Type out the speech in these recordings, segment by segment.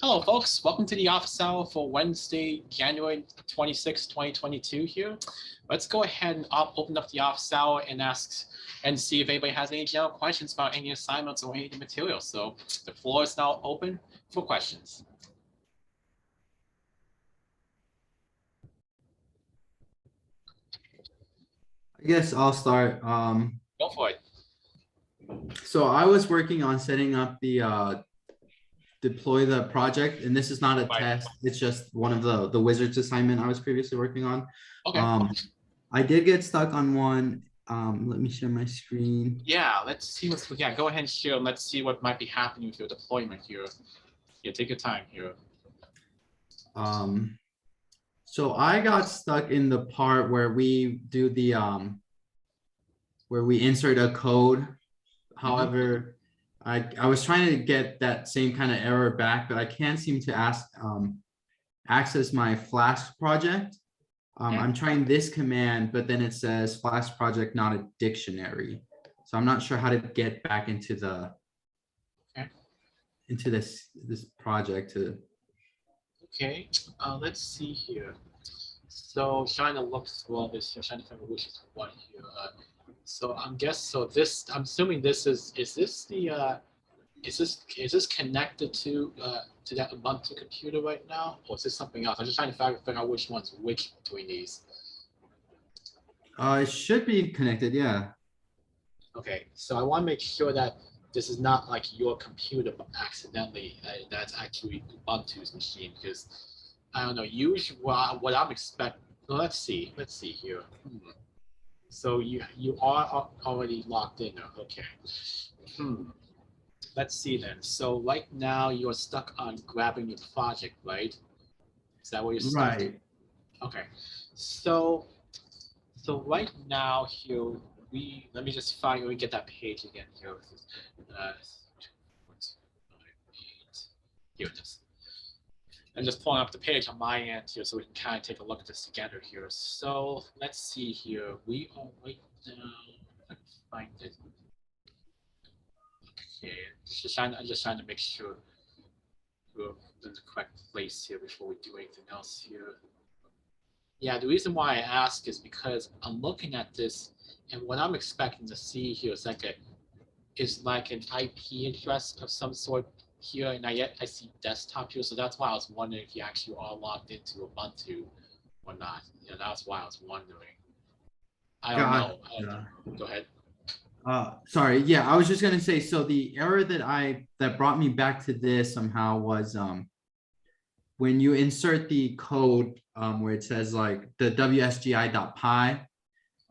Hello, folks. Welcome to the office hour for Wednesday, January 26, 2022 here. Let's go ahead and open up the office hour and ask and see if anybody has any general questions about any assignments or any of the material. So the floor is now open for questions. I guess I'll start. Go for it. So I was working on setting up the deploy the project, and this is not a test. It's just one of the wizards assignment I was previously working on. Okay. I did get stuck on one. Let me share my screen. Yeah, let's see what's go ahead and share and let's see what might be happening with your deployment here. Yeah, take your time here. So I got stuck in the part where we do the where we insert a code. However, I was trying to get that same kind of error back, but I can't seem to access my Flash project. I'm trying this command, but then it says Flash project, not a dictionary. So I'm not sure how to get back into the into this project to. Okay, let's see here. So trying to look through all this here, trying to find which is what here. So I'm assuming this is this the is this connected to that Ubuntu computer right now, or is this something else? I'm just trying to figure out which one's which between these. It should be connected, yeah. Okay, so I want to make sure that this is not like your computer accidentally. That's actually Ubuntu's machine, because I don't know. Usually, what I'm expecting. Well, let's see here. So you are already logged in. Okay. Let's see then. So right now you're stuck on grabbing your project, right? Is that where you're stuck? Right. Okay. So right now here let me just find we get that page again here. Here it is. I'm just pulling up the page on my end here so we can kind of take a look at this together here. So let's see here. We are right now. Let's find it. Okay, I'm just trying to make sure we're in the correct place here before we do anything else here. Yeah, the reason why I ask is because I'm looking at this, and what I'm expecting to see here is like an IP address of some sort here, and I see desktop here, so that's why I was wondering if you actually are logged into Ubuntu or not. Yeah, that's why I was wondering. I don't know. Go ahead. Sorry, yeah, I was just gonna say, so the error that brought me back to this somehow was when you insert the code where it says like the wsgi.py,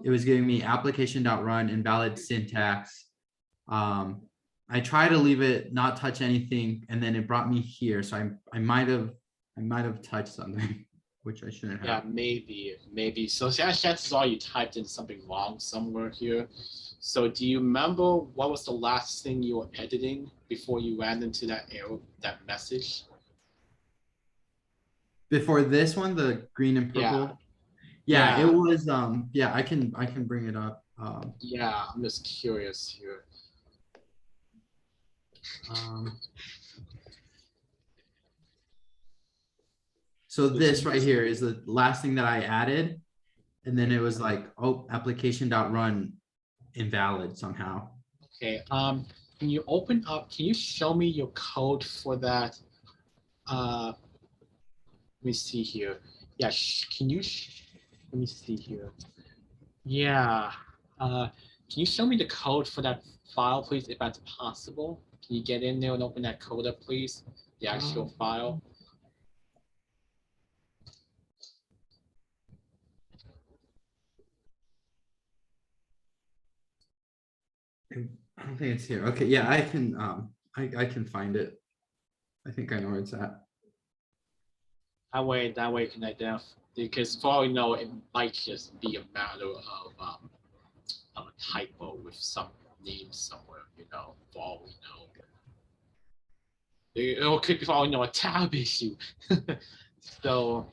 it was giving me application.run invalid syntax. I try to leave it not touch anything, and then it brought me here. So I might have touched something, which I shouldn't have. Yeah, maybe. So chances are you typed in something wrong somewhere here. So do you remember what was the last thing you were editing before you ran into that error, that message? Before this one, the green and purple. Yeah, it was yeah, I can bring it up. Yeah, I'm just curious here. So this right here is the last thing that I added, and then it was like, oh, application.run invalid somehow. Okay, can you open up, can you show me your code for that? Let me see here. Yeah, can you, let me see here. Yeah, can you show me the code for that file, please, if that's possible? Can you get in there and open that code up, please? The actual file. I don't think it's here. Okay, yeah, I can I can find it. I think I know where it's at. That way you can identify, because for all we know, it might just be a matter of a typo with some name somewhere, you know, for all we know. It could be, for all we know, a tab issue. So,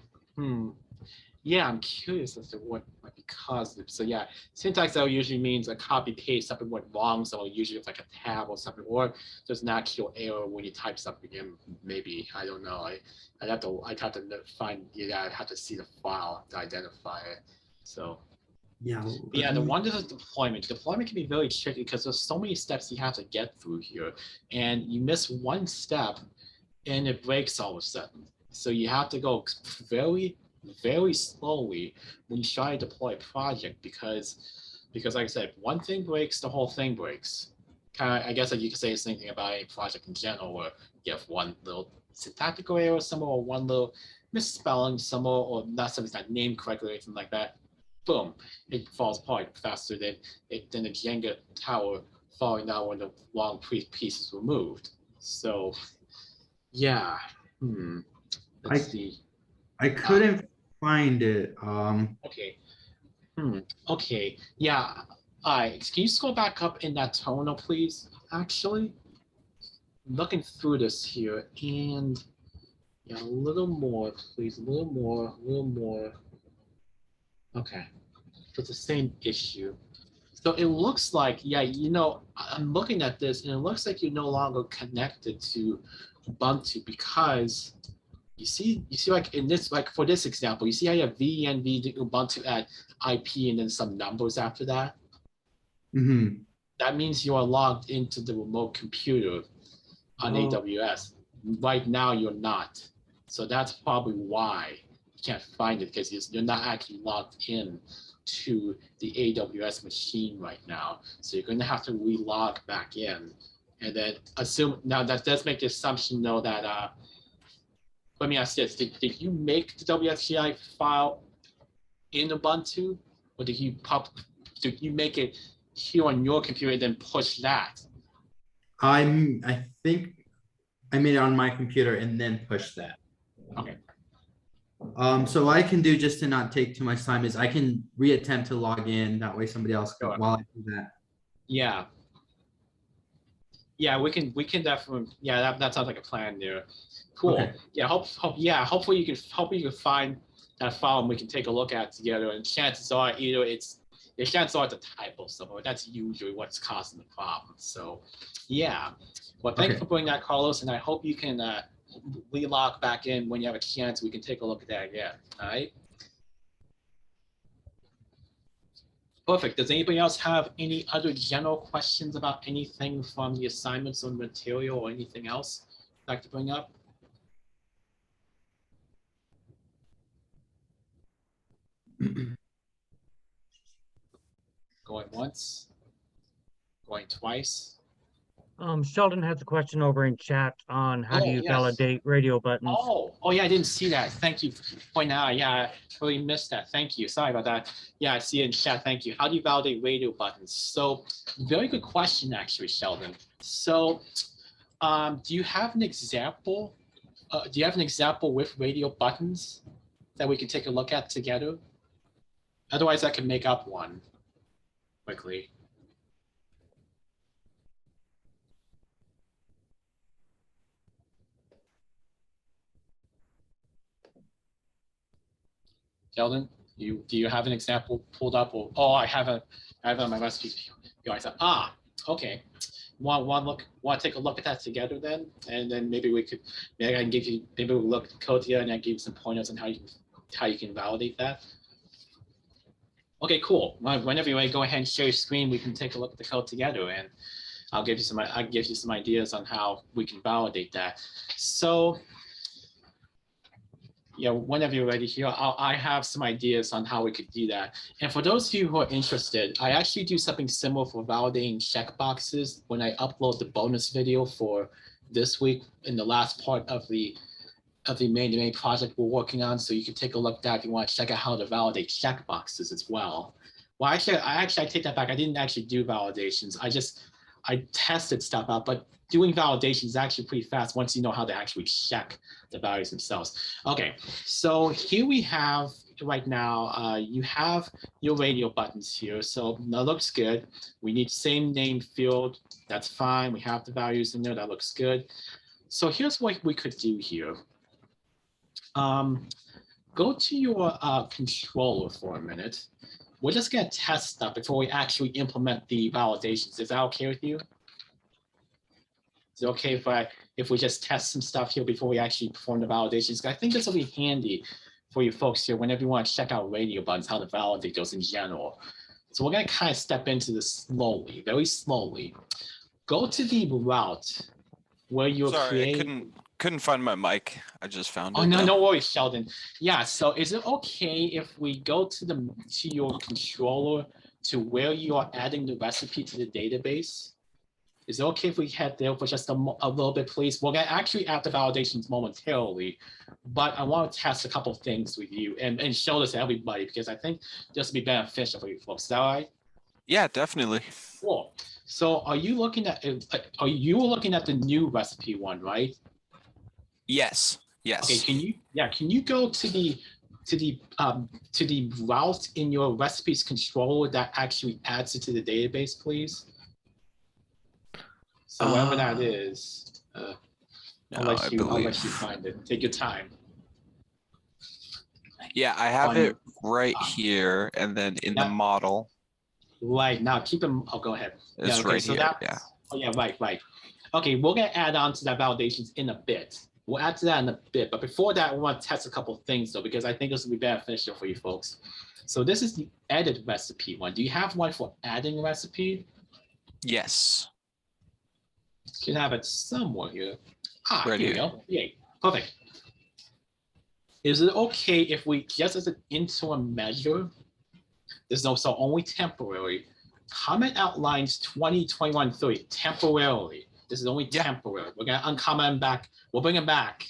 Yeah, I'm curious as to what might be caused it. So yeah, syntax error usually means a copy paste, something went wrong. So usually it's like a tab or something, or there's an actual error when you type something in. Maybe I don't know. I'd have to find. Yeah, I'd have to see the file to identify it. So Yeah. but yeah, the wonders of deployment. Deployment can be very tricky because there's so many steps you have to get through here, and you miss one step, and it breaks all of a sudden. So you have to go very, very slowly when you try to deploy a project because like I said, one thing breaks, the whole thing breaks. Kind of, I guess that you could say the same thing about a project in general, where you have one little syntactical error somewhere, or one little misspelling somewhere, or not something's not named correctly, or anything like that. Boom, it falls apart faster than a Jenga tower falling down when the wrong pieces were moved. So yeah. Let's see. I couldn't find it. Okay. Okay. Yeah. All right. Can you scroll back up in that terminal, please? Actually, looking through this here, and yeah, a little more, please. A little more. A little more. Okay. So it's the same issue. So it looks like, yeah, I'm looking at this, and it looks like you're no longer connected to Ubuntu because you see, like in this, like for this example, you see how you have venv Ubuntu at IP and then some numbers after that. Mhm. That means you are logged into the remote computer on Oh. AWS. Right now, you're not. So that's probably why you can't find it because you're not actually logged in to the AWS machine right now. So you're going to have to relog back in, and then assume now that does make the assumption though that let me ask this: did you make the WSGI file in Ubuntu, or did you make it here on your computer and then push that? I think I made it on my computer and then push that. Okay. So what I can do just to not take too much time is I can reattempt to log in. That way somebody else can, Sure. while I do that. Yeah. Yeah, we can definitely. Yeah, that sounds like a plan there. Cool. Okay. Yeah. Hopefully you can find that file and we can take a look at it together. And chances are the chances are it's a typo somewhere. That's usually what's causing the problem. So, yeah. Well, thank you Okay. for bringing that, Carlos, and I hope you can relog back in when you have a chance. We can take a look at that again. All right. Perfect. Does anybody else have any other general questions about anything from the assignments or material or anything else you'd like to bring up? Going once, going twice. Sheldon has a question over in chat on how do Oh, you yes. validate radio buttons? Oh, yeah, I didn't see that. Thank you for pointing out. Yeah, I totally missed that. Thank you. Sorry about that. Yeah, I see it in chat. Thank you. How do you validate radio buttons? So, very good question, actually, Sheldon. So, do you have an example? Do you have an example with radio buttons that we can take a look at together? Otherwise, I can make up one quickly. Sheldon, do you have an example pulled up? Or I have it on my recipe. I said, okay. Want to take a look at that together then, and then maybe I can give you, maybe we'll look at the code here and I give you some pointers on how you can validate that. Okay, cool. Whenever you want to go ahead and share your screen, we can take a look at the code together, and I'll give you some ideas on how we can validate that. So yeah, whenever you're ready here, I have some ideas on how we could do that. And for those of you who are interested, I actually do something similar for validating checkboxes when I upload the bonus video for this week in the last part of the main project we're working on. So you can take a look at that if you want to check out how to validate checkboxes as well. Well, actually, I take that back. I didn't actually do validations. I tested stuff out, but doing validation is actually pretty fast once you know how to actually check the values themselves. Okay, so here we have right now, you have your radio buttons here. So that looks good. We need same name field. That's fine. We have the values in there. That looks good. So here's what we could do here. go to your controller for a minute. We're just gonna test stuff before we actually implement the validations. Is that okay with you? Is it okay if we just test some stuff here before we actually perform the validations? I think this will be handy for you folks here whenever you want to check out radio buttons, how to validate those in general. So we're gonna kind of step into this slowly, very slowly. Go to the route where you're Sorry, I creating. couldn't find my mic. I just found Oh, it. no, now. no worries, Sheldon. Yeah, so is it okay if we go to your controller to where you are adding the recipe to the database? Is it okay if we head there for just a little bit, please? We're gonna actually add the validations momentarily, but I want to test a couple of things with you and show this to everybody because I think this will be beneficial for you folks. Is that all right? Yeah, definitely. Cool. So are you looking at the new recipe one, right? Yes. Okay, Yes. can you go to the route in your recipes controller that actually adds it to the database, please? So whatever that is, No, I'll let I you believe. find it. Take your time. Yeah, I have on it your- right here, and then in the Yeah. model, Right now, keep them. Oh, go ahead. it's okay, right so here. that- Yeah. Oh yeah, right. Okay, we're gonna add on to that validations in a bit. We'll add to that in a bit, but before that, we want to test a couple of things though, because I think this will be beneficial for you folks. So this is the edit recipe one. Do you have one for adding recipe? Yes. Should have it somewhere here. Right Here we here. go. Yay, perfect. Is it okay if we just as an interim measure, there's also only temporary, comment out lines 20, 21, 30 temporarily. This is only Yeah. temporary. We're gonna uncomment them back. We'll bring them back.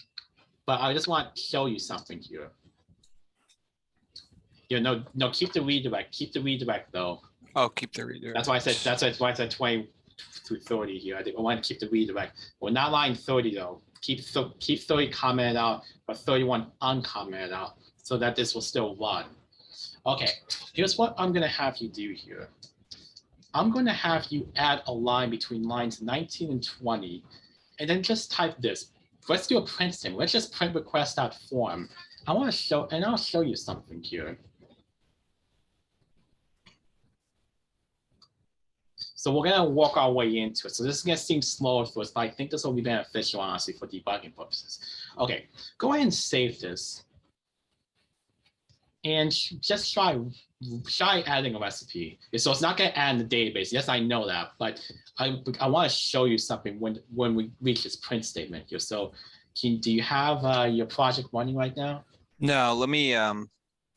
But I just want to show you something here. No, keep the redirect. Keep the redirect though. Oh, keep the reader. That's why I said 20 through 30 here. I want to keep the redirect. We're not line 30 though. Keep 30 commented out, but 31 uncommented out, so that this will still run. Okay, here's what I'm gonna have you do here. I'm gonna have you add a line between lines 19 and 20, and then just type this. Let's do a print statement. Let's just print request.form. I want to show, and I'll show you something here. So we're gonna walk our way into it. So this is gonna seem slower for us, but I think this will be beneficial, honestly, for debugging purposes. Okay, go ahead and save this. And just try adding a recipe. So it's not gonna add in the database. Yes, I know that, but I want to show you something when we reach this print statement here. So do you have your project running right now? No, let me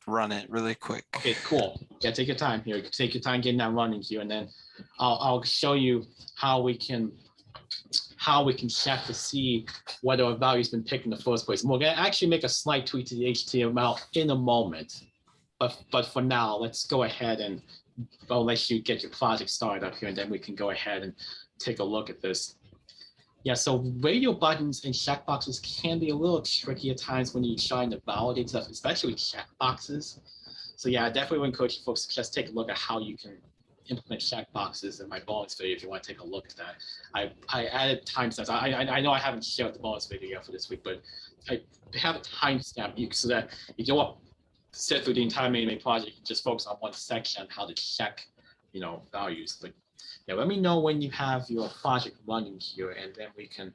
run it really quick. Okay, cool. Yeah, take your time here. Take your time getting that running here, and then I'll show you how we can check to see whether a value's been picked in the first place. And we're gonna actually make a slight tweak to the HTML in a moment. But for now, let's go ahead and I'll let you get your project started up here, and then we can go ahead and take a look at this. Yeah, so radio buttons and checkboxes can be a little tricky at times when you're trying to validate stuff, especially checkboxes. So yeah, I definitely would encourage you folks to just take a look at how you can implement checkboxes in my bonus video if you want to take a look at that. I added timestamps. I know I haven't shared the bonus video yet for this week, but I have a timestamp so that you don't want to sit through the entire main project. You just focus on one section on how to check, values. But yeah, let me know when you have your project running here, and then we can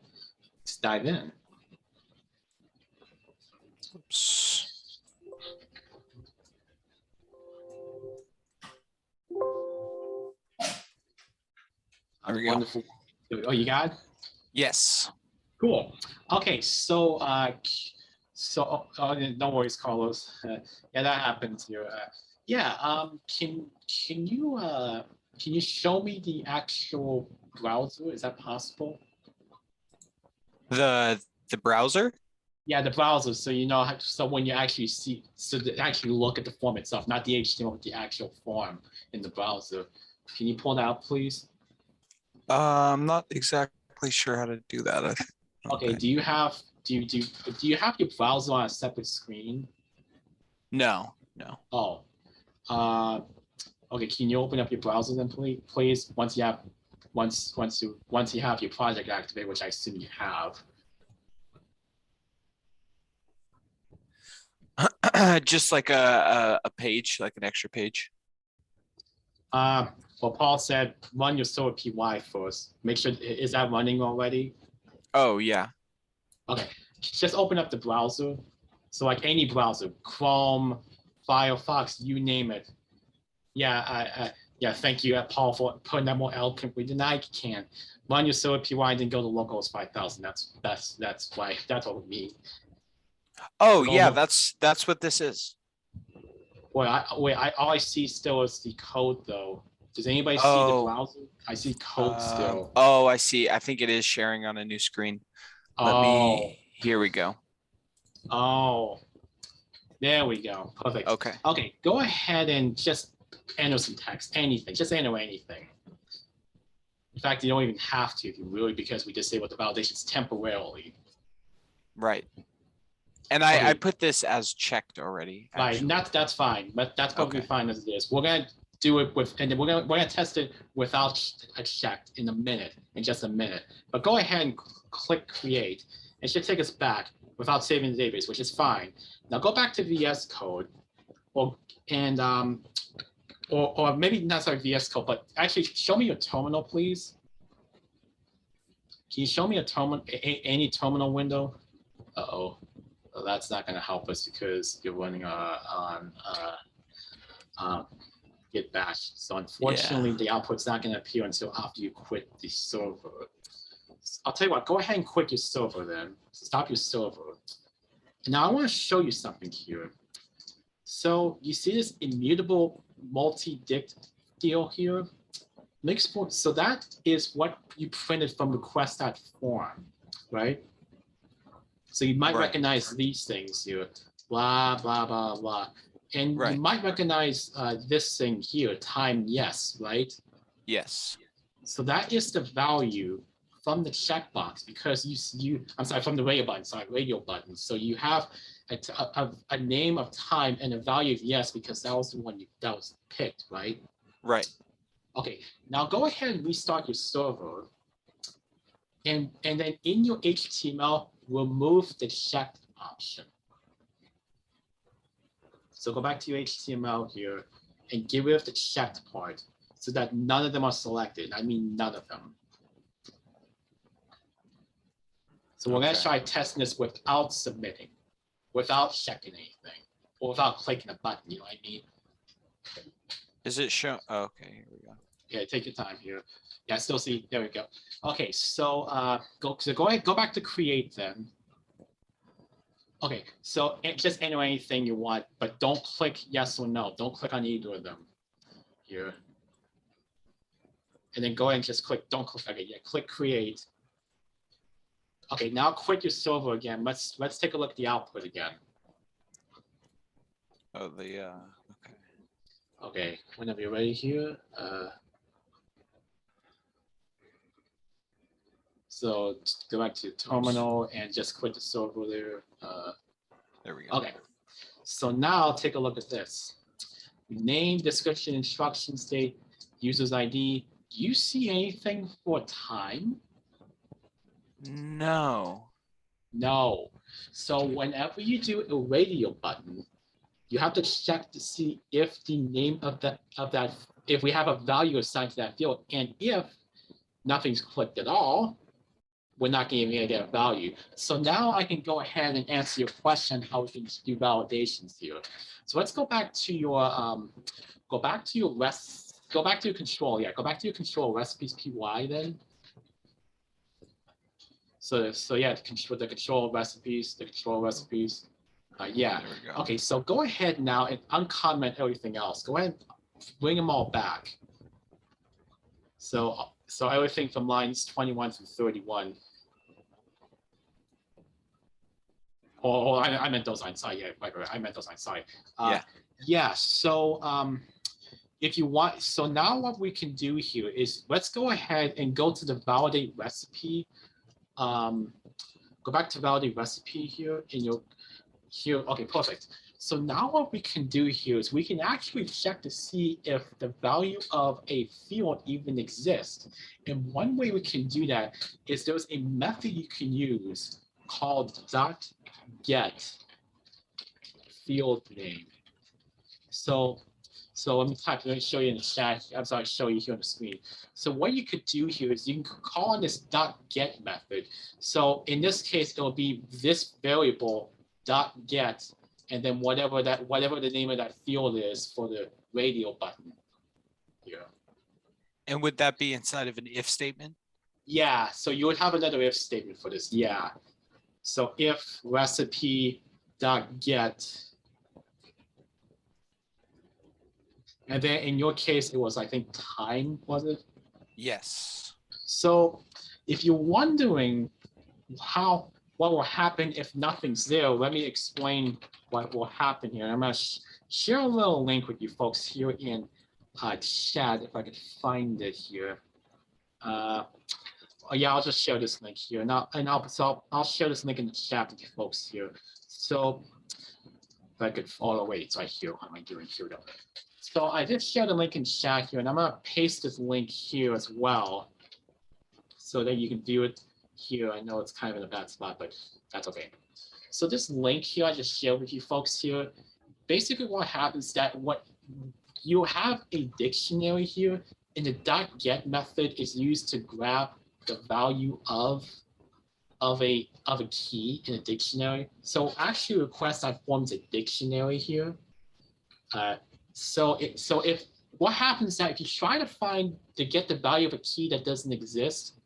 dive in. Oops. There we go. Wonderful. Oh, you got it? Yes. Cool. Okay, so no worries, Carlos. Yeah, that happens here. Can you show me the actual browser? Is that possible? The browser? Yeah, the browser. So so when you actually actually look at the form itself, not the HTML, but the actual form in the browser. Can you pull that up, please? I'm not exactly sure how to do that. I don't Okay. think. Do you have your browser on a separate screen? No. Oh. Okay. Can you open up your browser then, please? Once you have your project activated, which I assume you have. Just like a page, like an extra page. Well, Paul said, run your Server PY first. Make sure, is that running already? Oh, yeah. Okay, just open up the browser. So like any browser, Chrome, Firefox, you name it. Yeah, yeah, thank you, Paul, for putting that more eloquently than I can. Run your Server PY, then go to localhost 5000. That's why, that's what we mean. Oh, So yeah, look- that's what this is. All I see still is the code though. Does anybody see the Oh. browser? I see code still. Oh, I see. I think it is sharing on a new screen. Let Oh, me, here we go. oh, there we go. Perfect. Okay. Okay, go ahead and just enter some text, anything, just enter anything. In fact, you don't even have to if you really, because we disabled the validations temporarily. Right. And I Okay. put this as checked already. Right, actually. and that's fine, but that's probably Okay. fine as it is. We're gonna do it with, and then we're gonna test it without a check in a minute, in just a minute. But go ahead and click create. It should take us back without saving the database, which is fine. Now go back to VS Code, or maybe not sorry VS Code, but actually show me your terminal, please. Can you show me a terminal, any terminal window? Uh-oh. Well, that's not going to help us because you're running on Git bash. So unfortunately, the output's not going to appear until after you quit the server. I'll tell you what, go ahead and quit your server then. Stop your server. And now I want to show you something here. So you see this immutable multi-dict deal here? So that is what you printed from request.form, right? So you might Right. recognize these things here, blah, blah, blah, blah. And Right. you might recognize this thing here, time yes, right? Yes. So that is the value from the checkbox because I'm sorry, from the radio button. So you have a name of time and a value of yes because that was the one that was picked, right? Right. Okay, now go ahead and restart your server. And then in your HTML, remove the checked option. So go back to your HTML here and get rid of the checked part so that none of them are selected. I mean, none of them. So we're going to Okay. try testing this without submitting, without checking anything, or without clicking a button, you know what I mean? Is it show? Oh, okay, here we go. Yeah, take your time here. Yeah, I still see, there we go. Okay, so go ahead, go back to create then. Okay, so just enter anything you want, but don't click yes or no. Don't click on either of them here. And then go ahead and just click, don't click, okay, yeah, click create. Okay, now quit your server again. Let's take a look at the output again. Oh, the okay. Okay, whenever you're ready here. So go back to terminal and just quit the server there. There we go. Okay, so now take a look at this. Name, description, instruction state, user's ID. Do you see anything for time? No. No. So whenever you do a radio button, you have to check to see if the name of that, if we have a value assigned to that field, and if nothing's clicked at all, we're not going to get a value. So now I can go ahead and answer your question how we can do validations here. So let's go back to your control. Yeah, go back to your control recipes py then. So yeah, the control recipes. Yeah. There we go. Okay, so go ahead now and uncomment everything else. Go ahead and bring them all back. So everything from lines 21 through 31. Oh, I meant those lines. Sorry, yeah, right, I meant those lines. Sorry. Yeah. Yeah. So if you want, so now what we can do here is let's go ahead and go to the validate recipe. Go back to validate recipe here in your here. Okay, perfect. So now what we can do here is we can actually check to see if the value of a field even exists. And one way we can do that is there's a method you can use called .get field name. So let me show you in the chat. I'm sorry, show you here on the screen. So what you could do here is you can call on this .get method. So in this case, it'll be this variable .get, and then whatever the name of that field is for the radio button here. And would that be inside of an if statement? Yeah, so you would have another if statement for this. Yeah. So if recipe .get, and then in your case, it was, I think, time, was it? Yes. So if you're wondering what will happen if nothing's there, let me explain what will happen here. I'm going to share a little link with you folks here in chat, if I could find it here. Yeah, I'll just share this link here. I'll share this link in the chat with you folks here. So if I could follow, wait, it's right here. What am I doing? Here we go. So I did share the link in chat here, and I'm gonna paste this link here as well, so that you can view it here. I know it's kind of in a bad spot, but that's okay. So this link here I just shared with you folks here. Basically, what happens is that what you have a dictionary here, and the .get method is used to grab the value of a key in a dictionary. So actually request.form is a dictionary here. So if what happens is that if you try to get the value of a key that doesn't exist,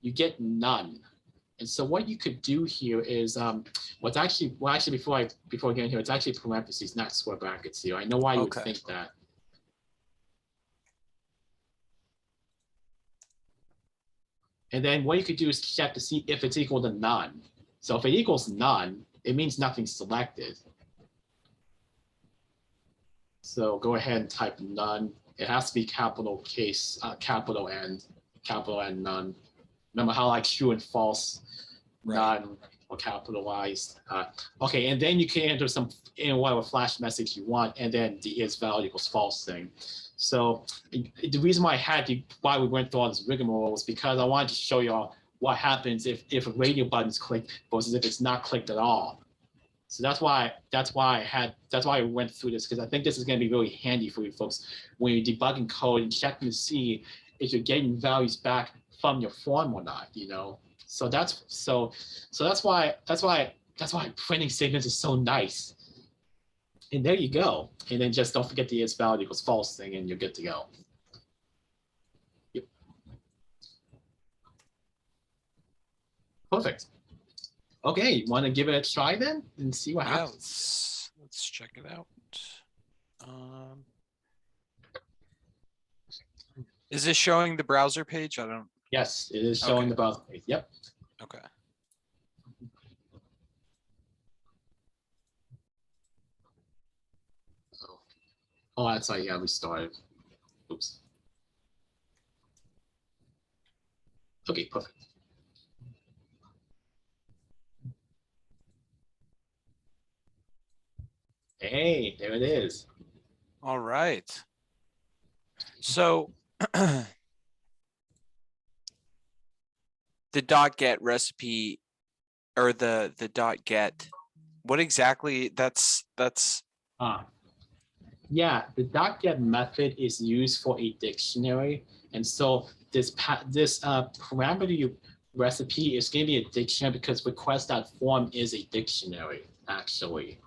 you get none. And so what you could do here is before I get in here, it's actually parentheses, not square brackets here. I know why you would think that. And then what you could do is check to see if it's equal to none. So if it equals none, it means nothing's selected. So go ahead and type none. It has to be capital N, none. Remember how like true and false, none, or capitalized. Okay, and then you can enter whatever flash message you want, and then the is value equals false thing. So the reason why we went through all this rigmarole was because I wanted to show you all what happens if a radio button is clicked versus if it's not clicked at all. So that's why we went through this, because I think this is going to be really handy for you folks when you're debugging code and checking to see if you're getting values back from your form or not. So that's why printing statements is so nice. And there you go. And then just don't forget the is value equals false thing, and you're good to go. Yep. Perfect. Okay, you want to give it a try then and see what happens? Let's check it out. Is this showing the browser page? I don't. Yes, it is showing the browser page. Yep. Okay. Oh, that's right. Yeah, we started. Oops. Okay, perfect. Hey, there it is. All right. So the .get recipe, or the .get, what exactly that's yeah, the .get method is used for a dictionary, and so this parameter recipe is going to be a dictionary because request.form is a dictionary actually.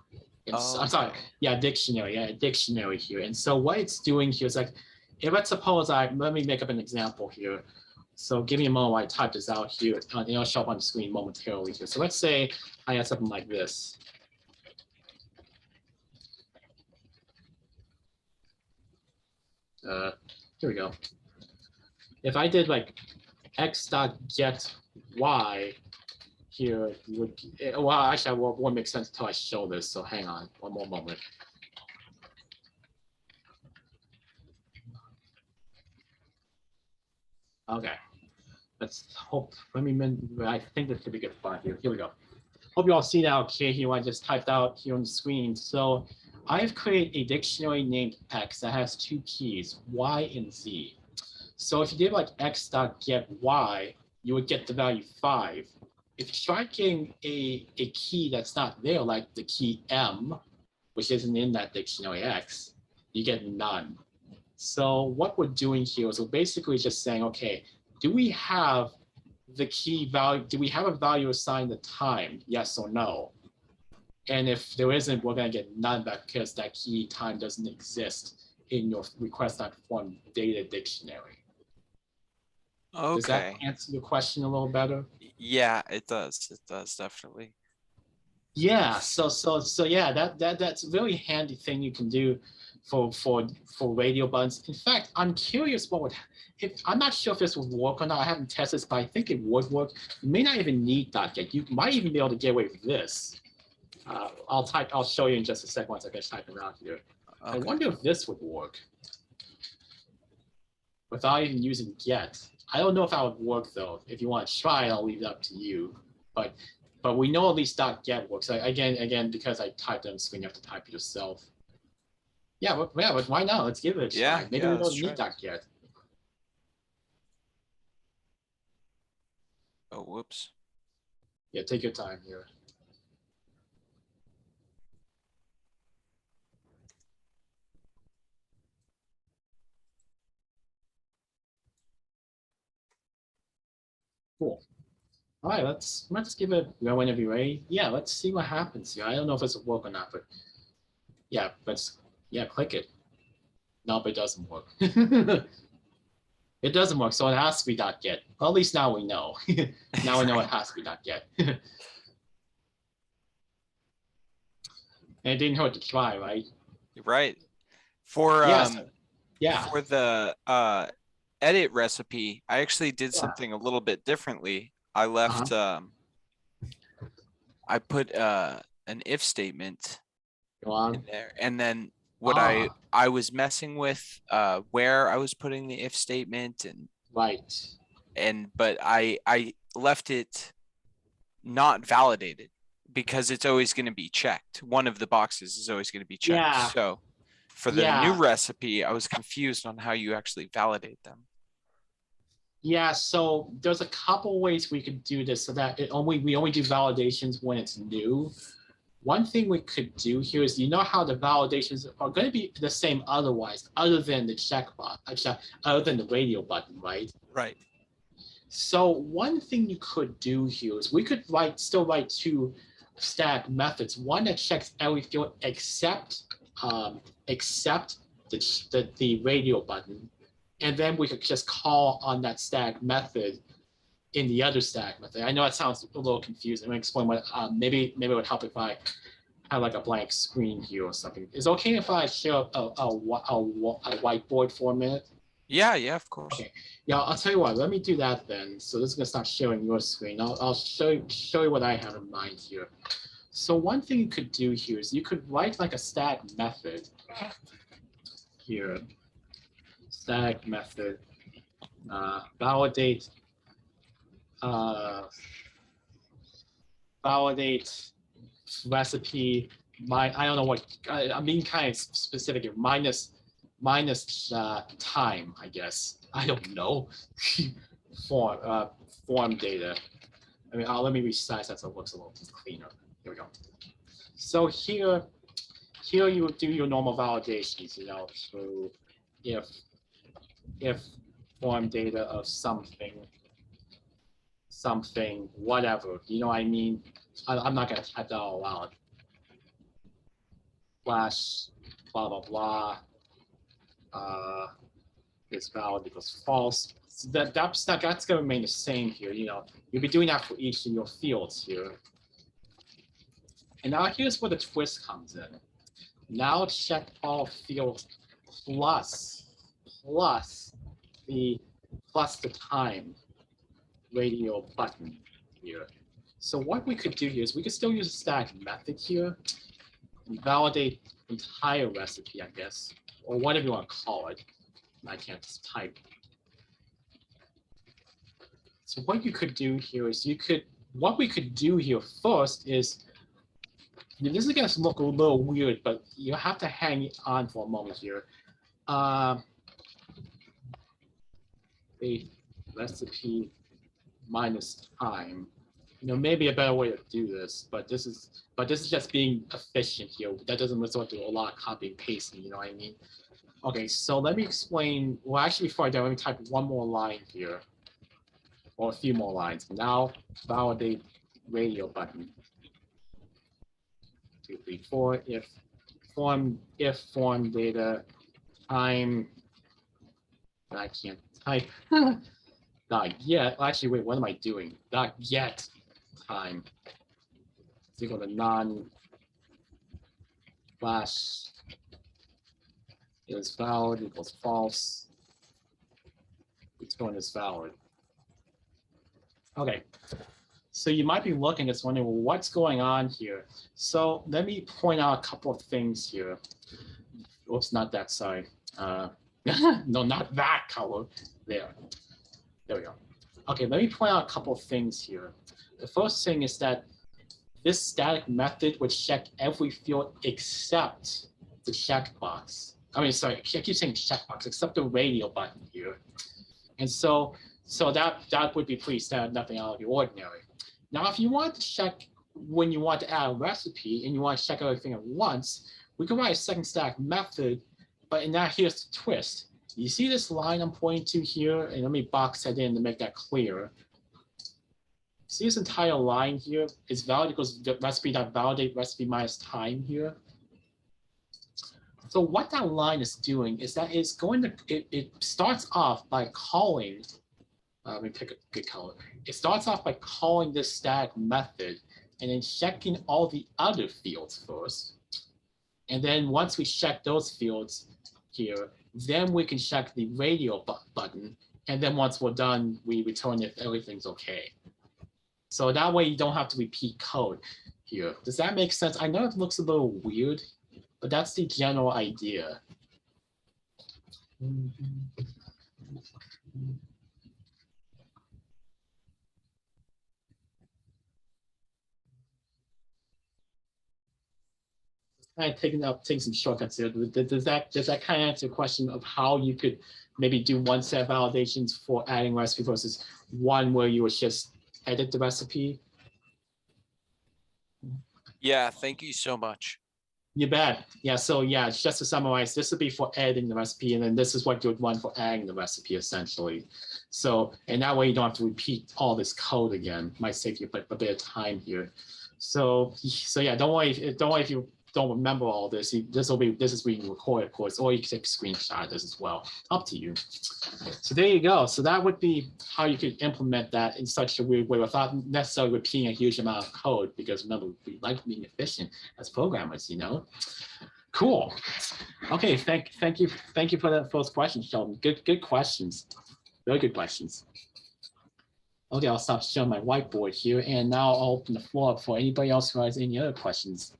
I'm sorry, dictionary, a dictionary here. And so what it's doing here is like, let's suppose let me make up an example here. So give me a moment while I type this out here, and it'll show up on the screen momentarily here. So let's say I had something like this. Here we go. If I did like x.get y here, well, actually, it won't make sense until I show this. So hang on one more moment. Okay, let's hope. I think this could be good fun here. Here we go. Hope you all see that okay here. I just typed out here on the screen. So I've created a dictionary named X that has two keys, Y and Z. So if you did like x.get Y, you would get the value 5. If you try getting a key that's not there, like the key M, which isn't in that dictionary X, you get none. So what we're doing here is we're basically just saying, okay, do we have the key value? Do we have a value assigned to time? Yes or no? And if there isn't, we're going to get none back because that key time doesn't exist in your request.form data dictionary. Does that Okay. answer your question a little better? Yeah, it does. It does definitely. Yeah, so yeah, that's a really handy thing you can do for radio buttons. In fact, I'm curious what would if I'm not sure if this would work or not. I haven't tested this, but I think it would work. You may not even need .get. You might even be able to get away with this. I'll show you in just a second once I get typing out here. I Okay. wonder if this would work without even using get. I don't know if that would work though. If you want to try it, I'll leave it up to you. But we know at least .get works. Again, because I typed it on the screen, you have to type it yourself. Yeah, but why not? Let's give it a Yeah, try. Maybe yeah, we let's don't need try. .get. Oh, whoops. Yeah, take your time here. Cool. All right, let's give it a go whenever you're ready. Yeah, let's see what happens here. I don't know if this will work or not, but yeah, click it. No, but it doesn't work. It doesn't work, so it has to be .get. Well, at least now we know. Now we know it has to be .get. And it didn't hurt to try, right? You're right. For Yes. Yeah. for the edit recipe, I actually did Yeah. something a little bit differently. I left I put an if statement Go on. in there, and then what Ah. I was messing with where I was putting the if statement Right. but I left it not validated because it's always going to be checked. One of the boxes is always going to be checked. Yeah. So for the new recipe, I was confused on how you actually validate them. Yeah, so there's a couple ways we could do this so that we only do validations when it's new. One thing we could do here is, you know how the validations are going to be the same otherwise, other than the checkbox, other than the radio button, right? Right. So one thing you could do here is we could still write two static methods. One that checks every field except the radio button, and then we could just call on that static method in the other static method. I know that sounds a little confusing. I'm gonna explain what maybe it would help if I have like a blank screen here or something. Is it okay if I share a whiteboard for a minute? Yeah, of course. Okay. Yeah, I'll tell you what. Let me do that then. So this is gonna start sharing your screen. I'll show you what I have in mind here. So one thing you could do here is you could write like a static method here. Static method validate recipe. I don't know what I'm being kind of specific here. Minus time, I guess. I don't know. Form data. I mean, let me resize that so it looks a little cleaner. Here we go. So here you do your normal validations. You know, so if form data of something, whatever, you know what I mean? I'm not going to type that all out. Slash, blah, blah, blah. Is valid equals false. So that's going to remain the same here. You know, you'll be doing that for each of your fields here. And now here's where the twist comes in. Now check all fields plus the time radio button here. So what we could do here is we could still use a static method here and validate the entire recipe, I guess, or whatever you want to call it. I can't just type. So what you could do here is what we could do here first is, this is going to look a little weird, but you have to hang on for a moment here. A recipe minus time. maybe a better way to do this, but this is just being efficient here. That doesn't result to a lot of copy and pasting, you know what I mean? Okay, so let me explain. Well, actually, before I do, let me type one more line here, or a few more lines. Now, validate radio button. 2, 3, 4. If form data time. I can't type. Not yet. Actually, wait. What am I doing? Not yet. Time is equal to non-flash is valid equals false. Return is valid. Okay. So you might be looking at wondering, well, what's going on here? So let me point out a couple of things here. Oops, not that side. No, not that color. There we go. Okay, let me point out a couple of things here. The first thing is that this static method would check every field except the checkbox. I mean, sorry, I keep saying checkbox, except the radio button here. And so that would be pretty standard, nothing out of the ordinary. Now, if you want to check when you want to add a recipe and you want to check everything at once, we can write a second static method, but now here's the twist. You see this line I'm pointing to here? And let me box that in to make that clear. See this entire line here is valid because the recipe.validate recipe minus time here. So what that line is doing is that it's going to, it starts off by calling, let me pick a good color. It starts off by calling this static method and then checking all the other fields first. And then once we check those fields here, then we can check the radio button. And then once we're done, we return if everything's okay. So that way you don't have to repeat code here. Does that make sense? I know it looks a little weird, but that's the general idea. Kind of taking some shortcuts here. Does that kind of answer the question of how you could maybe do one set of validations for adding recipe versus one where you would just edit the recipe? Yeah, thank you so much. You bet. Yeah, so yeah, just to summarize, this would be for editing the recipe, and then this is what you would want for adding the recipe, essentially. So, and that way you don't have to repeat all this code again. Might save you a bit of time here. So yeah, don't worry if you don't remember all this. This is being recorded, of course, or you can take a screenshot of this as well. Up to you. So there you go. So that would be how you could implement that in such a weird way without necessarily repeating a huge amount of code, because remember, we like being efficient as programmers, you know. Cool. Okay, thank you for that first question, Sheldon. Good questions. Very good questions. Okay, I'll stop showing my whiteboard here, and now I'll open the floor up for anybody else who has any other questions.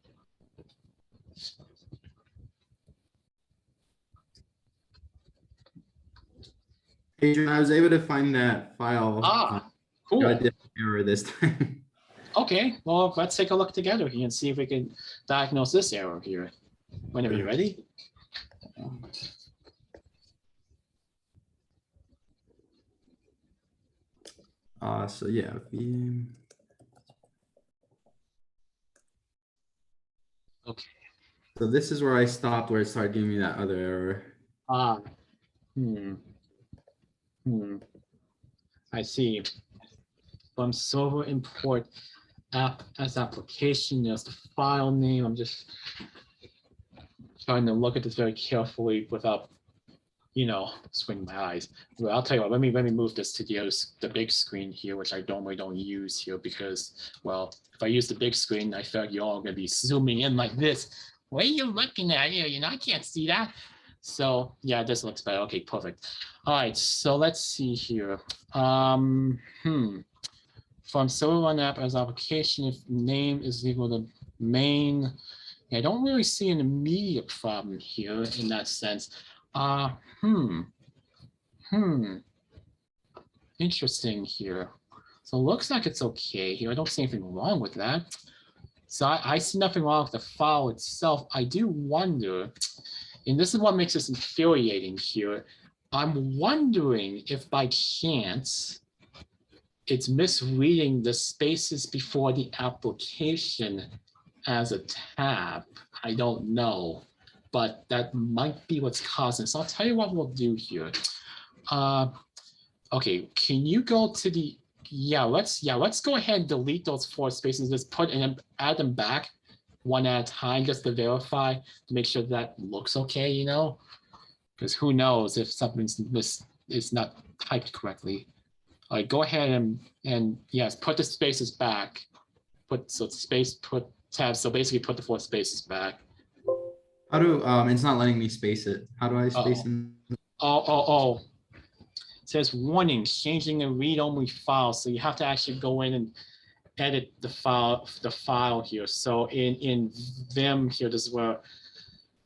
Adrian, I was able to find that file. Cool. I did error this time. Okay, well, let's take a look together here and see if we can diagnose this error here. Whenever you're ready. So yeah, Okay. So this is where I stopped, where it started giving me that other error. I see. From server import app as application, there's the file name. I'm just trying to look at this very carefully without, squinting my eyes. Well, I'll tell you what, let me move this to the big screen here, which I normally don't use here because, well, if I use the big screen, I feel like you're all gonna be zooming in like this. What are you looking at here? I can't see that. So yeah, this looks better. Okay, perfect. All right, so let's see here. From server run app as application, if name is equal to main, I don't really see an immediate problem here in that sense. Interesting here. So it looks like it's okay here. I don't see anything wrong with that. So I see nothing wrong with the file itself. I do wonder, and this is what makes this infuriating here. I'm wondering if by chance it's misreading the spaces before the application as a tab. I don't know, but that might be what's causing. So I'll tell you what we'll do here. Okay, can you go to the, let's go ahead and delete those 4 spaces, just put and then add them back one at a time, just to verify, to make sure that looks okay, you know? Because who knows if something's is not typed correctly. All right, go ahead and yes, put the spaces back. Put tabs. So basically put the 4 spaces back. How do, it's not letting me space it. How do I space in? Oh. It says warning, changing a read-only file. So you have to actually go in and edit the file here. So in Vim here, this is where,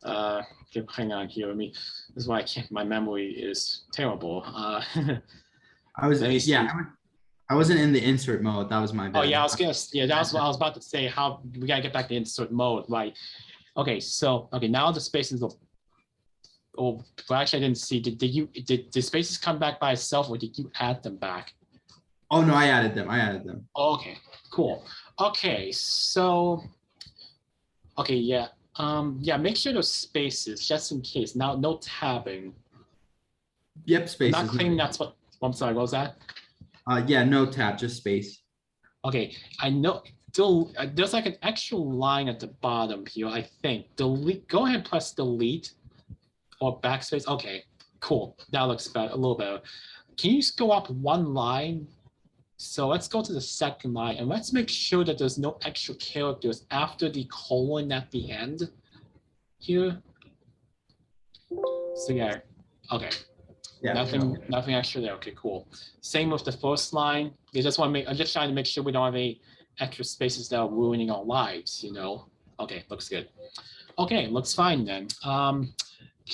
hang on here. This is why my memory is terrible. I was, let me see. I wasn't in the insert mode. That was my bad. Oh yeah, that's what I was about to say. How we gotta get back to insert mode, right? Okay, so now the spaces will. Oh, well, actually, I didn't see. Did the spaces come back by itself, or did you add them back? Oh no, I added them. Okay, cool. Okay, so yeah. Make sure those spaces, just in case. Now, no tabbing. Yep, spaces. I'm not claiming that's what. I'm sorry. What was that? Yeah, no tab, just space. Okay, I know. There's like an extra line at the bottom here. I think delete. Go ahead and press delete. Or backspace. Okay, cool. That looks better, a little better. Can you just go up 1 line? So let's go to the second line and let's make sure that there's no extra characters after the colon at the end here. So yeah, okay. Yeah. Nothing extra there. Okay, cool. Same with the first line. I'm just trying to make sure we don't have any extra spaces that are ruining our lives, you know? Okay, looks good. Okay, looks fine then.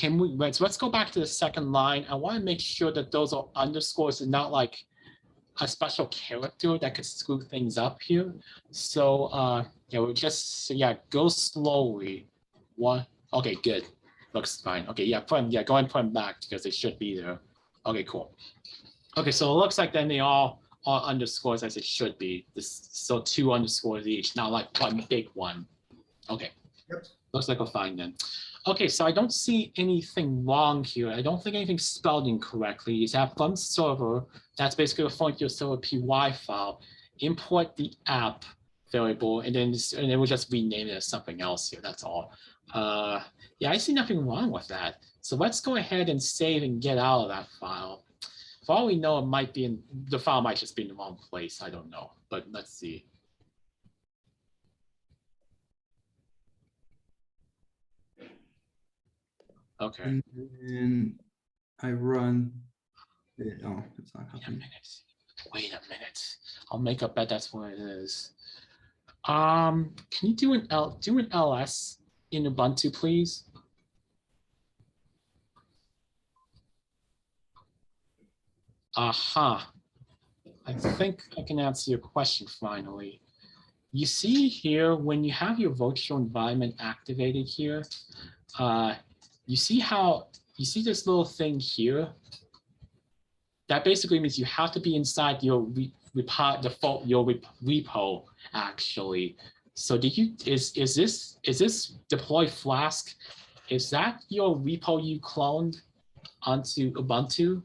Let's go back to the second line. I want to make sure that those are underscores and not like a special character that could screw things up here. So we'll just go slowly. Okay, good. Looks fine. Okay, go ahead and put them back because they should be there. Okay, cool. Okay, so it looks like then they all are underscores as it should be. So 2 underscores each, not like one big one. Okay. Yep. Looks like we're fine then. Okay, so I don't see anything wrong here. I don't think anything's spelled incorrectly. You have from server, that's basically referring to your server py file. Import the app variable, and then we'll just rename it as something else here. That's all. I see nothing wrong with that. So let's go ahead and save and get out of that file. For all we know, the file might just be in the wrong place. I don't know, but let's see. Okay. And then I run. Oh, it's not happening. Wait a minute. I'll make a bet that's what it is. Can you do an ls in Ubuntu, please? Aha. I think I can answer your question finally. You see here, when you have your virtual environment activated here, you see this little thing here? That basically means you have to be inside your repo actually. So is this deploy Flask? Is that your repo you cloned onto Ubuntu?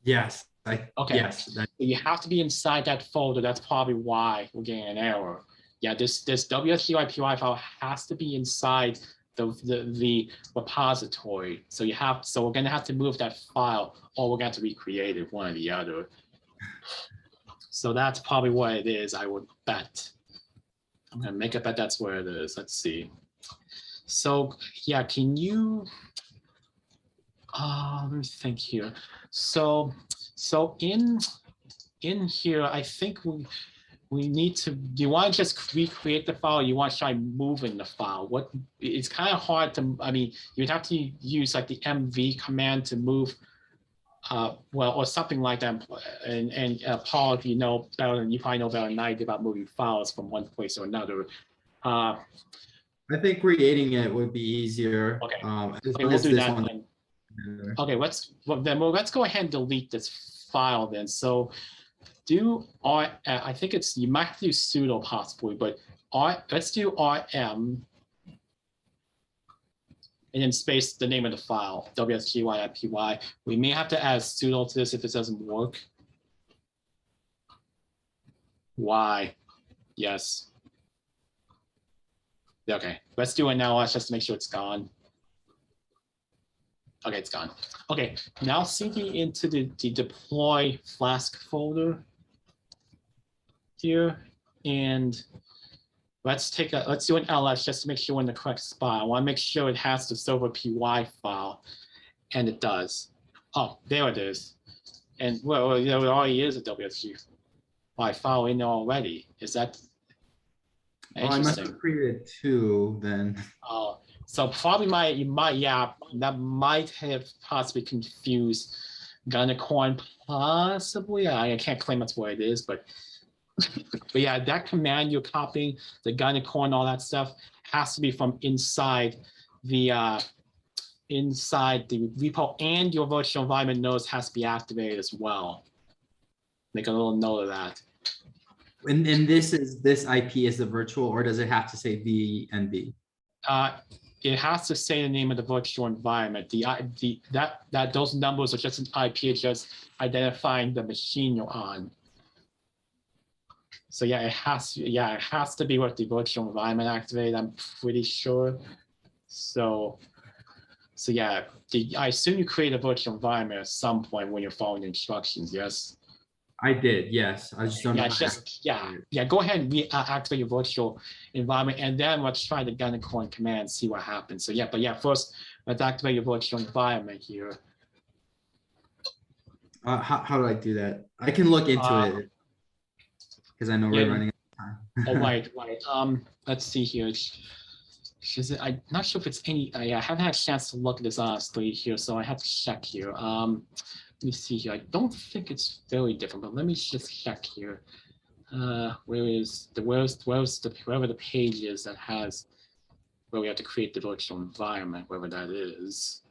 Yes. Okay. Yes. So you have to be inside that folder. That's probably why we're getting an error. Yeah, this WSGI file has to be inside the repository. So we're gonna have to move that file, or we're gonna have to recreate it, one or the other. So that's probably what it is, I would bet. I'm gonna make a bet that's where it is. Let's see. So yeah, can you let me think here. So in here, I think we need to, do you want to just recreate the file, or you want to try moving the file? It's kind of hard to, you'd have to use like the MV command to move, or something like that. And Paul, if you know better than, you probably know better than I do about moving files from one place to another. I think creating it would be easier. Okay. As Okay, long we'll as do this that one- then. Okay, let's go ahead and delete this file then. So do I think it's, you might have to do sudo possibly, but let's do rm and then space the name of the file, wsgy.py. We may have to add sudo to this if it doesn't work. Why? Yes. Okay, let's do it now. Let's just make sure it's gone. Okay, it's gone. Okay, now cd into the deploy Flask folder here, and let's do an ls just to make sure we're in the correct spot. I want to make sure it has the server py file, and it does. Oh, there it is. And well, there already is a wsgy file in there already. Is that Oh, I must interesting? have created two then. So probably that might have possibly confused Gunnicorn, possibly. I can't claim that's what it is, but yeah, that command you're copying, the Gunnicorn, all that stuff, has to be from inside the repo, and your virtual environment nodes has to be activated as well. Make a little note of that. And this IP is the virtual, or does it have to say VNV? It has to say the name of the virtual environment. Those numbers are just an IP, it's just identifying the machine you're on. So yeah, it has to be with the virtual environment activated, I'm pretty sure. So yeah, I assume you create a virtual environment at some point when you're following the instructions, yes? I did, yes. I just don't know. Yeah, go ahead and activate your virtual environment, and then let's try the Gunnicorn command, see what happens. So yeah, first let's activate your virtual environment here. How do I do that? I can look into it because I know we're running out of time. Oh, right. Let's see here. I'm not sure if it's any. I haven't had a chance to look at this honestly here, so I have to check here. Let me see here. I don't think it's very different, but let me just check here. Wherever the page is that has where we have to create the virtual environment, wherever that is.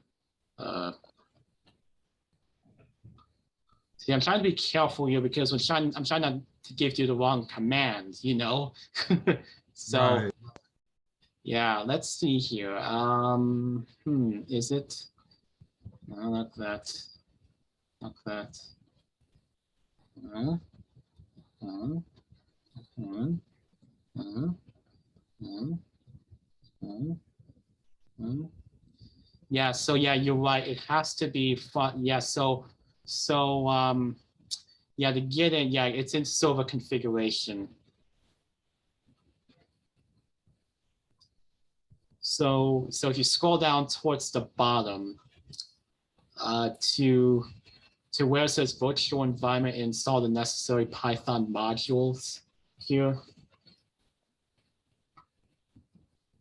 See, I'm trying to be careful here because I'm trying not to give you the wrong commands, you know. So Right. yeah, let's see here. Is it? No, not that. Not that. Yeah, so yeah, you're right. It has to be fun. Yeah, yeah, to get in, yeah, it's in server configuration. So if you scroll down towards the bottom, to where it says virtual environment, install the necessary Python modules here.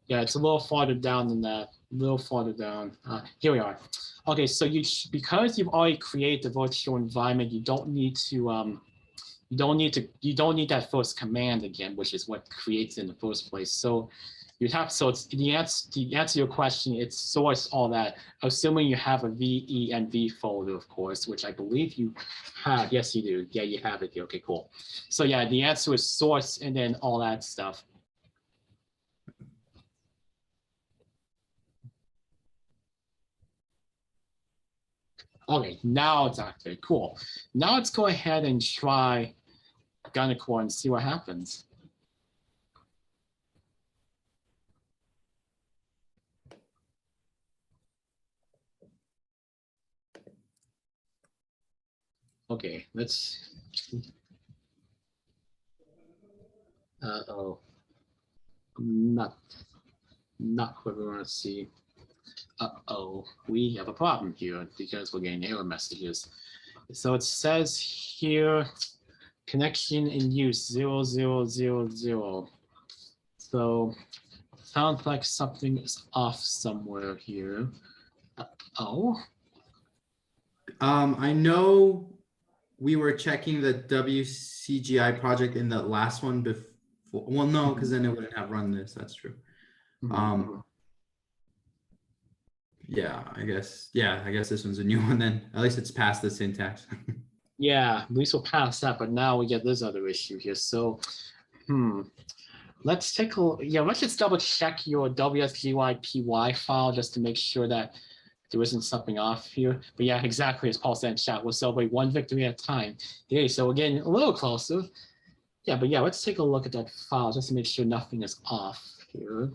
Yeah, it's a little farther down than that. A little farther down. Here we are. Okay, so because you've already created the virtual environment, you don't need that first command again, which is what creates it in the first place. So it's the answer to your question, it's source all that, assuming you have a VENV folder, of course, which I believe you have. Yes, you do. Yeah, you have it here. Okay, cool. So yeah, the answer is source and then all that stuff. Okay, now it's activated. Cool. Now let's go ahead and try Gunnicorn and see what happens. Okay, let's. Uh-oh. Not what we want to see. Uh-oh, we have a problem here because we're getting error messages. So it says here, connection in use 0000. So sounds like something is off somewhere here. Uh-oh. I know we were checking the WCGI project in the last one before. Well, no, because then it wouldn't have run this. That's true. Yeah, I guess this one's a new one then. At least it's past the syntax. Yeah, at least we'll pass that, but now we get this other issue here. So, let's take a, yeah, let's just double check your WSGYPY file just to make sure that there isn't something off here. But yeah, exactly as Paul said in chat, we'll celebrate one victory at a time. Okay, so again, a little closer. Yeah, but yeah, let's take a look at that file just to make sure nothing is off here.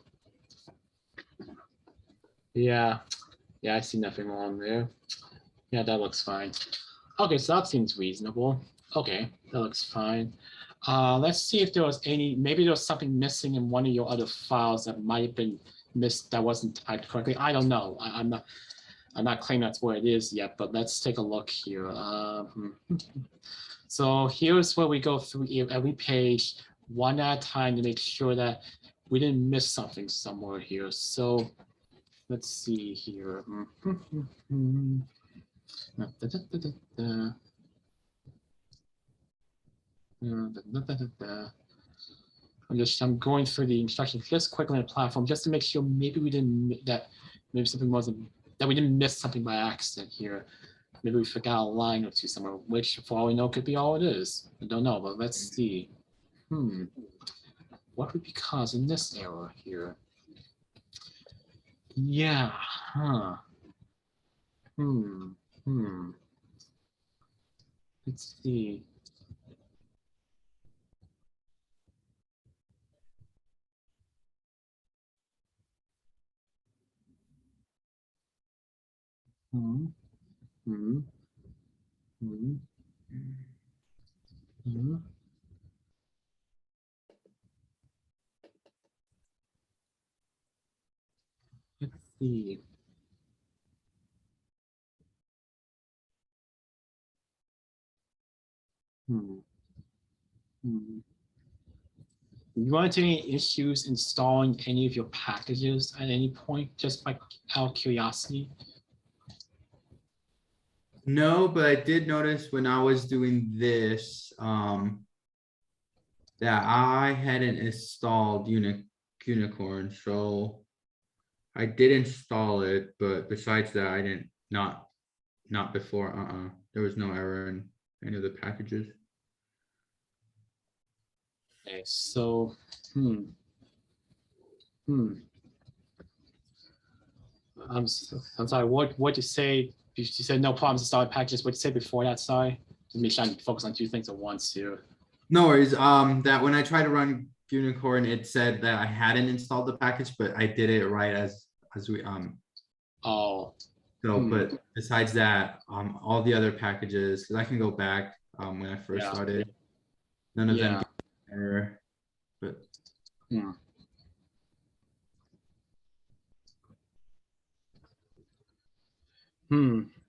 Yeah, I see nothing wrong there. Yeah, that looks fine. Okay, so that seems reasonable. Okay, that looks fine. Let's see if there was maybe there was something missing in one of your other files that might have been missed that wasn't typed correctly. I don't know. I'm not claiming that's where it is yet, but let's take a look here. So here's where we go through every page one at a time to make sure that we didn't miss something somewhere here. So let's see here. I'm going through the instructions just quickly on the platform just to make sure maybe we didn't maybe something wasn't that we didn't miss something by accident here. Maybe we forgot a line or two somewhere, which for all we know could be all it is. I don't know, but let's see. What would be causing this error here? Yeah, Let's see. Let's see. You run into any issues installing any of your packages at any point, just by out of curiosity? No, but I did notice when I was doing this, that I hadn't installed Unicorn, so I did install it, but besides that, I didn't, not before, there was no error in any of the packages. Okay, so, I'm sorry, what'd you say? You said no problems installing packages. What'd you say before that? Sorry, just make sure I focus on two things at once here. No worries, that when I tried to run Unicorn, it said that I hadn't installed the package, but I did it right as we, Oh, so, but besides that, all the other packages, because I can go back, when I first started, none of them gave error, but.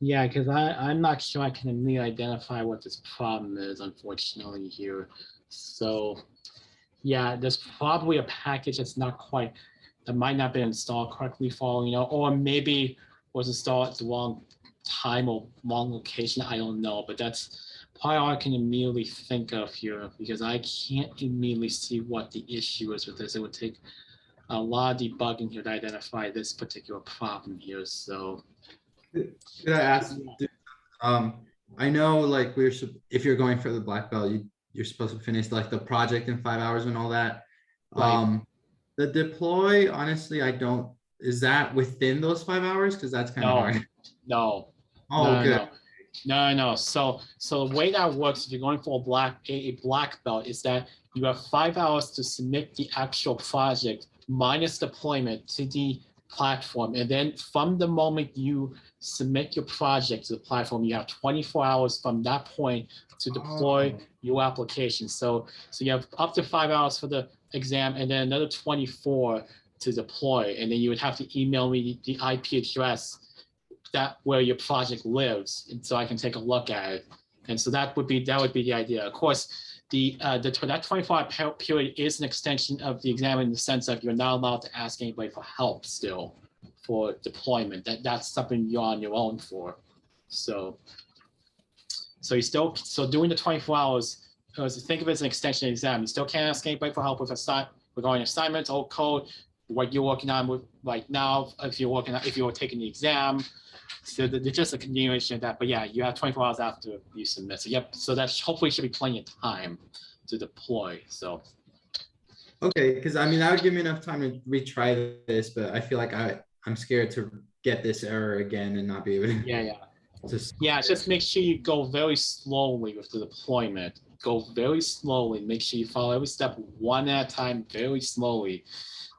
Yeah, because I'm not sure I can immediately identify what this problem is, unfortunately, here. So, yeah, there's probably a package that's not quite, that might not be installed correctly for all you know, or maybe was installed at the wrong time or wrong location. I don't know, but that's probably all I can immediately think of here, because I can't immediately see what the issue is with this. It would take a lot of debugging here to identify this particular problem here. So, Could I ask, I know like if you're going for the black belt, you're supposed to finish like the project in 5 hours and all that. Right. The deploy, honestly, is that within those 5 hours? Because that's kind of hard. No. Oh, good. No. So the way that works, if you're going for a black belt, is that you have 5 hours to submit the actual project minus deployment to the platform, and then from the moment you submit your project to the platform, you have 24 hours from that point to deploy your application. So you have up to 5 hours for the exam, and then another 24 to deploy, and then you would have to email me the IP address that where your project lives, and so I can take a look at it. And so that would be the idea. Of course, that 24-hour period is an extension of the exam in the sense of you're not allowed to ask anybody for help still for deployment. That's something you're on your own for. So you still, doing the 24 hours, think of it as an extension of the exam. You still can't ask anybody for help with regarding assignments, old code. what you're working on with right now, if you're taking the exam. So there's just a continuation of that, but yeah, you have 24 hours after you submit. So yep, so that hopefully should be plenty of time to deploy. So Okay, because I mean, that would give me enough time to retry this, but I feel like I'm scared to get this error again and not be able to. yeah, Just just make sure you go very slowly with the deployment. Go very slowly. Make sure you follow every step one at a time, very slowly.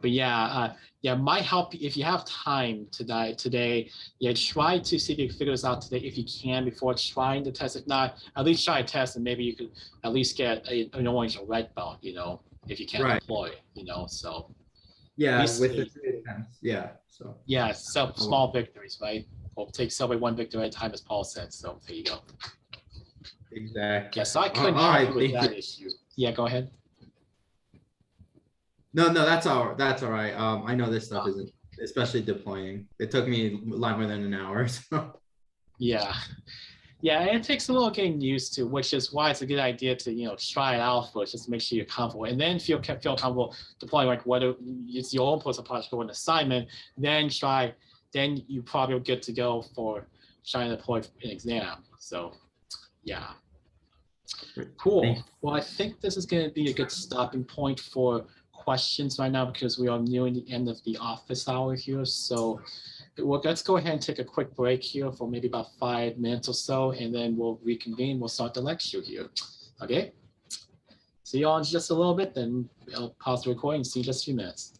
But yeah, might help if you have time today. Yeah, try to see if you can figure this out today if you can before trying to test. If not, at least try to test, and maybe you could at least get an orange or red belt. If you can't Right. deploy. So yeah, least with the eight. 3 attempts. Yeah. So yeah, small victories, right? We'll take celebrate one victory at a time, as Paul said. So there you go. exactly. Yeah, so I couldn't all help right, you with thank that you. issue. Yeah, go ahead. No, that's all right. I know this stuff isn't, especially deploying. It took me a lot more than an hour. So Yeah. Yeah, and it takes a little getting used to, which is why it's a good idea to try it out first, just to make sure you're comfortable, and then feel comfortable deploying, like whether it's your own personal project or an assignment. Then you probably will get to go for trying to deploy an exam. So, yeah, cool. Thank you. Well, I think this is going to be a good stopping point for questions right now because we are nearing the end of the office hour here. So. Well, let's go ahead and take a quick break here for maybe about 5 minutes or so, and then we'll reconvene. We'll start the lecture here. Okay. See you all in just a little bit, then I'll pause the recording and see you in just a few minutes.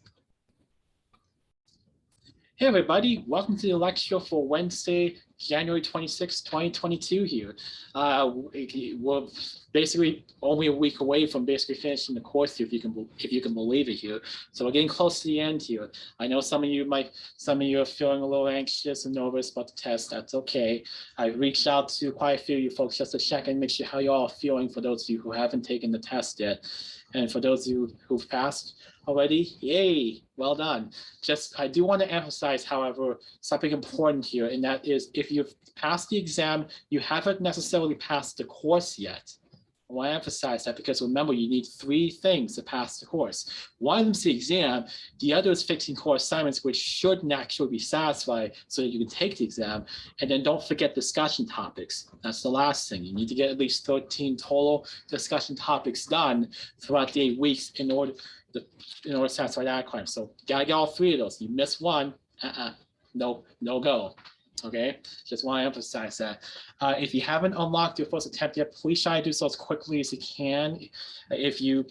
Hey everybody, welcome to the lecture for Wednesday, January 26, 2022 here. We're basically only a week away from basically finishing the course here, if you can believe it here. So we're getting close to the end here. I know some of you are feeling a little anxious and nervous about the test. That's okay. I reached out to quite a few of you folks just to check and make sure how you all are feeling for those of you who haven't taken the test yet. And for those of you who've passed already, yay, well done. I do want to emphasize, however, something important here, and that is if you've passed the exam, you haven't necessarily passed the course yet. I want to emphasize that because remember, you need 3 things to pass the course. One of them is the exam, the other is fixing core assignments, which should naturally be satisfied so that you can take the exam. And then don't forget discussion topics. That's the last thing. You need to get at least 13 total discussion topics done throughout the 8 weeks in order to satisfy that requirement. So gotta get all 3 of those. You miss one, no go. Okay, just want to emphasize that. If you haven't unlocked your first attempt yet, please try to do so as quickly as you can. If you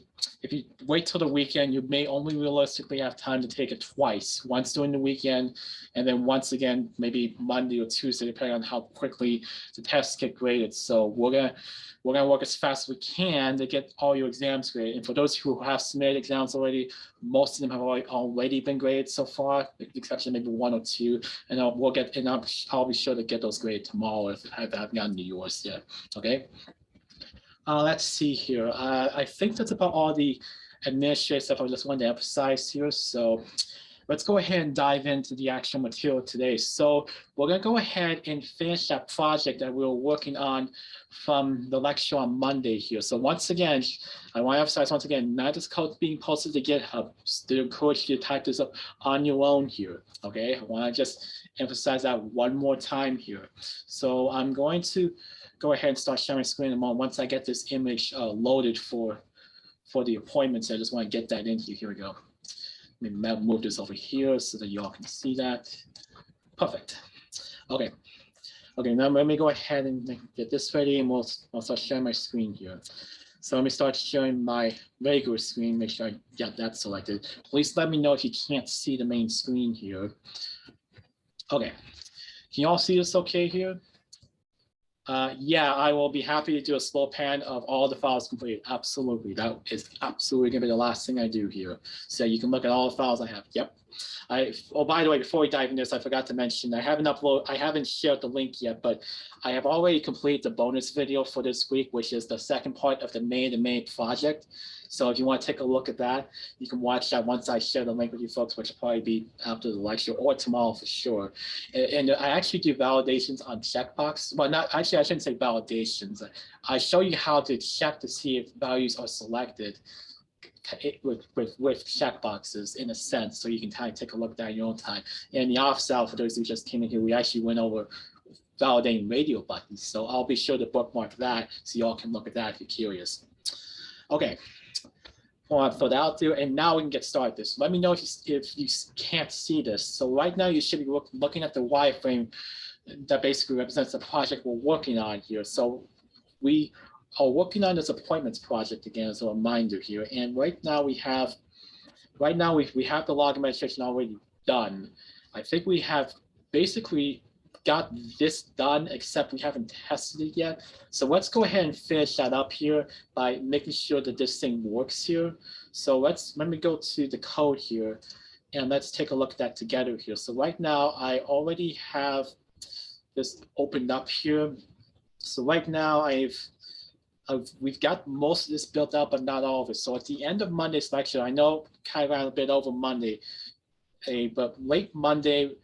wait till the weekend, you may only realistically have time to take it twice, once during the weekend, and then once again, maybe Monday or Tuesday, depending on how quickly the tests get graded. So we're gonna work as fast as we can to get all your exams graded. And for those who have submitted exams already, most of them have already been graded so far, with the exception of maybe 1 or 2. And I'll be sure to get those graded tomorrow if I haven't gotten to yours yet. Okay. Let's see here. I think that's about all the administrative stuff I just wanted to emphasize here. So let's go ahead and dive into the actual material today. So we're going to go ahead and finish that project that we were working on from the lecture on Monday here. So once again, I want to emphasize once again, not this code being posted to GitHub. Still encourage you to type this up on your own here. Okay, I want to just emphasize that one more time here. So I'm going to go ahead and start sharing screen in a moment once I get this image loaded for the appointments. I just want to get that in here. Here we go. Maybe move this over here so that y'all can see that. Perfect. Okay. Okay, now let me go ahead and get this ready and we'll start sharing my screen here. So let me start sharing my regular screen, make sure I get that selected. Please let me know if you can't see the main screen here. Okay, can you all see this okay here? Yeah, I will be happy to do a slow pan of all the files completed. Absolutely, that is absolutely gonna be the last thing I do here. So you can look at all the files I have. Yep. Oh, by the way, before we dive into this, I forgot to mention I haven't shared the link yet, but I have already completed the bonus video for this week, which is the second part of the May project. So if you want to take a look at that, you can watch that once I share the link with you folks, which will probably be after the lecture or tomorrow for sure. And I actually do validations on checkbox. Well, not actually, I shouldn't say validations. I show you how to check to see if values are selected with checkboxes in a sense, so you can kind of take a look at that in your own time. And the off cell, for those who just came in here, we actually went over validating radio buttons. So I'll be sure to bookmark that so y'all can look at that if you're curious. Okay. For that out there, and now we can get started. This. Let me know if you can't see this. So right now you should be looking at the wireframe that basically represents the project we're working on here. So we are working on this appointments project again as a reminder here. And right now we have the log administration already done. I think we have basically got this done, except we haven't tested it yet. So let's go ahead and finish that up here by making sure that this thing works here. So let me go to the code here and let's take a look at that together here. So right now I already have this opened up here. So right now we've got most of this built up, but not all of it. So at the end of Monday's lecture, I know kind of ran a bit over Monday, but late Monday,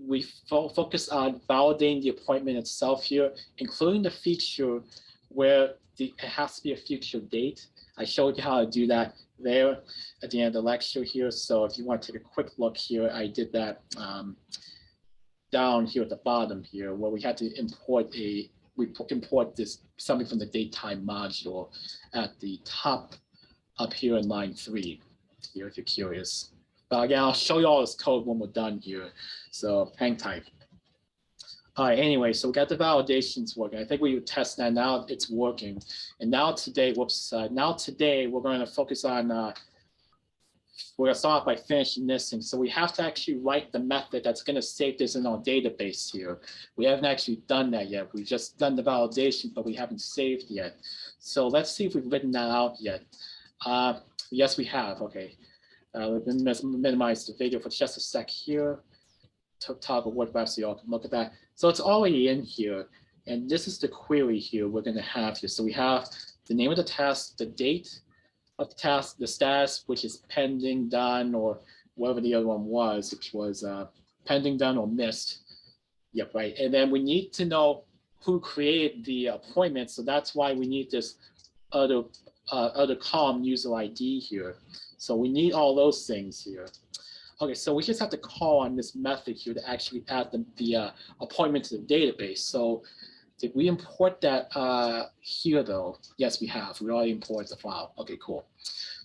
we focus on validating the appointment itself here, including the feature where it has to be a future date. I showed you how to do that there at the end of the lecture here. So if you want to take a quick look here, I did that down here at the bottom here, where we had to import something from the datetime module at the top up here in line 3 here, if you're curious. But again, I'll show you all this code when we're done here. So hang tight. All right, anyway, so we got the validations working. I think we would test that now, it's working. And now today, we're going to focus on, we're going to start off by finishing this thing. So we have to actually write the method that's going to save this in our database here. We haven't actually done that yet. We've just done the validation, but we haven't saved yet. So let's see if we've written that out yet. Yes, we have, okay. Let me minimize the video for just a sec here. Toggle word wrap so y'all can look at that. So it's already in here. And this is the query here we're going to have here. So we have the name of the task, the date of the task, the status, which is pending, done, or whatever the other one was, which was pending, done, or missed. Yep, right. And then we need to know who created the appointment. So that's why we need this other column user ID here. So we need all those things here. Okay, so we just have to call on this method here to actually add the appointment to the database. So did we import that here though? Yes, we have. We already imported the file. Okay, cool.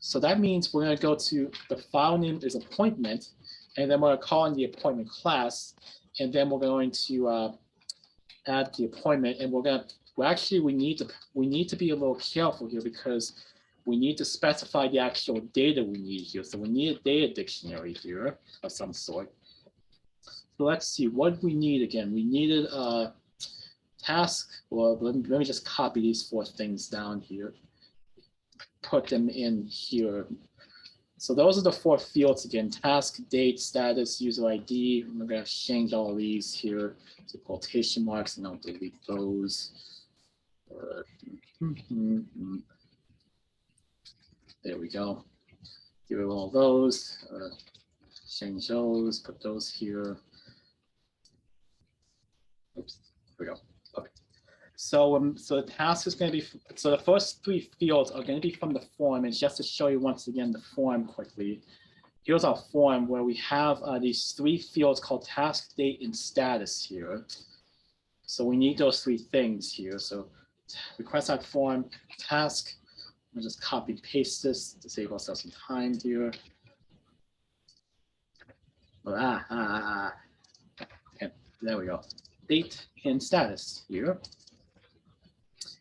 So that means we're going to go to the file name is appointment, and then we're going to call in the appointment class, and then we're going to add the appointment, and we need to be a little careful here because we need to specify the actual data we need here. So we need a data dictionary here of some sort. So let's see, what we need again? We needed a task. Well, let me just copy these 4 things down here. Put them in here. So those are the 4 fields again: task, date, status, user ID. I'm going to change all of these here to quotation marks, and I'll delete those. There we go. Get rid of all those, change those, put those here. Oops, here we go. Okay. So the task is going to be, so the first 3 fields are going to be from the form. And just to show you once again the form quickly, here's our form where we have these 3 fields called task, date, and status here. So we need those 3 things here. So request that form, task. I'll just copy and paste this to save ourselves some time here. And there we go. Date and status here.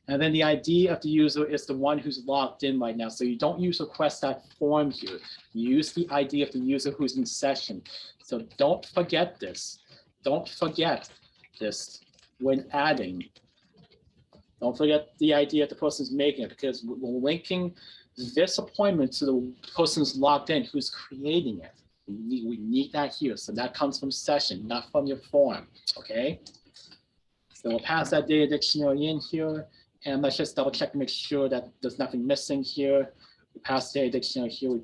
And then the ID of the user is the one who's logged in right now. So you don't use request.form here. You use the ID of the user who's in session. So don't forget this. Don't forget this when adding. Don't forget the ID of the person's making it, because we're linking this appointment to the person who's logged in, who's creating it. We need that here. So that comes from session, not from your form, okay? So we'll pass that data dictionary in here, and let's just double check to make sure that there's nothing missing here. We pass the data dictionary here,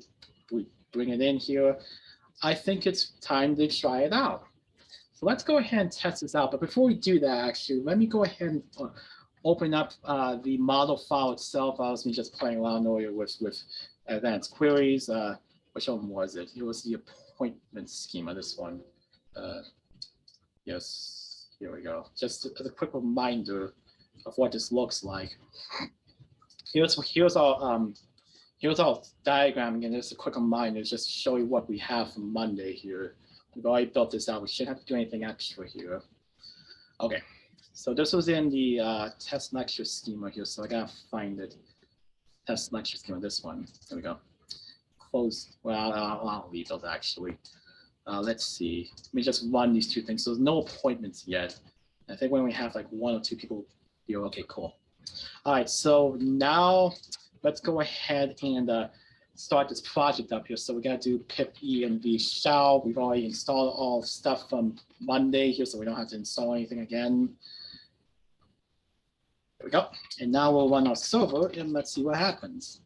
we bring it in here. I think it's time to try it out. So let's go ahead and test this out. But before we do that, actually, let me go ahead and open up the model file itself. I was just playing around earlier with advanced queries. Which one was it? It was the appointment schema, this one. Yes, here we go. Just as a quick reminder of what this looks like. Here's our diagram again. Just a quick reminder, just to show you what we have from Monday here. We've already built this out. We shouldn't have to do anything extra here. Okay, so this was in the test lecture schema here. So I gotta find it. Test lecture schema, this one. There we go. Close. Well, I'll leave those actually. Let's see. Let me just run these two things. So there's no appointments yet. I think when we have like 1 or 2 people here, okay, cool. All right, so now let's go ahead and start this project up here. So we got to do pip env shell. We've already installed all the stuff from Monday here, so we don't have to install anything again. There we go. And now we'll run our server and let's see what happens.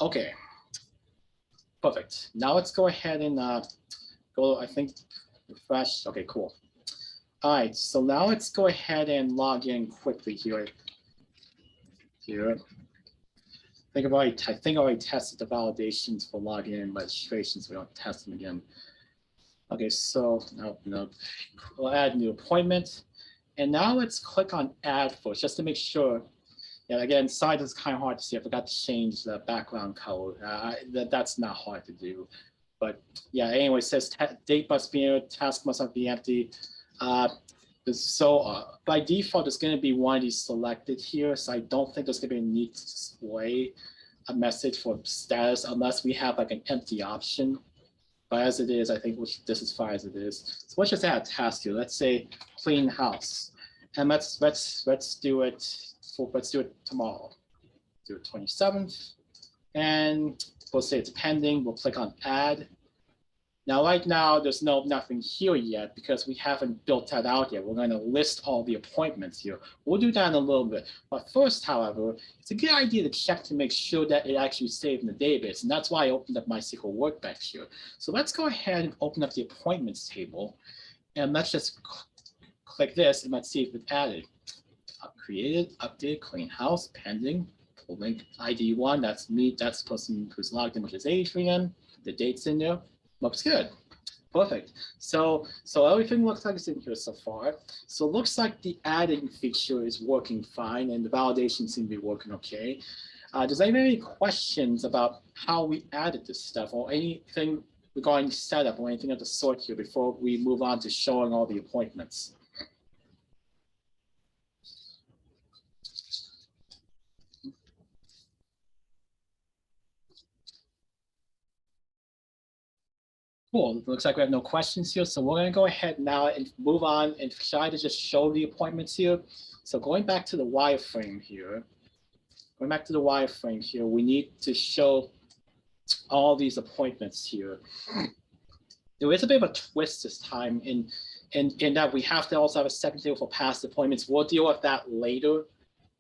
Okay. Perfect. Now let's go ahead and go, I think, refresh. Okay, cool. All right, so now let's go ahead and log in quickly here. I think I already tested the validations for login and registrations. We don't test them again. Okay, so no, we'll add new appointment. And now let's click on add first, just to make sure. Yeah, again, size is kind of hard to see. I forgot to change the background color. That's not hard to do. But yeah, anyway, it says date must be in, task must not be empty. So by default, there's going to be one of these selected here. So I don't think there's going to be a need to display a message for status unless we have like an empty option. But as it is, I think this is fine as it is. So let's just add a task here. Let's say clean house, and let's do it. Let's do it tomorrow. Do it 27th, and we'll say it's pending. We'll click on add. Now, right now, there's nothing here yet because we haven't built that out yet. We're going to list all the appointments here. We'll do that in a little bit. But first, however, it's a good idea to check to make sure that it actually saved in the database. And that's why I opened up MySQL Workbench here. So let's go ahead and open up the appointments table. And let's just click this and let's see if it's added. Created, updated, clean house, pending, pull link ID 1. That's me. That's the person who's logged in, which is Adrian. The date's in there. Looks good. Perfect. So everything looks like it's in here so far. So it looks like the adding feature is working fine and the validation seems to be working okay. Does anyone have any questions about how we added this stuff or anything regarding setup or anything of the sort here before we move on to showing all the appointments? Cool. Looks like we have no questions here. So we're going to go ahead now and move on and try to just show the appointments here. So going back to the wireframe here, we need to show all these appointments here. There is a bit of a twist this time in that we have to also have a second table for past appointments. We'll deal with that later.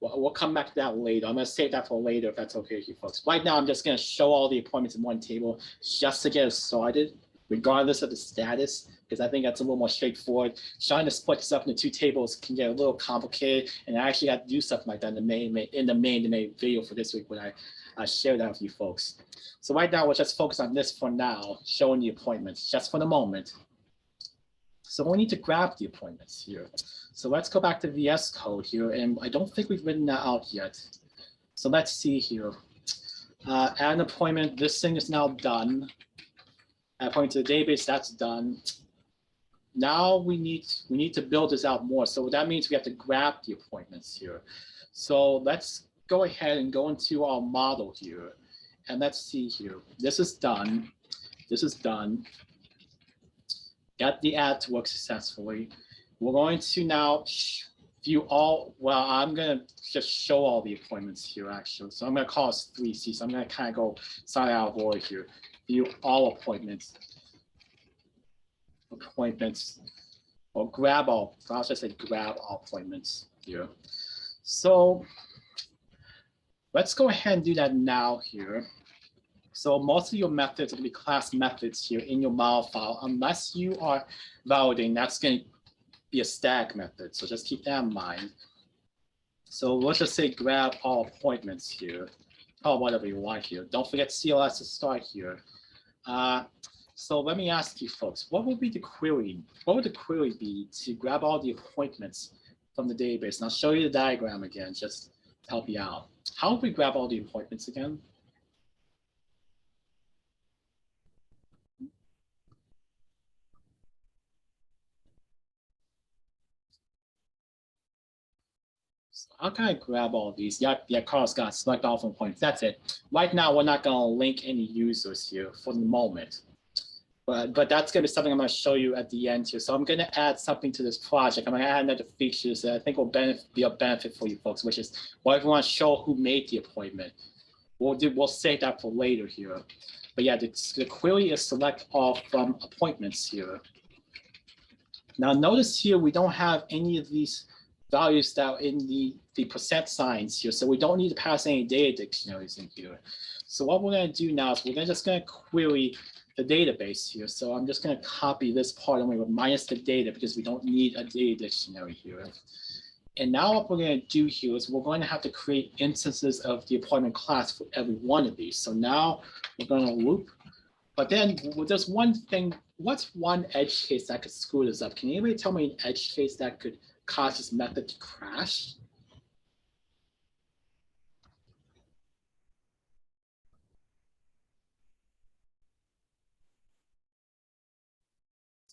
We'll come back to that later. I'm going to save that for later if that's okay with you folks. Right now, I'm just going to show all the appointments in one table just to get us started, regardless of the status, because I think that's a little more straightforward. Trying to split this up into 2 tables can get a little complicated, and I actually had to do something like that in the main video for this week when I shared that with you folks. So right now, we'll just focus on this for now, showing the appointments just for the moment. So we need to grab the appointments here. So let's go back to VS Code here, and I don't think we've written that out yet. So let's see here. Add an appointment. This thing is now done. Point to the database, that's done. Now we need to build this out more. So that means we have to grab the appointments here. So let's go ahead and go into our model here. And let's see here. This is done. This is done. Got the add to work successfully. We're going to now view all, well, I'm going to just show all the appointments here actually. So I'm going to call us 3C. So I'm going to kind of go side out of order here. View all appointments, or grab all, I'll just say grab all appointments here. So let's go ahead and do that now here. So most of your methods are going to be class methods here in your model file, unless you are validating, that's going to be a static method. So just keep that in mind. So let's just say grab all appointments here. call it whatever you want here. Don't forget CLS to start here. So let me ask you folks, what would be the query? What would the query be to grab all the appointments from the database? And I'll show you the diagram again, just to help you out. How would we grab all the appointments again? So how can I grab all of these? Yeah, Carl's got select all from points. That's it. Right now, we're not going to link any users here for the moment. But that's going to be something I'm going to show you at the end here. So I'm going to add something to this project. I'm going to add another features that I think will be a benefit for you folks, which is well, if you want to show who made the appointment, we'll save that for later here. But yeah, the query is select all from appointments here. Now notice here we don't have any of these values that are in the percent signs here. So we don't need to pass any data dictionaries in here. So what we're going to do now is we're just going to query the database here. So I'm just going to copy this part and we're minus the data because we don't need a data dictionary here. And now what we're going to do here is we're going to have to create instances of the appointment class for every one of these. So now we're going to loop. But then there's one thing, what's one edge case that could screw this up? Can anybody tell me an edge case that could cause this method to crash?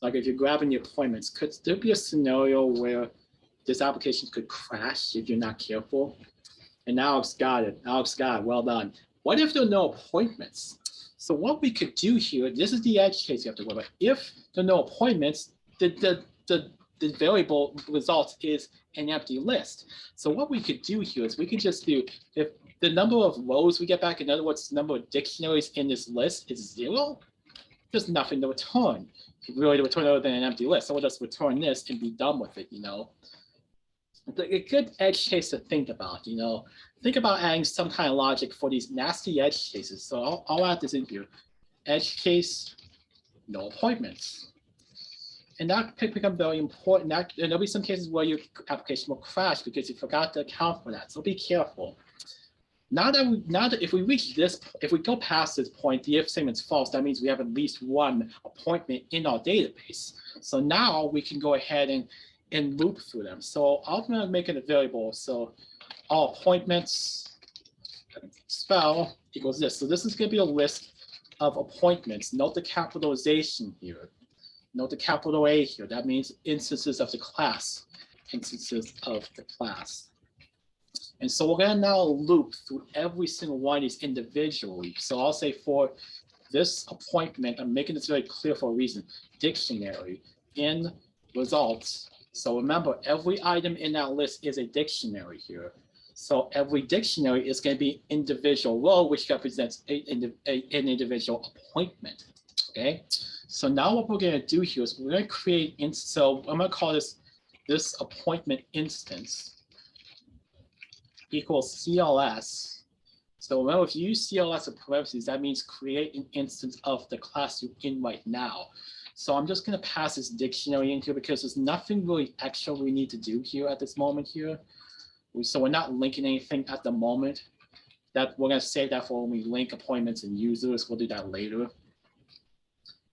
Like if you're grabbing the appointments, could there be a scenario where this application could crash if you're not careful? And Alex got it. Alex got it. Well done. What if there are no appointments? So what we could do here, this is the edge case you have to worry about. If there are no appointments, the variable result is an empty list. So what we could do here is we could just do, if the number of rows we get back, in other words, the number of dictionaries in this list is 0, there's nothing to return. Really to return other than an empty list. So we'll just return this and be done with it, you know. A good edge case to think about, you know. Think about adding some kind of logic for these nasty edge cases. So I'll add this in here. Edge case, no appointments. And that could become very important. And there'll be some cases where your application will crash because you forgot to account for that. So be careful. Now that if we reach this, if we go past this point, the if statement's false, that means we have at least one appointment in our database. So now we can go ahead and loop through them. So I'm going to make it a variable. So all appointments spell equals this. So this is going to be a list of appointments. Note the capitalization here. Note the capital A here. That means instances of the class. Instances of the class. And so we're going to now loop through every single one of these individually. So I'll say for this appointment, I'm making this very clear for a reason, dictionary in results. So remember, every item in that list is a dictionary here. So every dictionary is going to be individual row, which represents an individual appointment. Okay. So now what we're going to do here is we're going to create, so I'm going to call this appointment instance equals CLS. So remember, if you use CLS of parentheses, that means create an instance of the class you're in right now. So I'm just going to pass this dictionary in here because there's nothing really extra we need to do here at this moment here. So we're not linking anything at the moment. That we're going to save that for when we link appointments and users. We'll do that later.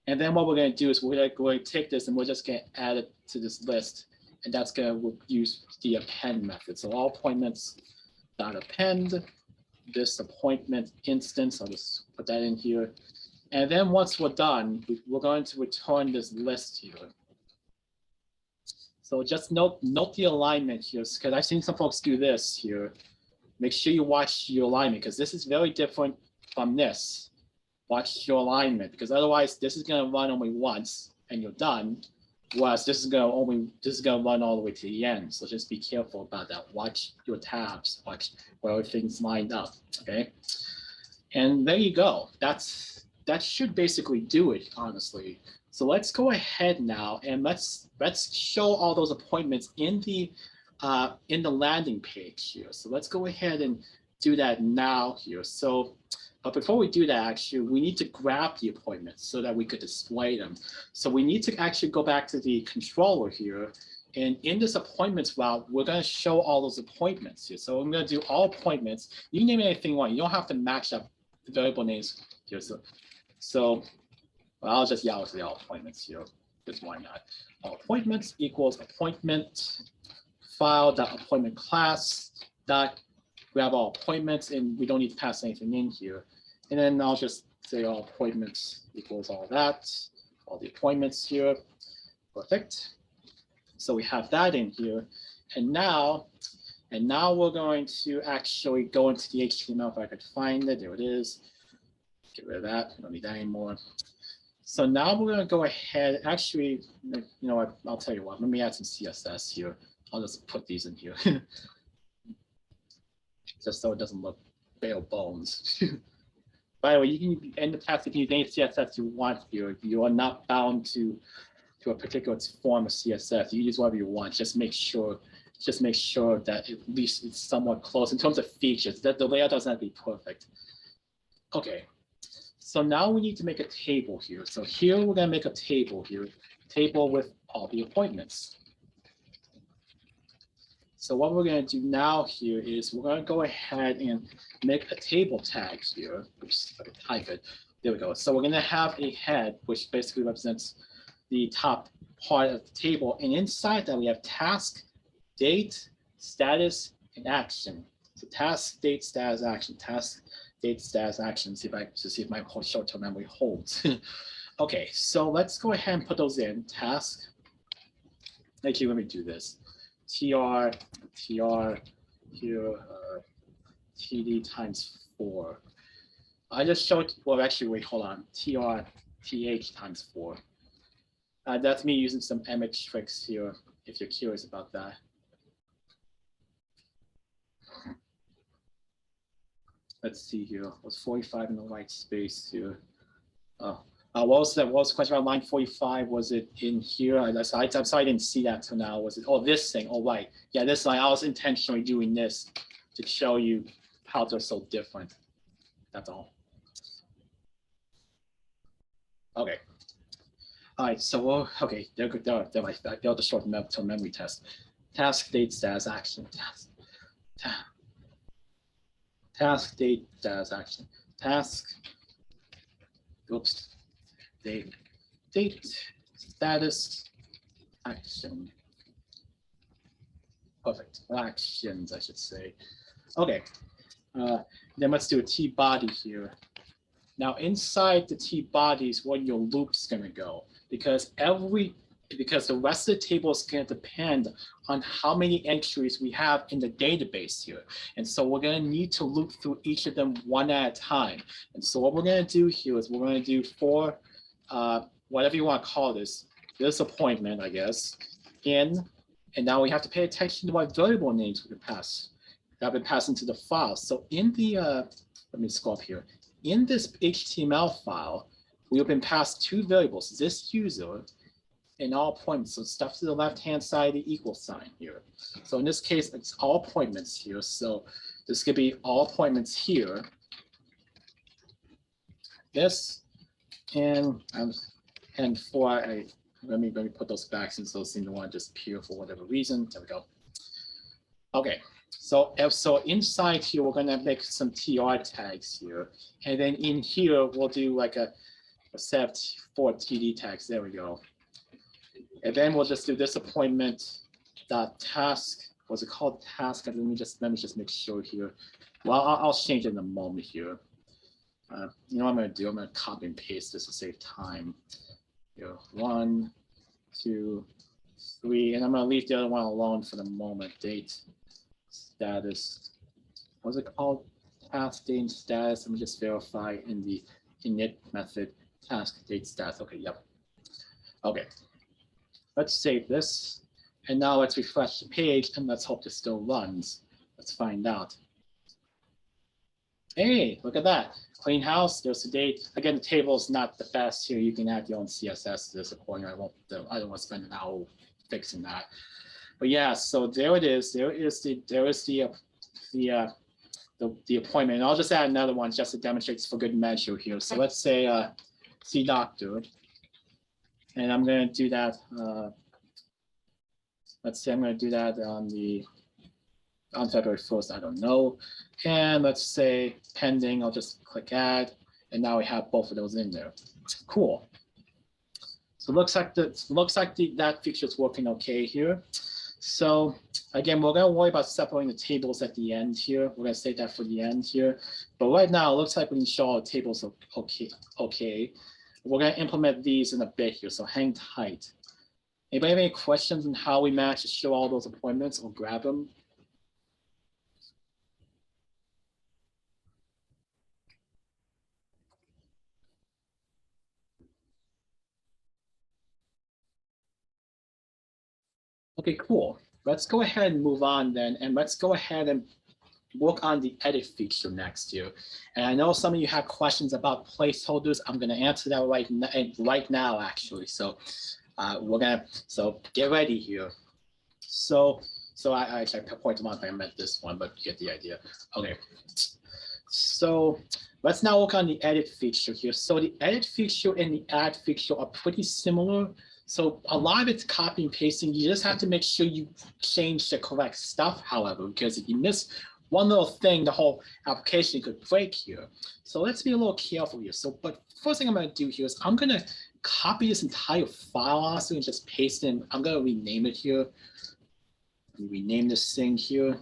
And then what we're going to do is we're going to take this and we're just going to add it to this list. And that's going to use the append method. So all appointments dot append this appointment instance. I'll just put that in here. And then once we're done, we're going to return this list here. So just note the alignment here, because I've seen some folks do this here. Make sure you watch your alignment, because this is very different from this. Watch your alignment, because otherwise this is going to run only once and you're done. Whereas this is going to run all the way to the end. So just be careful about that. Watch your tabs, watch where everything's lined up. Okay. And there you go. That should basically do it, honestly. So let's go ahead now and let's show all those appointments in the landing page here. So let's go ahead and do that now here. So but before we do that, actually, we need to grab the appointments so that we could display them. So we need to actually go back to the controller here And in this appointments route, we're gonna show all those appointments here. So I'm gonna do all appointments. You can name anything you want. You don't have to match up the variable names here. So well, I'll just say all appointments here. Just why not? All appointments equals appointment file dot appointment class dot grab all appointments, and we don't need to pass anything in here. And then I'll just say all appointments equals all that, all the appointments here. Perfect. So we have that in here. And now we're going to actually go into the HTML if I could find it. There it is. Get rid of that. We don't need that anymore. So now we're going to go ahead. Actually, you know what? I'll tell you what. Let me add some CSS here. I'll just put these in here. Just so it doesn't look bare bones. By the way, you can end the task if you use any CSS you want here. You are not bound to a particular form of CSS. You use whatever you want. Just make sure that at least it's somewhat close in terms of features. That the layout doesn't have to be perfect. Okay. So now we need to make a table here. So here we're gonna make a table here, table with all the appointments. So what we're going to do now here is we're going to go ahead and make a table tag here. Oops, if I could type it. There we go. So we're going to have a head, which basically represents the top part of the table. And inside that we have task, date, status, and action. So task, date, status, action. Task, date, status, action. See if my short-term memory holds. Okay, so let's go ahead and put those in. Task. Actually, let me do this. TR here, TD times 4. I just showed, well, actually, wait, hold on. TH times 4. That's me using some image tricks here, if you're curious about that. Let's see here. Was 45 in the right space here? What was that? What was the question about line 45? Was it in here? I'm sorry, I didn't see that till now. Was it? Oh, this thing. Oh, right. Yeah, this line. I was intentionally doing this to show you how they're so different. That's all. Okay. All right. So, okay. They're the short-term memory test. Task, date, status, action. Task, date, status, action. Task. Oops. Date, status, action. Perfect. Actions, I should say. Okay. Then let's do a T body here. Now inside the T body is where your loop's gonna go, because the rest of the table is gonna depend on how many entries we have in the database here. And so we're gonna need to loop through each of them one at a time. And so what we're gonna do here is we're gonna do for whatever you want to call this appointment, I guess, and now we have to pay attention to what variable names we can pass that have been passed into the file. So in the, let me scroll up here. In this HTML file, we have been passed two variables, this user and all appointments. So stuff to the left-hand side, the equal sign here. So in this case, it's all appointments here. So this could be all appointments here. This, and for let me put those back since those seem to want to disappear for whatever reason. There we go. Okay, so inside here we're gonna make some TR tags here, and then in here we'll do like a set of 4 TD tags. There we go. And then we'll just do this appointment dot task. What's it called? Task. And let me just make sure here. Well, I'll change it in a moment here. You know what I'm going to do? I'm going to copy and paste this to save time. Here, 1, 2, 3, and I'm going to leave the other one alone for the moment. Date, status. What's it called? Task, date, and status. Let me just verify in the init method. Task, date, status. Okay, yep. Okay. Let's save this. And now let's refresh the page and let's hope this still runs. Let's find out. Hey, look at that. Clean house, there's the date. Again, the table is not the best here. You can add your own CSS to this accordingly. I don't want to spend an hour fixing that. But yeah, so there it is. There is the appointment. And I'll just add another one just to demonstrate for good measure here. So let's say see doctor. And I'm going to do that. let's say I'm going to do that on February 1st, I don't know. And let's say pending, I'll just click add. And now we have both of those in there. Cool. So it looks like that feature is working okay here. So again, we're gonna worry about separating the tables at the end here. We're gonna save that for the end here. But right now, it looks like we can show our tables okay. We're gonna implement these in a bit here, so hang tight. Anybody have any questions on how we managed to show all those appointments or grab them? Okay, cool. Let's go ahead and move on then, and let's go ahead and work on the edit feature next year. And I know some of you have questions about placeholders. I'm going to answer that right now, actually. So so get ready here. So I pointed them out. I meant this one, but you get the idea. Okay. So let's now work on the edit feature here. So the edit feature and the add feature are pretty similar. So a lot of it's copy and pasting. You just have to make sure you change the correct stuff, however, because if you miss one little thing, the whole application could break here. So let's be a little careful here. So, but first thing I'm going to do here is I'm going to copy this entire file also and just paste it in. I'm going to rename it here. Rename this thing here.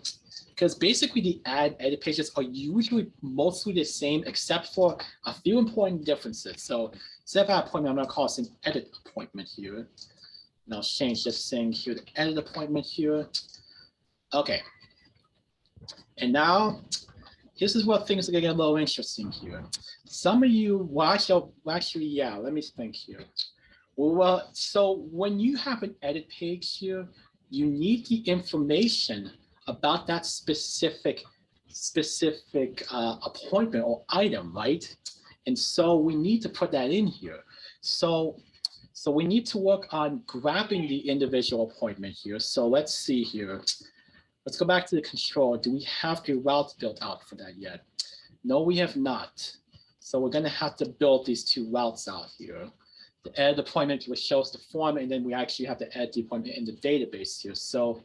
Because basically the add edit pages are usually mostly the same except for a few important differences. So instead of add appointment, I'm going to call this an edit appointment here. And I'll change this thing here to edit appointment here. Okay. And now this is where things are getting a little interesting here. Some of you, well, actually, yeah, let me think here. Well, so when you have an edit page here, you need the information about that specific appointment or item, right? And so we need to put that in here. So we need to work on grabbing the individual appointment here. So let's see here. Let's go back to the control. Do we have a route built out for that yet? No, we have not. So we're gonna have to build these two routes out here. The edit appointment, which shows the form, and then we actually have to add the appointment in the database here. So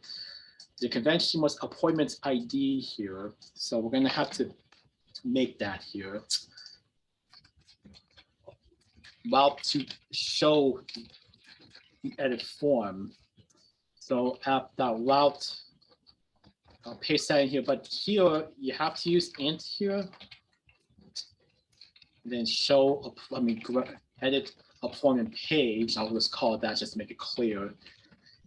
the convention was appointments ID here. So we're gonna have to make that here. Route to show the edit form. So app.route, I'll paste that in here, but here you have to use int here. And then show, edit appointment page. I'll just call it that just to make it clear.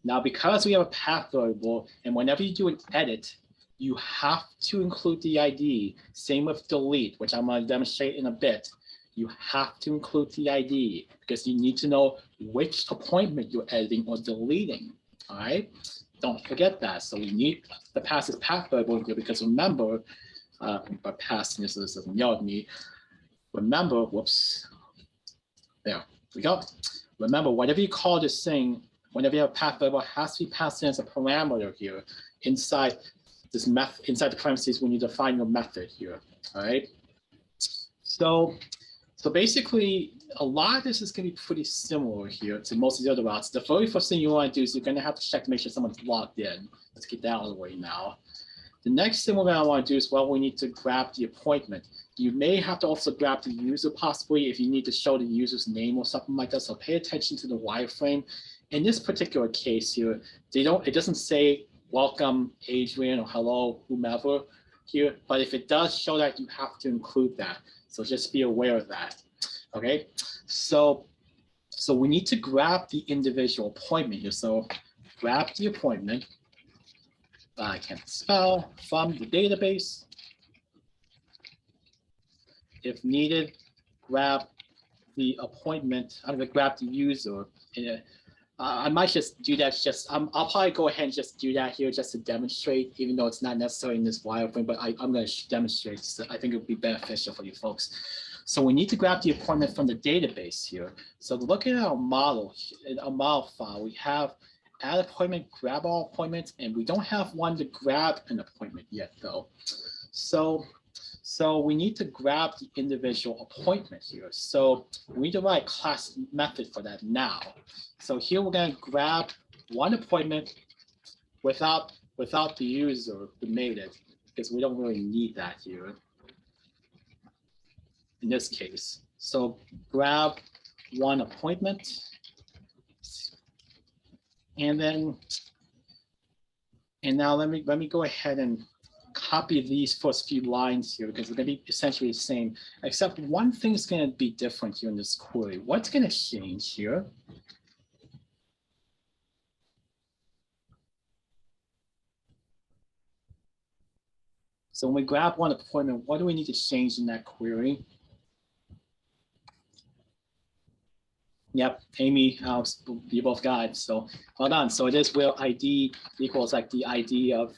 Now, because we have a path variable, and whenever you do an edit, you have to include the ID. Same with delete, which I'm going to demonstrate in a bit. You have to include the ID because you need to know which appointment you're editing or deleting. All right. Don't forget that. So we need the path variable here because remember, by passing this doesn't yell at me. Remember, whoops. There we go. Remember, whatever you call this thing, whenever you have a path variable, it has to be passed in as a parameter here inside this method, inside the parentheses when you define your method here. All right. So basically, a lot of this is going to be pretty similar here to most of the other routes. The very first thing you want to do is you're going to have to check to make sure someone's logged in. Let's get that out of the way now. The next thing we're going to want to do is, well, we need to grab the appointment. You may have to also grab the user possibly if you need to show the user's name or something like that. So pay attention to the wireframe. In this particular case here, it doesn't say welcome Adrian or hello whomever here, but if it does show that, you have to include that. So just be aware of that. Okay, so we need to grab the individual appointment here. So grab the appointment. I can't spell from the database. If needed, grab the appointment. I'm going to grab the user. I might just do that. I'll probably go ahead and just do that here just to demonstrate, even though it's not necessarily in this wireframe, but I'm going to demonstrate. So I think it would be beneficial for you folks. So we need to grab the appointment from the database here. So looking at our model file, we have add appointment, grab all appointments, and we don't have one to grab an appointment yet though. So we need to grab the individual appointment here. So we need to write a class method for that now. So here we're going to grab one appointment without the user who made it, because we don't really need that here in this case. So grab one appointment, and now let me go ahead and copy these first few lines here, because they're going to be essentially the same, except one thing is going to be different here in this query. What's going to change here? So when we grab one appointment, what do we need to change in that query? Yep, Amy, Alex, you both got it. So well done. So it is will ID equals like the ID of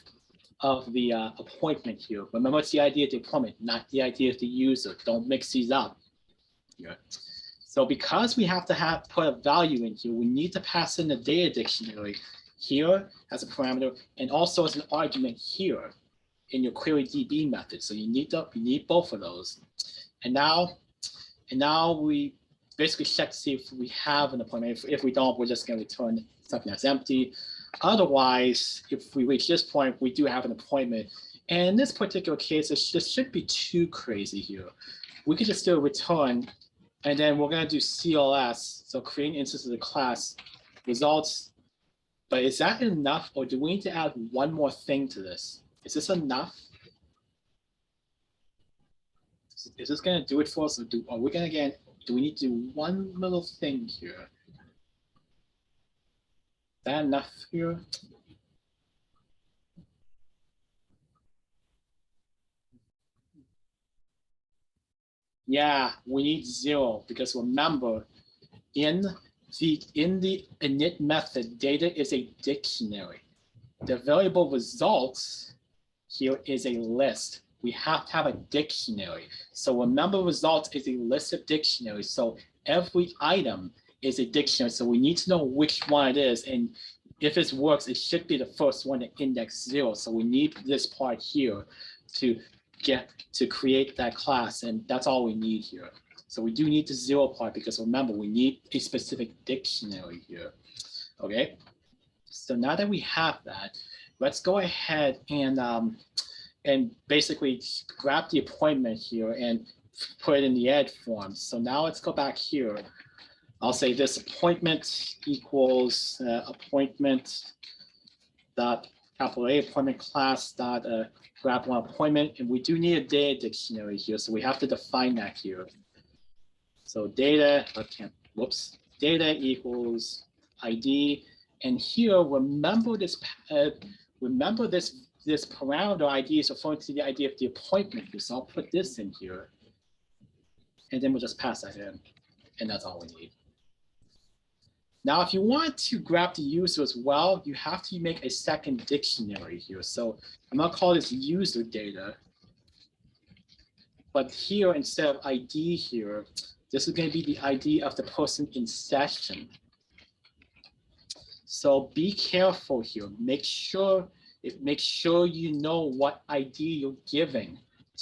the appointment here. Remember, it's the ID of the appointment, not the ID of the user. Don't mix these up. Yeah. So because we have to put a value in here, we need to pass in the data dictionary here as a parameter, and also as an argument here in your query DB method. So you need both of those. And now we basically check to see if we have an appointment. If we don't, we're just going to return something that's empty. Otherwise, if we reach this point, we do have an appointment. And in this particular case, this should be too crazy here. We could just do a return, and then we're going to do CLS, so create an instance of the class results. But is that enough, or do we need to add one more thing to this? Is this enough? Is this going to do it for us, or are we going to get? Do we need to do one little thing here? Is that enough here? Yeah, we need 0, because remember, in the init method, data is a dictionary. The variable results here is a list. We have to have a dictionary. So remember, results is a list of dictionaries. So every item is a dictionary. So we need to know which one it is. And if this works, it should be the first one to index 0. So we need this part here to create that class. And that's all we need here. So we do need the 0 part, because remember, we need a specific dictionary here. Okay. So now that we have that, let's go ahead and basically grab the appointment here and put it in the ed form. So now let's go back here. I'll say this appointment equals appointment dot capital A appointment class dot grab one appointment, and we do need a data dictionary here, so we have to define that here. So data data equals ID, and here remember this this parameter ID is referring to the ID of the appointment here. So I'll put this in here, and then we'll just pass that in, and that's all we need. Now, if you want to grab the user as well, you have to make a second dictionary here. So I'm gonna call this user data, but here instead of ID here, this is gonna be the ID of the person in session. So be careful here. Make sure you know what ID you're giving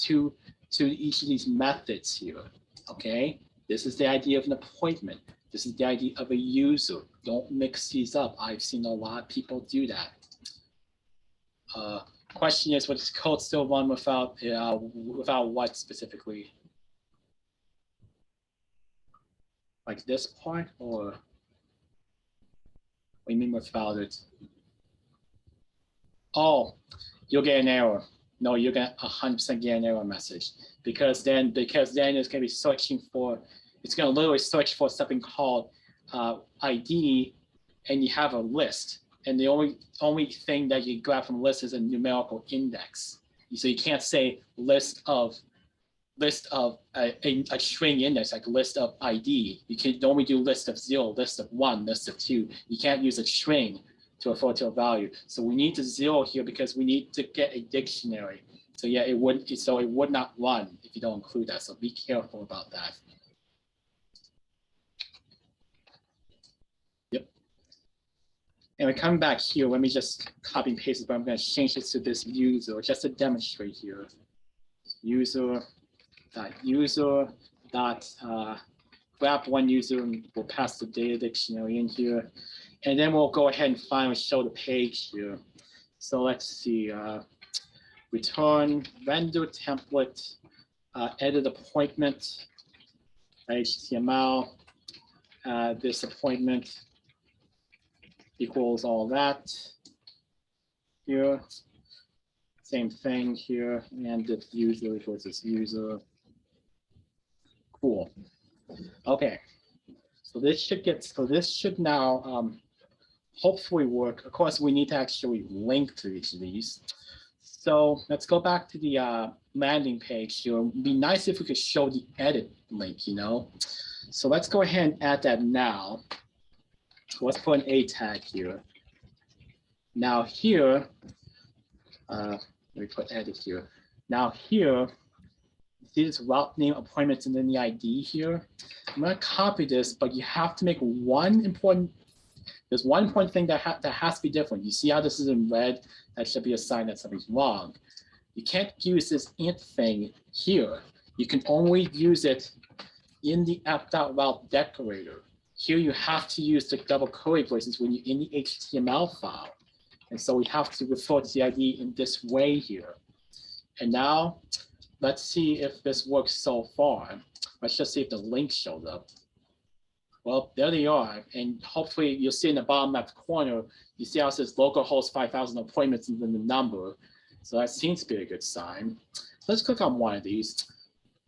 to each of these methods here. Okay, this is the ID of an appointment. This is the ID of a user. Don't mix these up. I've seen a lot of people do that. Question is, would this code still run without what specifically? Like this part, or what do you mean without it? Oh, you'll get an error. No, you're gonna 100% get an error message, because then it's gonna be searching for. It's going to literally search for something called ID, and you have a list. And the only thing that you grab from a list is a numerical index. So you can't say list of a string index, like list of ID. You can only do list of 0, list of 1, list of 2. You can't use a string to refer to a value. So we need the 0 here because we need to get a dictionary. So yeah, it would not run if you don't include that. So be careful about that. And we're coming back here. Let me just copy and paste it, but I'm going to change this to this user just to demonstrate here. User dot grab one user, and we'll pass the data dictionary in here. And then we'll go ahead and finally show the page here. So let's see, return vendor template, edit appointment, HTML, this appointment equals all that here. Same thing here, and this user equals this user. Cool. Okay. So this should now hopefully work. Of course, we need to actually link to each of these. So let's go back to the landing page here. It'd be nice if we could show the edit link, you know. So let's go ahead and add that now. Let's put an A tag here. Now here, let me put edit here. Now here, see this route name appointments and then the ID here. I'm gonna copy this, but you have to make there's one important thing that has to be different. You see how this is in red? That should be a sign that something's wrong. You can't use this int thing here. You can only use it in the app.route decorator. Here you have to use the double curly braces when you're in the HTML file. And so we have to refer to the ID in this way here. And now let's see if this works so far. Let's just see if the link showed up. Well, there they are. And hopefully you'll see in the bottom left corner, you see how it says localhost 5,000 appointments and then the number. So that seems to be a good sign. Let's click on one of these.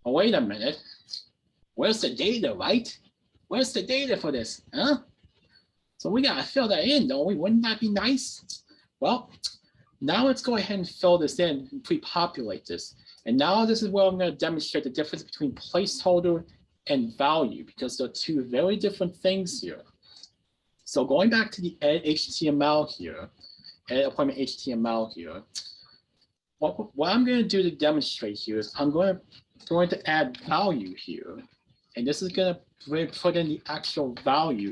Oh, wait a minute. Where's the data, right? Where's the data for this, huh? So we gotta fill that in, don't we? Wouldn't that be nice? Well, now let's go ahead and fill this in and pre-populate this. And now this is where I'm gonna demonstrate the difference between placeholder and value, because they're two very different things here. So going back to the edit HTML here, edit appointment HTML here, what I'm going to do to demonstrate here is I'm going to add value here, and this is going to put in the actual value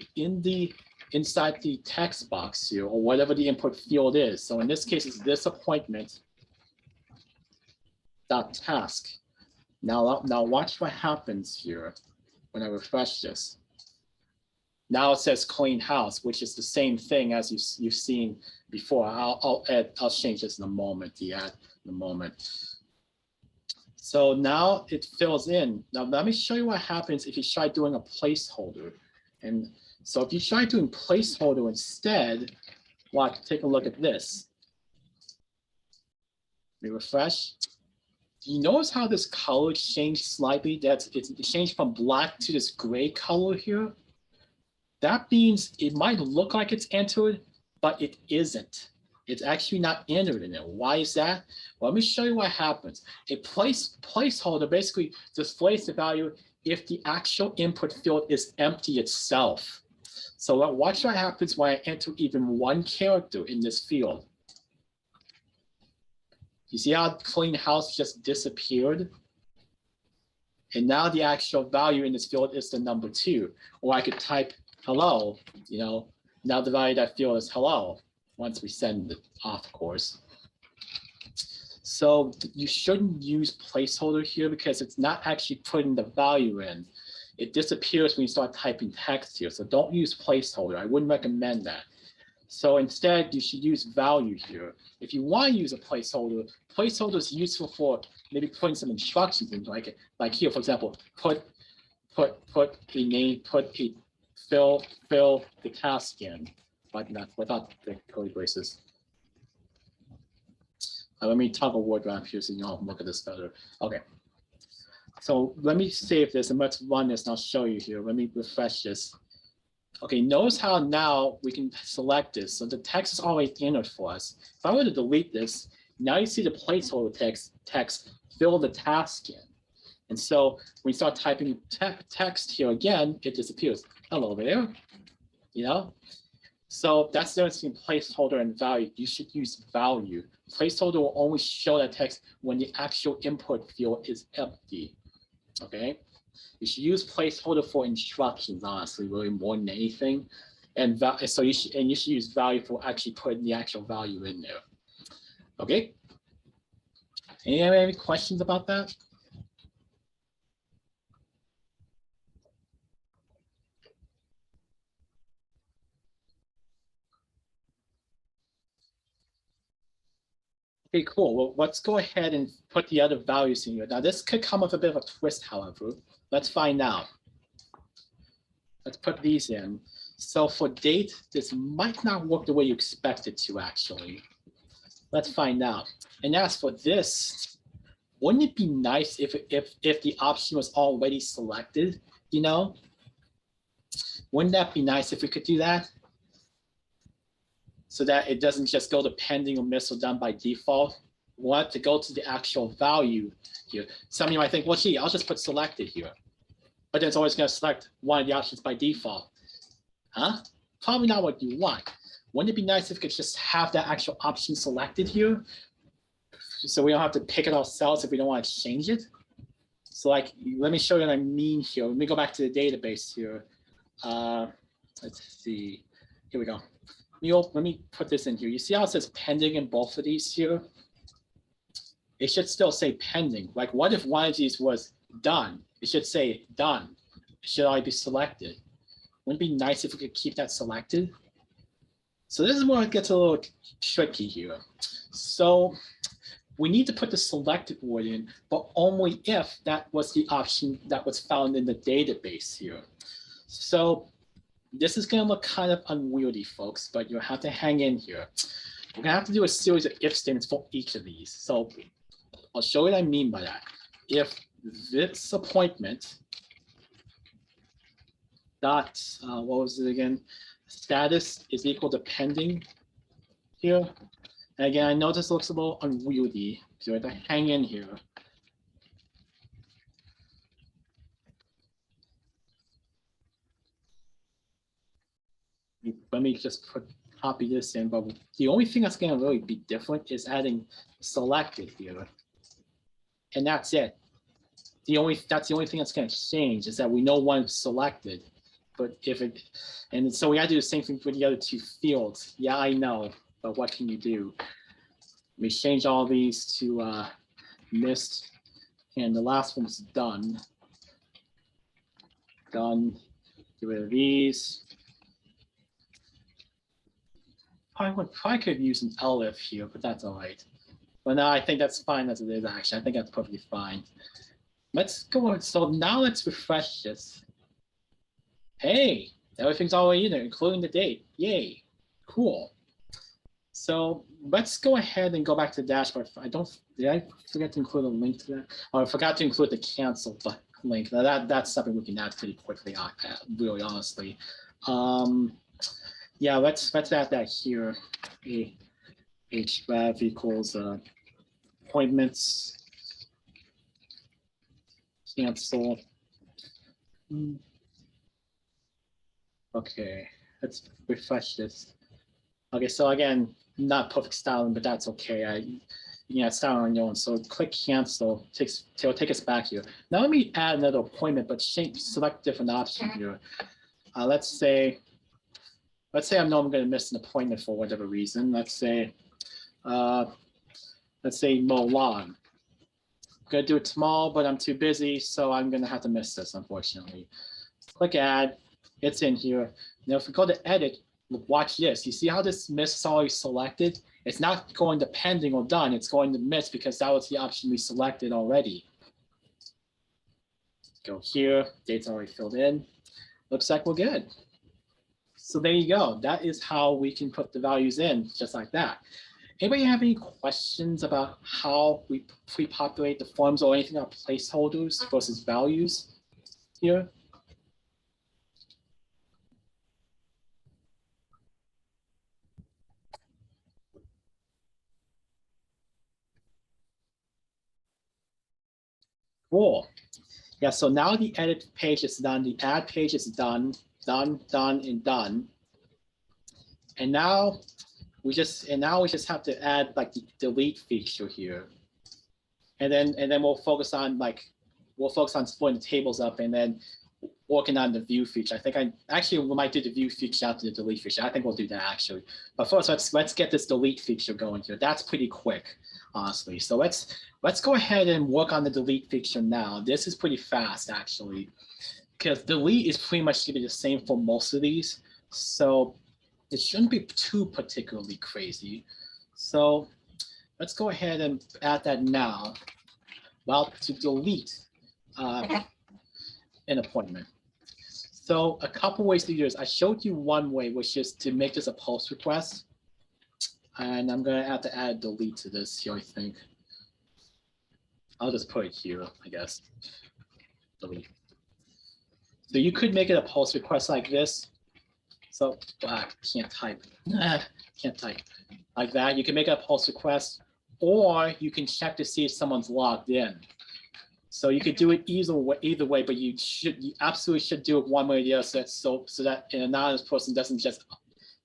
inside the text box here, or whatever the input field is. So in this case, it's this appointment dot task. Now watch what happens here when I refresh this. Now it says clean house, which is the same thing as you've seen before. I'll change this in a moment, in a moment. So now it fills in. Now let me show you what happens if you try doing a placeholder. And so if you try doing placeholder instead, well, take a look at this. Let me refresh. Do you notice how this color changed slightly? It's changed from black to this gray color here. That means it might look like it's entered, but it isn't. It's actually not entered in it. Why is that? Well, let me show you what happens. A placeholder basically displays the value if the actual input field is empty itself. So watch what happens when I enter even one character in this field. You see how clean house just disappeared? And now the actual value in this field is the number 2. Or I could type hello, you know, now the value of that field is hello once we send it off, of course. So you shouldn't use placeholder here because it's not actually putting the value in. It disappears when you start typing text here. So don't use placeholder. I wouldn't recommend that. So instead, you should use value here. If you want to use a placeholder, placeholder is useful for maybe putting some instructions in, like here, for example, put a name, fill the task in, like that, without the curly braces. Let me toggle word wrap here so you all can look at this better. Okay. So let me save this and let's run this and I'll show you here. Let me refresh this. Okay, notice how now we can select this. So the text is already entered for us. If I were to delete this, now you see the placeholder text fill the task in. And so when you start typing text here again, it disappears. Hello there, you know? So that's the difference between placeholder and value. You should use value. Placeholder will only show that text when the actual input field is empty, okay? You should use placeholder for instructions, honestly, really more than anything. And so you should use value for actually putting the actual value in there. Okay? Any questions about that? Okay, cool. Well, let's go ahead and put the other values in here. Now, this could come with a bit of a twist, however. Let's find out. Let's put these in. So for date, this might not work the way you expect it to, actually. Let's find out. And as for this, wouldn't it be nice if the option was already selected, you know? Wouldn't that be nice if we could do that? So that it doesn't just go to pending or missed or done by default. We want it to go to the actual value here. Some of you might think, well, gee, I'll just put selected here. But then it's always going to select one of the options by default. Huh? Probably not what you want. Wouldn't it be nice if we could just have that actual option selected here? So we don't have to pick it ourselves if we don't want to change it. So like, let me show you what I mean here. Let me go back to the database here. Let's see. Here we go. Let me put this in here. You see how it says pending in both of these here? It should still say pending. Like, what if one of these was done? It should say done. It should already be selected. Wouldn't it be nice if we could keep that selected? So this is where it gets a little tricky here. So we need to put the selected word in, but only if that was the option that was found in the database here. So this is going to look kind of unwieldy, folks, but you'll have to hang in here. We're going to have to do a series of if statements for each of these. So I'll show you what I mean by that. If this appointment dot, what was it again? Status is equal to pending here. And again, I know this looks a little unwieldy, so you have to hang in here. Let me just copy this in, but the only thing that's going to really be different is adding selected here. And that's it. That's the only thing that's going to change is that we know one's selected. But if it, and so we got to do the same thing for the other two fields. Yeah, I know, but what can you do? We change all these to missed, and the last one's done. Done. Get rid of these. Probably could use an elif here, but that's all right. But no, I think that's fine as it is, actually. I think that's perfectly fine. Let's go on. So now let's refresh this. Hey, everything's already in there, including the date. Yay, cool. So let's go ahead and go back to the dashboard. Did I forget to include a link to that? Oh, I forgot to include the cancel link. Now that's something we can add pretty quickly, really honestly. Yeah, let's add that here. href equals appointments cancel. Okay, let's refresh this. Okay, so again, not perfect styling, but that's okay. It's not on your own. So click cancel. It'll take us back here. Now let me add another appointment, but select different option here. Let's say I know I'm going to miss an appointment for whatever reason. Let's say Molan. I'm going to do it tomorrow, but I'm too busy, so I'm going to have to miss this, unfortunately. Click add. It's in here. Now, if we go to edit, watch this. You see how this miss is already selected? It's not going to pending or done. It's going to miss because that was the option we selected already. Go here. Date's already filled in. Looks like we're good. So there you go. That is how we can put the values in, just like that. Anybody have any questions about how we pre-populate the forms or anything about placeholders versus values here? Cool. Yeah, so now the edit page is done, the add page is done, done, and done. And now we just have to add like the delete feature here. And then we'll focus on splitting the tables up and then working on the view feature. I think we might do the view feature after the delete feature. I think we'll do that actually. But first, let's get this delete feature going here. That's pretty quick, honestly. So let's go ahead and work on the delete feature now. This is pretty fast actually, because delete is pretty much going to be the same for most of these. So it shouldn't be too particularly crazy. So let's go ahead and add that now. Well, to delete an appointment. So a couple ways to do this. I showed you one way, which is to make this a post request. And I'm gonna have to add delete to this here, I think. I'll just put it here, I guess. Delete. So you could make it a post request like this. So can't type. Can't type like that. You can make a post request, or you can check to see if someone's logged in. So you could do it either way, but you absolutely should do it one way or the other, so that an anonymous person doesn't just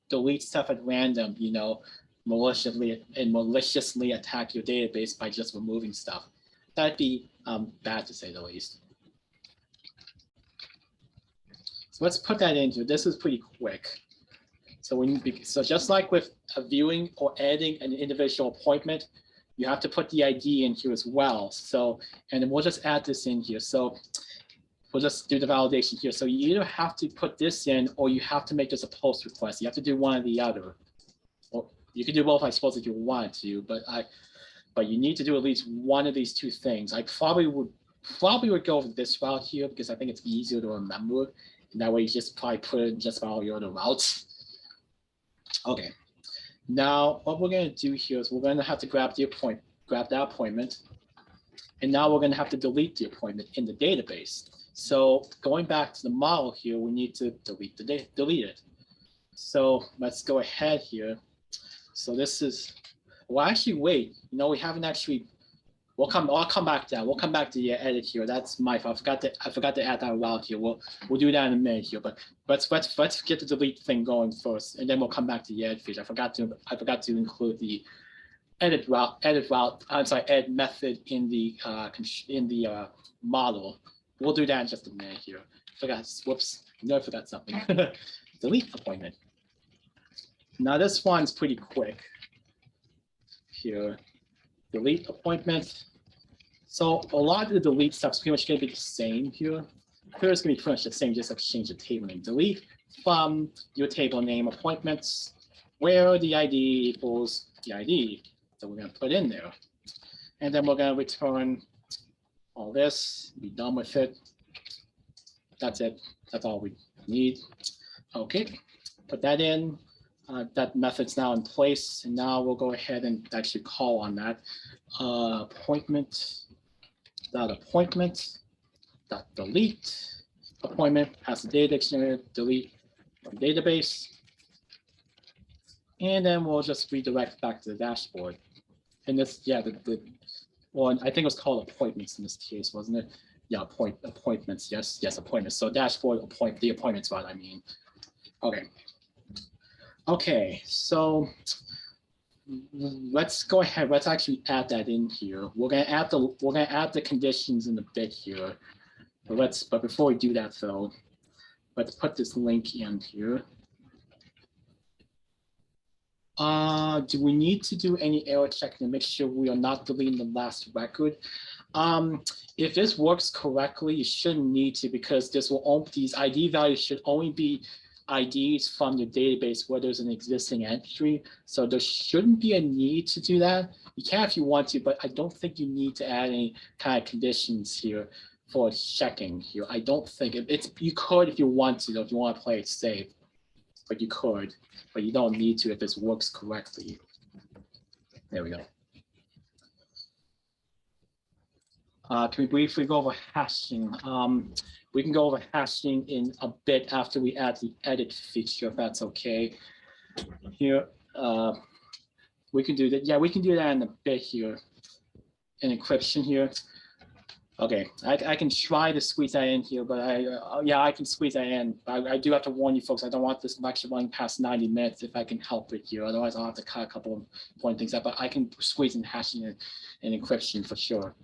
delete stuff at random, you know, maliciously attack your database by just removing stuff. That'd be bad, to say the least. So let's put that in here. This is pretty quick. So so just like with viewing or editing an individual appointment, you have to put the ID in here as well. So, and then we'll just add this in here. So we'll just do the validation here. So you either have to put this in, or you have to make this a post request. You have to do one or the other. Or you can do both, I suppose, if you want to, but you need to do at least one of these two things. I probably would go with this route here, because I think it's easier to remember. And that way you just probably put in just about all your other routes. Okay. Now, what we're going to do here is we're going to have to grab that appointment. And now we're going to have to delete the appointment in the database. So going back to the model here, we need to delete it. So let's go ahead here. So this is, well, actually, wait, no, we haven't actually, I'll come back to that. We'll come back to the edit here. That's my fault. I forgot to add that route here. We'll do that in a minute here, but let's get the delete thing going first, and then we'll come back to the edit feature. I forgot to include the edit method in the model. We'll do that in just a minute here. Whoops, no, I forgot something. Delete appointment. Now this one's pretty quick here. Delete appointment. So a lot of the delete stuff is pretty much going to be the same here. Here it's going to be pretty much the same, just exchange the table name. Delete from your table name appointments where the ID equals the ID. So we're going to put in there. And then we're going to return all this, be done with it. That's it. That's all we need. Okay, put that in. That method's now in place, and now we'll go ahead and actually call on that. Appointment dot delete appointment has the data dictionary, delete from database, and then we'll just redirect back to the dashboard. And this, yeah, well, I think it was called appointments in this case, wasn't it? Yeah, appointments. Yes, appointments. So dashboard the appointments, what I mean. Okay. Okay, so let's go ahead. Let's actually add that in here. We're gonna add the conditions in a bit here. But before we do that though, let's put this link in here. Do we need to do any error checking to make sure we are not deleting the last record? If this works correctly, you shouldn't need to, because these ID values should only be IDs from your database where there's an existing entry. So there shouldn't be a need to do that. You can if you want to, but I don't think you need to add any kind of conditions here for checking here. I don't think you could if you want to, if you want to play it safe, but you could, but you don't need to if this works correctly. There we go. Can we briefly go over hashing? We can go over hashing in a bit after we add the edit feature, if that's okay. Here, we can do that. Yeah, we can do that in a bit here. In encryption here. Okay, I can try to squeeze that in here, but I can squeeze that in. I do have to warn you folks, I don't want this lecture running past 90 minutes if I can help it here. Otherwise, I'll have to cut a couple of important things out, but I can squeeze in hashing and encryption for sure.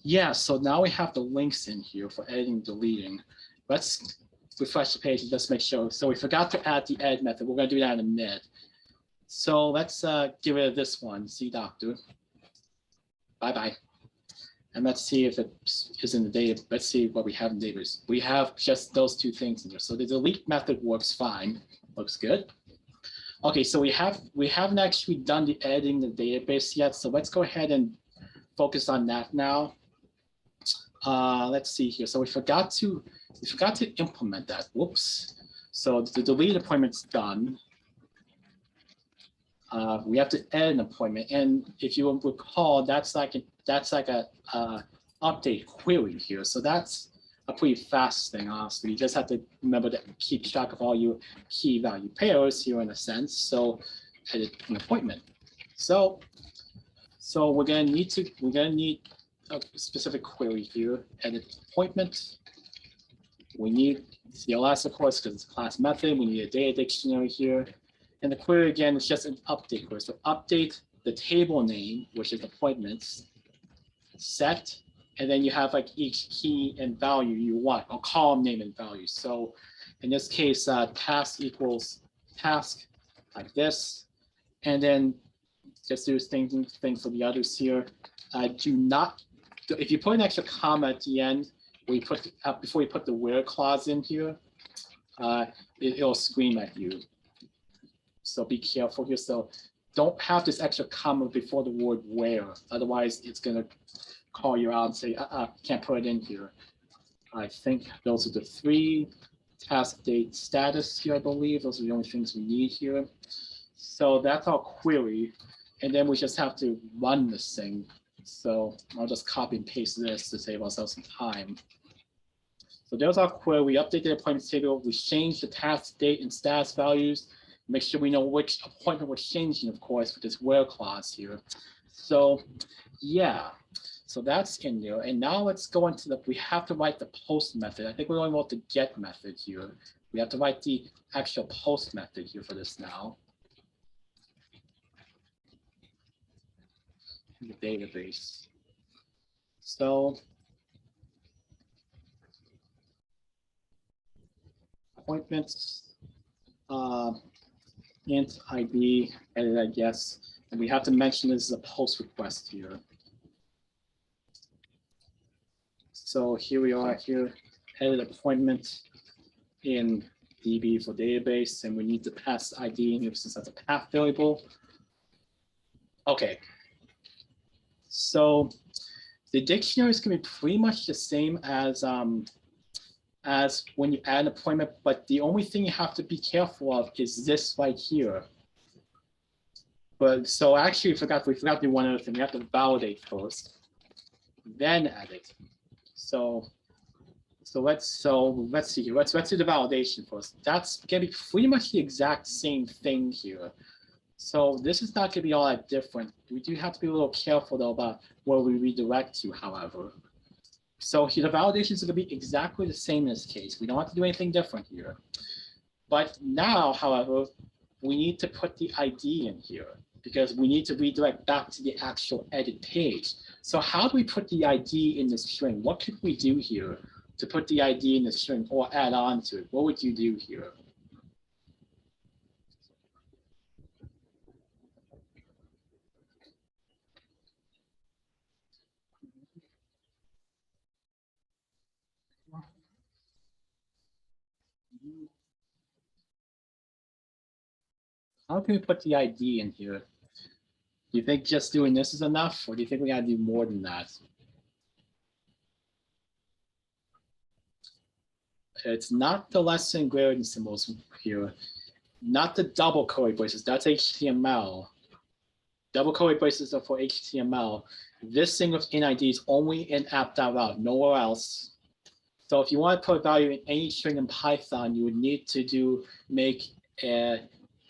Yeah, so now we have the links in here for editing and deleting. Let's refresh the page and just make sure. So we forgot to add the edit method. We're going to do that in a minute. So let's get rid of this one, see doctor. Bye-bye. And let's see if it is in the data. Let's see what we have in database. We have just those two things in there. So the delete method works fine, looks good. Okay, so we haven't actually done the editing the database yet. So let's go ahead and focus on that now. Let's see here. So we forgot to implement that. Whoops. So the delete appointment's done. We have to add an appointment, and if you recall, that's like a update query here. So that's a pretty fast thing, honestly. You just have to remember to keep track of all your key value pairs here in a sense. So edit an appointment. So we're gonna need a specific query here. Edit appointment. We need CLS, of course, because it's a class method. We need a data dictionary here. And the query again is just an update query. So update the table name, which is appointments, set, and then you have like each key and value you want, or column name and value. So in this case, task equals task like this. And then just do thing for the others here. Do not, if you put an extra comma at the end, we put before you put the where clause in here, it'll scream at you. So be careful here. So don't have this extra comma before the word where. Otherwise, it's going to call you out and say, can't put it in here. I think those are the 3 task date status here, I believe. Those are the only things we need here. So that's our query. And then we just have to run this thing. So I'll just copy and paste this to save ourselves some time. So there's our query. We updated the appointments table. We changed the task date and status values. Make sure we know which appointment we're changing, of course, with this where clause here. So yeah, so that's in there. And now let's go into we have to write the post method. I think we're going about the get method here. We have to write the actual post method here for this now. In the database. So appointments, int ID, edit, I guess. And we have to mention this is a post request here. So here we are here, edit appointment in DB for database, and we need to pass ID in here since that's a path variable. Okay. So the dictionary is going to be pretty much the same as when you add an appointment, but the only thing you have to be careful of is this right here. But so actually we forgot to do one other thing. We have to validate first, then edit. So let's see here. Let's do the validation first. That's gonna be pretty much the exact same thing here. So this is not gonna be all that different. We do have to be a little careful though about where we redirect to, however. So here the validations are gonna be exactly the same in this case. We don't have to do anything different here. But now, however, we need to put the ID in here because we need to redirect back to the actual edit page. So how do we put the ID in the string? What could we do here to put the ID in the string or add on to it? What would you do here? How can we put the ID in here? Do you think just doing this is enough, or do you think we gotta do more than that? It's not the less than greater than symbols here, not the double curly braces. That's HTML. Double curly braces are for HTML. This thing with in-ID is only in app.route, nowhere else. So if you want to put a value in any string in Python, you would need to make a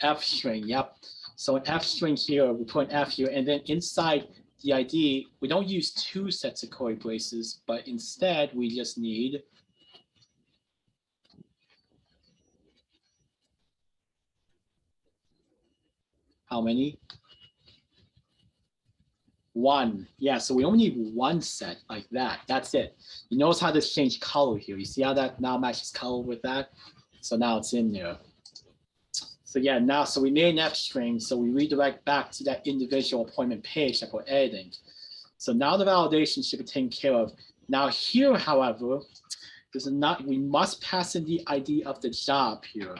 F string. Yep. So an F string here, we put an F here, and then inside the ID, we don't use 2 sets of curly braces, but instead we just need how many? 1. Yeah, so we only need 1 set like that. That's it. You notice how this changed color here. You see how that now matches color with that? So now it's in there. So yeah, now, so we made an F string, so we redirect back to that individual appointment page that we're editing. So now the validation should be taken care of. Now here, however, we must pass in the ID of the job here.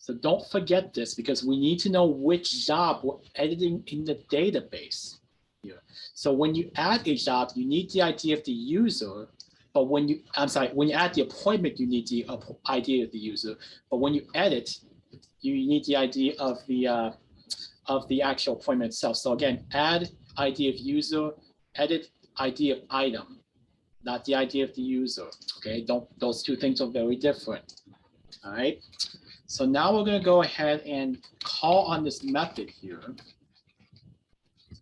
So don't forget this because we need to know which job we're editing in the database here. So when you add a job, you need the ID of the user. But when you, I'm sorry, when you add the appointment, you need the ID of the user. But when you edit, you need the ID of the actual appointment itself. So again, add ID of user, edit ID of item, not the ID of the user. Okay, those two things are very different. All right. So now we're going to go ahead and call on this method here.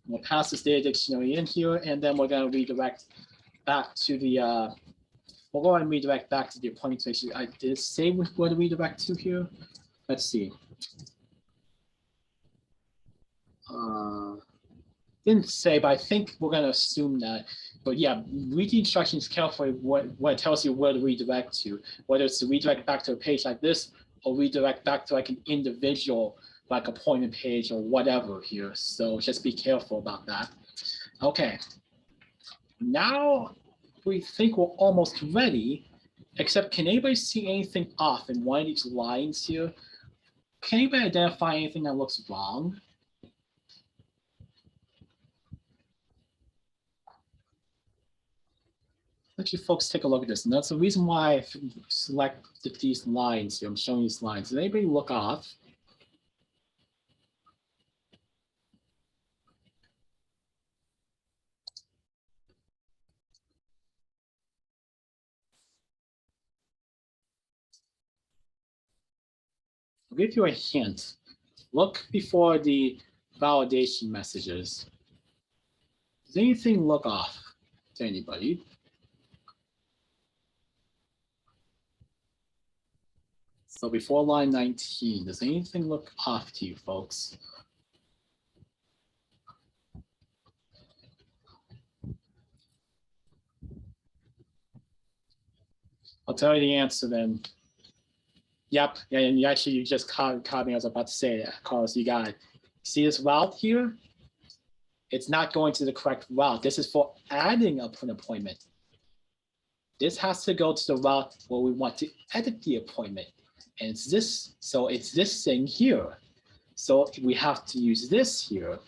We'll pass this data dictionary in here, and then we're going to redirect back to the, we'll go ahead and redirect back to the appointment space. I did say where to redirect to here. Let's see. Didn't say, but I think we're going to assume that. But yeah, read the instructions carefully when it tells you where to redirect to, whether it's to redirect back to a page like this or redirect back to like an individual like appointment page or whatever here. So just be careful about that. Okay. Now we think we're almost ready, except can anybody see anything off in one of these lines here? Can anybody identify anything that looks wrong? Let you folks take a look at this. And that's the reason why I selected these lines here. I'm showing these lines. Does anybody look off? I'll give you a hint. Look before the validation messages. Does anything look off to anybody? So before line 19, does anything look off to you folks? I'll tell you the answer then. Yep, and you just caught me. I was about to say that, Carlos. You got it. See this route here? It's not going to the correct route. This is for adding up an appointment. This has to go to the route where we want to edit the appointment. And it's this, so it's this thing here. So we have to use this here.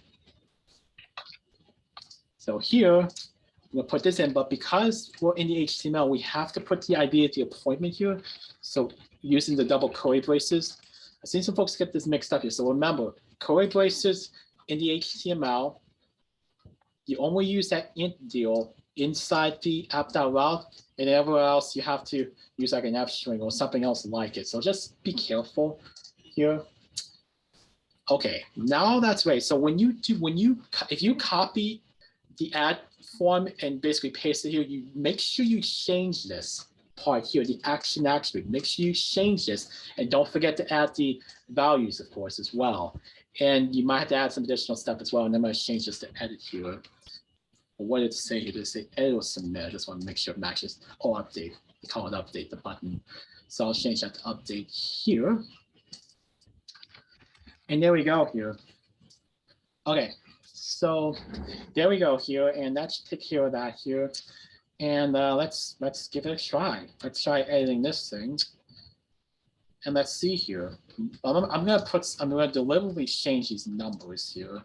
So here, we'll put this in, but because we're in the HTML, we have to put the ID of the appointment here. So using the double curly braces, I've seen some folks get this mixed up here. So remember, curly braces in the HTML, you only use that int deal inside the app.route, and everywhere else you have to use like an F string or something else like it. So just be careful here. Okay, now that's right. So if you copy the add form and basically paste it here, you make sure you change this part here, the action attribute. Make sure you change this, and don't forget to add the values, of course, as well. And you might have to add some additional stuff as well. And I'm going to change this to edit here. What did it say here? Did it say edit or submit? I just want to make sure it matches. Oh, update. We call it update, the button. So I'll change that to update here. And there we go here. Okay, so there we go here, and that should take care of that here. And let's give it a try. Let's try editing this thing. And let's see here. I'm gonna deliberately change these numbers here.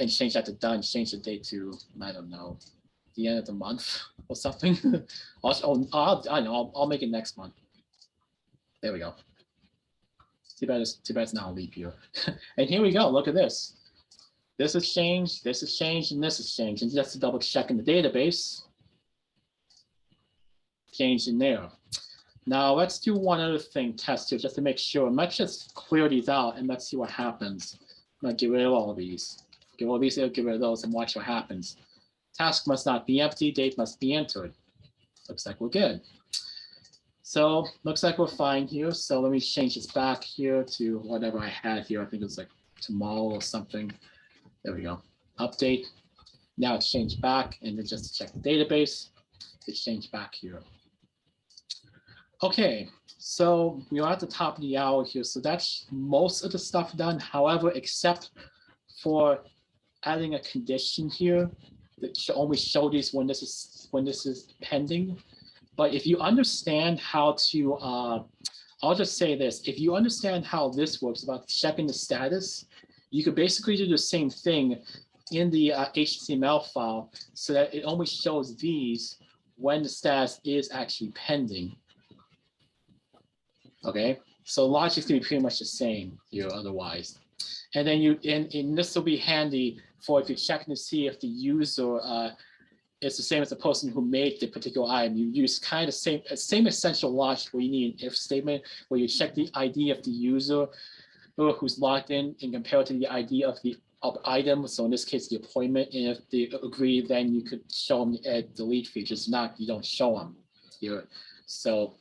And change that to done, change the date to, I don't know, the end of the month or something. I'll make it next month. There we go. Too bad it's not a leap year. And here we go, look at this. This is changed, and this is changed. And just to double check in the database, changed in there. Now let's do one other thing, test here, just to make sure. Let's just clear these out and let's see what happens. I'm gonna get rid of all of these. Get all these, get rid of those, and watch what happens. Task must not be empty, date must be entered. Looks like we're good. So looks like we're fine here. So let me change this back here to whatever I had here. I think it was like tomorrow or something. There we go. Update. Now it's changed back, and then just to check the database, it's changed back here. Okay, so we're at the top of the hour here. So that's most of the stuff done. However, except for adding a condition here that should only show these when this is pending. But if you understand how to I'll just say this, if you understand how this works about checking the status, you could basically do the same thing in the HTML file so that it only shows these when the status is actually pending. Okay, so logic's gonna be pretty much the same here otherwise. And then and this will be handy for if you're checking to see if the user is the same as the person who made the particular item. You use kind of same essential logic where you need an if statement where you check the ID of the user who's logged in and compare it to the ID of the item. So in this case, the appointment. And if they agree, then you could show them the add delete features. Not you don't show them here. So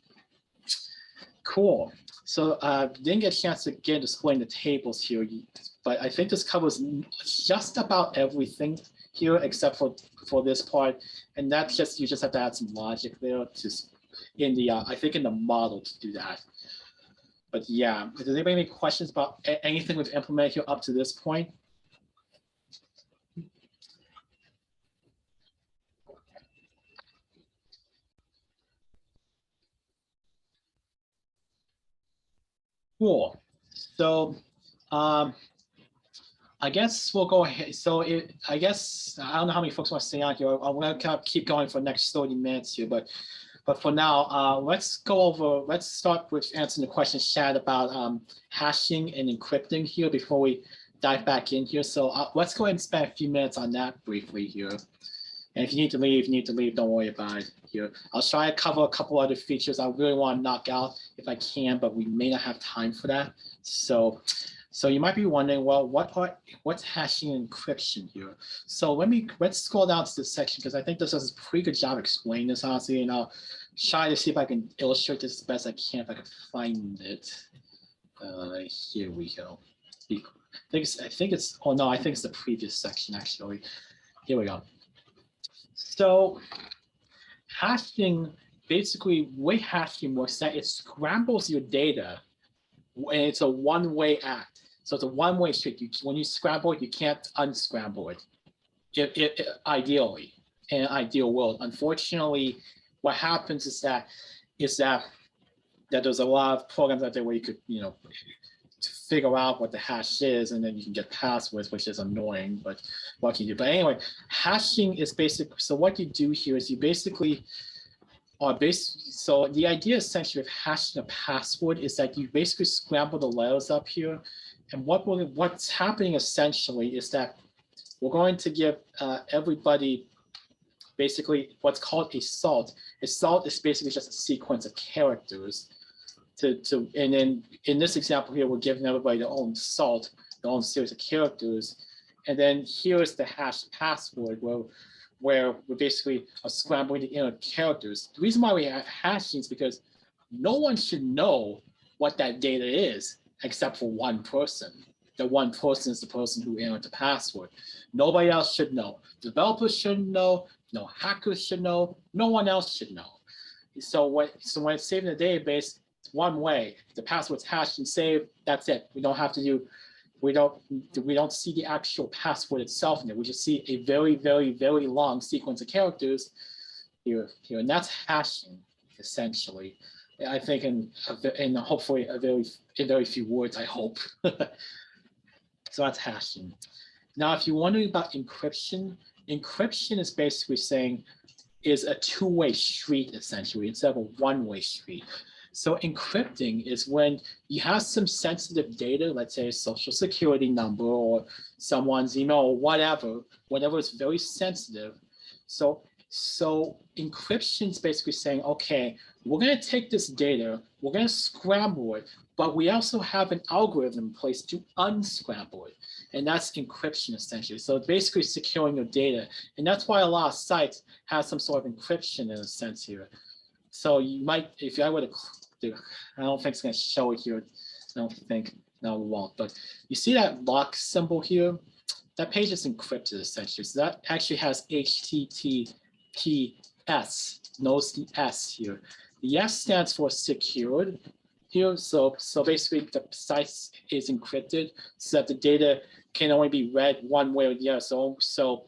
cool. So didn't get a chance to get displaying the tables here, but I think this covers just about everything here except for this part. And that's just, you just have to add some logic there to in the I think in the model to do that. But yeah, does anybody have any questions about anything we've implemented here up to this point? Cool. So I guess we'll go ahead. So I guess I don't know how many folks want to stay on here. I'm gonna kind of keep going for the next 30 minutes here, but for now, let's start with answering the question chat about hashing and encrypting here before we dive back in here. So let's go ahead and spend a few minutes on that briefly here. And if you need to leave, you need to leave. Don't worry about it here. I'll try to cover a couple other features I really want to knock out if I can, but we may not have time for that. So you might be wondering, well, what's hashing and encryption here? So let's scroll down to this section because I think this does a pretty good job explaining this honestly, and I'll try to see if I can illustrate this as best I can if I can find it. Here we go. I think it's oh no, I think it's the previous section actually. Here we go. So hashing, basically the way hashing works, that it scrambles your data and it's a one-way act. So it's a one-way street. When you scramble it, you can't unscramble it. Ideally, in an ideal world. Unfortunately, what happens is that there's a lot of programs out there where you could, to figure out what the hash is, and then you can get passwords, which is annoying, but what can you do? But anyway, hashing is basic. So what you do here is you basically so the idea essentially of hashing a password is that you basically scramble the letters up here. And what's happening essentially is that we're going to give everybody basically what's called a salt. A salt is basically just a sequence of characters. And then in this example here, we're giving everybody their own salt, their own series of characters. And then here is the hash password where we basically are scrambling the inner characters. The reason why we have hashing is because no one should know what that data is except for one person. The one person is the person who entered the password. Nobody else should know. Developers shouldn't know. No hackers should know. No one else should know. So when it's saved in the database, it's one way. The password's hashed and saved. That's it. We don't have to do. We don't see the actual password itself in it. We just see a very, very, very long sequence of characters here, and that's hashing essentially. I think in hopefully in very few words, I hope. So that's hashing. Now, if you're wondering about encryption, encryption is basically saying is a two-way street essentially instead of a one-way street. So encrypting is when you have some sensitive data, let's say a social security number or someone's email or whatever is very sensitive. So encryption is basically saying, okay, we're going to take this data, we're going to scramble it, but we also have an algorithm in place to unscramble it. And that's encryption essentially. So it's basically securing your data. And that's why a lot of sites have some sort of encryption in a sense here. So you might, if I were to do, I don't think it's going to show it here. I don't think, no, it won't. But you see that lock symbol here? That page is encrypted essentially. So that actually has HTTPS, knows the S here. The S stands for secured here. So basically the site is encrypted so that the data can only be read one way or the other. So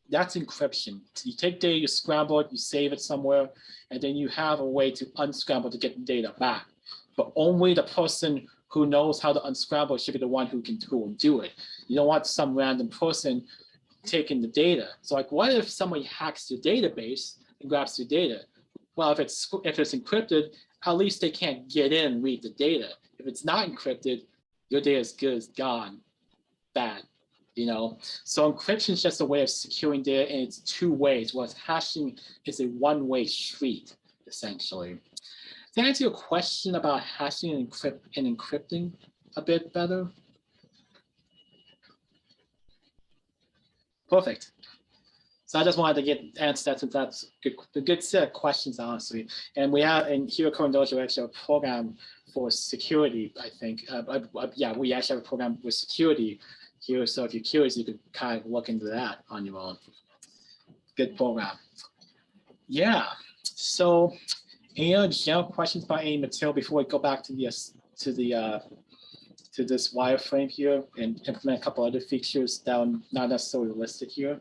that's encryption. You take data, you scramble it, you save it somewhere, and then you have a way to unscramble to get the data back. but only the person who knows how to unscramble should be the one who will do it. You don't want some random person taking the data. So like, what if somebody hacks your database and grabs your data? Well, if it's encrypted, at least they can't get in and read the data. If it's not encrypted, your data is good as gone, bad. So encryption is just a way of securing data, and it's two ways. Whereas hashing is a one-way street, essentially. To answer your question about hashing and encrypting a bit better. Perfect. So I just wanted to get answer that, since that's a good set of questions, honestly. And we have in here at CoinDojo actually a program for security, I think. Yeah, we actually have a program with security here. So if you're curious, you could kind of look into that on your own. Good program. Yeah. So any other general questions about any material before we go back to this wireframe here and implement a couple other features that are not necessarily listed here?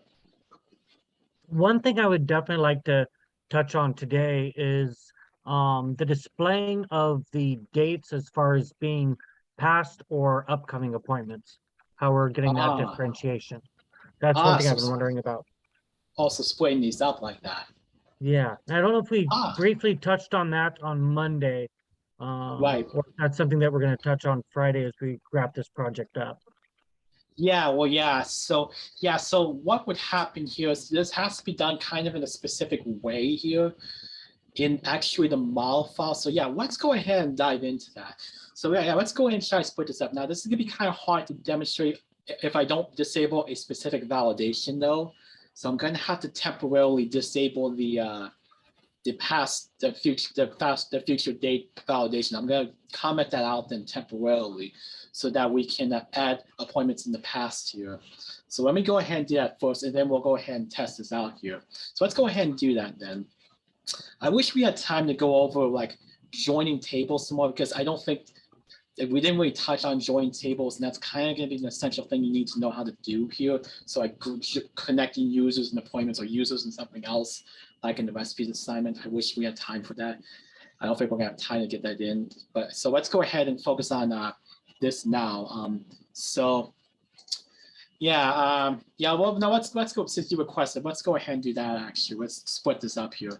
One thing I would definitely like to touch on today is the displaying of the dates as far as being past or upcoming appointments, how we're getting that differentiation. That's one thing I've been wondering about. Also splitting these up like that. Yeah, I don't know if we Ah. briefly touched on that on Monday. Right. Or that's something that we're going to touch on Friday as we wrap this project up. Yeah, well, yeah. So what would happen here is this has to be done kind of in a specific way here in actually the model file. So yeah, let's go ahead and dive into that. So yeah, let's go ahead and try to split this up. Now, this is gonna be kind of hard to demonstrate if I don't disable a specific validation though. So I'm gonna have to temporarily disable the future date validation. I'm gonna comment that out then temporarily so that we can add appointments in the past here. So let me go ahead and do that first, and then we'll go ahead and test this out here. So let's go ahead and do that then. I wish we had time to go over like joining tables some more, because I don't think we didn't really touch on joining tables, and that's kind of going to be an essential thing you need to know how to do here. So like connecting users and appointments, or users and something else, like in the recipes assignment. I wish we had time for that. I don't think we're gonna have time to get that in, but so let's go ahead and focus on this now. So yeah, well, now let's go, since you requested, let's go ahead and do that actually. Let's split this up here.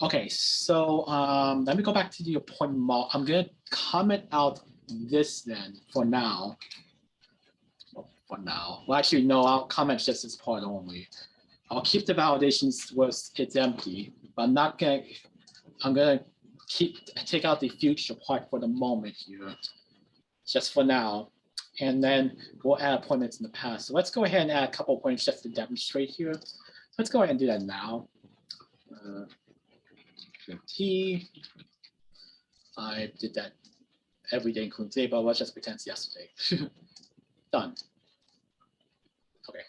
Okay, so let me go back to the appointment model. I'm gonna comment out this then for now. Well, actually, no, I'll comment just this part only. I'll keep the validations where it's empty, but I'm gonna take out the future part for the moment here, just for now. And then we'll add appointments in the past. So let's go ahead and add a couple points just to demonstrate here. So let's go ahead and do that now. T. I did that every day, including today, but let's just pretend it's yesterday. Done. Okay.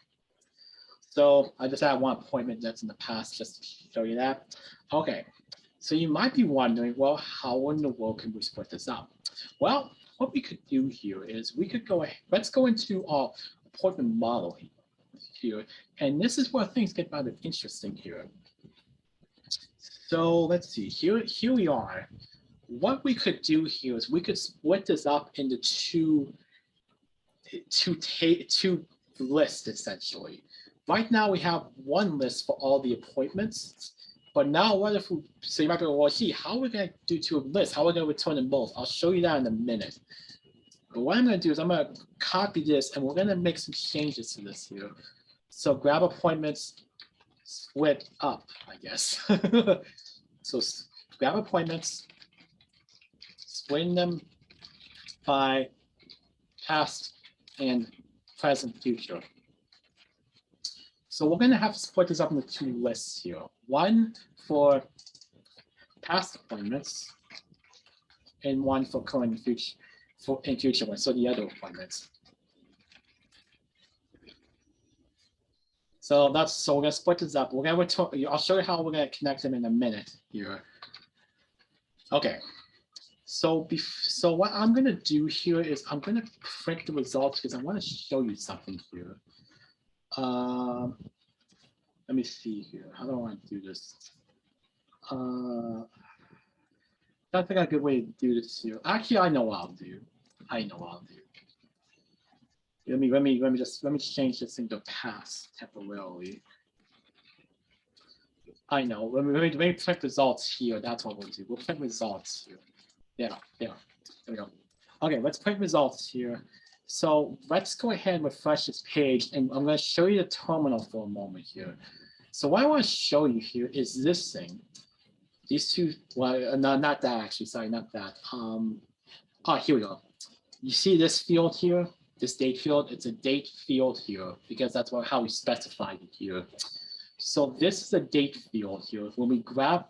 So I just had one appointment that's in the past, just to show you that. Okay. So you might be wondering, well, how in the world can we split this up? Well, what we could do here is we could go ahead, let's go into our appointment model here. And this is where things get rather interesting here. So let's see, here we are. What we could do here is we could split this up into two lists, essentially. Right now we have one list for all the appointments, but now what if so you might be, well, gee, how are we gonna do two lists? How are we gonna return them both? I'll show you that in a minute. But what I'm gonna do is I'm gonna copy this, and we're gonna make some changes to this here. So grab appointments, split up, I guess. So grab appointments, splitting them by past and present future. So we're going to have to split this up into two lists here. One for past appointments and one for current and future, future ones, so the other appointments. So we're going to split this up. We're going to return, I'll show you how we're going to connect them in a minute here. Okay. So what I'm going to do here is I'm going to print the results because I want to show you something here. Let me see here. How do I want to do this? That's like a good way to do this here. Actually, I know what I'll do. Let me just change this into pass temporarily. I know. Let me print results here. That's what we'll do. We'll print results here. There we go. Okay, let's print results here. So let's go ahead and refresh this page, and I'm going to show you the terminal for a moment here. So what I want to show you here is this thing. These two, well, no, not that actually. Sorry, not that. Here we go. You see this field here, this date field? It's a date field here because that's how we specified it here. So this is a date field here. When we grab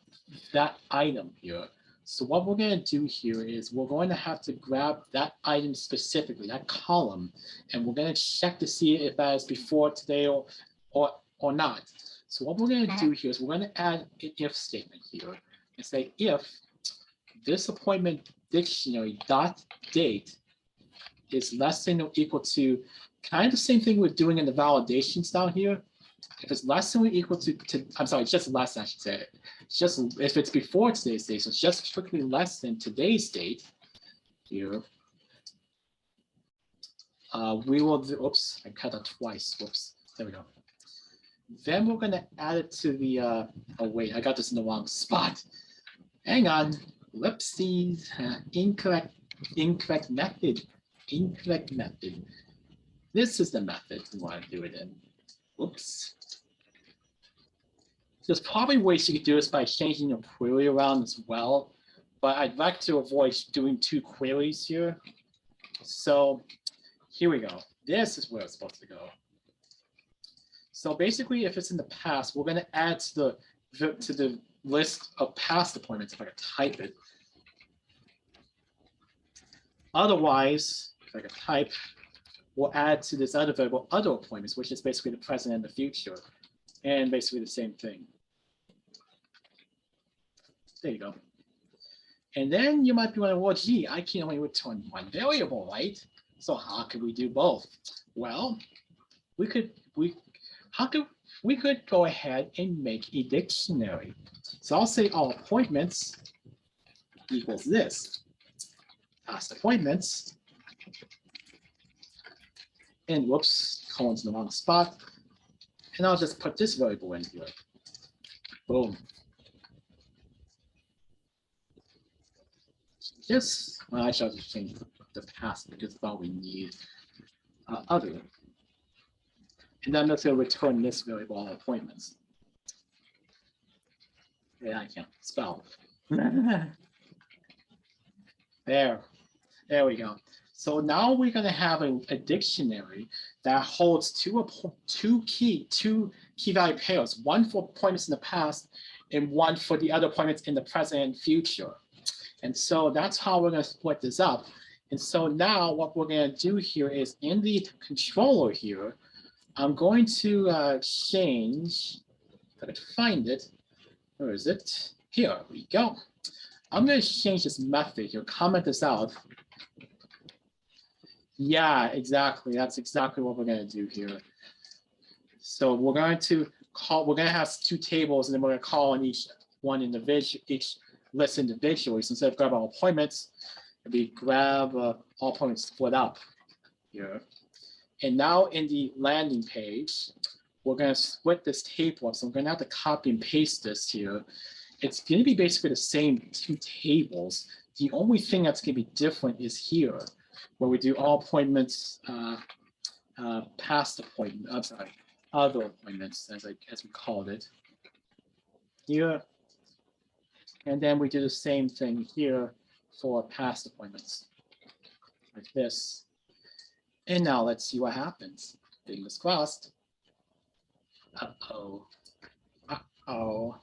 that item here, so what we're going to do here is we're going to have to grab that item specifically, that column, and we're going to check to see if that is before today or not. So what we're going to do here is we're going to add an if statement here and say if this appointment dictionary dot date is less than or equal to kind of the same thing we're doing in the validations down here. If it's less than or equal to I'm sorry, it's just less, I should say. It's just if it's before today's date, so it's just strictly less than today's date here. We will do, oops, I cut that twice. Whoops, there we go. Then we're going to add it to the, oh wait, I got this in the wrong spot. Hang on, whoopsies, incorrect method. This is the method we want to do it in. Whoops. There's probably ways you could do this by changing your query around as well, but I'd like to avoid doing two queries here. So here we go. This is where it's supposed to go. So basically, if it's in the past, we're going to add to the list of past appointments if I could type it. Otherwise, if I could type, we'll add to this other variable other appointments, which is basically the present and the future, and basically the same thing. There you go. And then you might be wondering, well, gee, I can only return one variable, right? So how could we do both? Well, we could go ahead and make a dictionary. So I'll say all appointments equals this. Past appointments. And whoops, colon's in the wrong spot. And I'll just put this variable in here. Boom. This, well, I should just change the past because that's all we need. Other. And then I'm just going to return this variable all appointments. Yeah, I can't spell. There we go. So now we're going to have a dictionary that holds two key value pairs, one for appointments in the past and one for the other appointments in the present and future. And so that's how we're going to split this up. And so now what we're going to do here is in the controller here, I'm going to change, if I could find it, where is it? Here we go. I'm going to change this method here, comment this out. Yeah, exactly. That's exactly what we're going to do here. So we're going to have two tables, and then we're going to call on each list individually. So instead of grab all appointments, we grab all appointments split up here. And now in the landing page, we're going to split this table up. So we're going to have to copy and paste this here. It's going to be basically the same two tables. The only thing that's going to be different is here, where we do all appointments, past appointment. I'm sorry, other appointments, as we called it here. And then we do the same thing here for past appointments, like this. And now let's see what happens. Fingers crossed. Uh-oh. Uh-oh.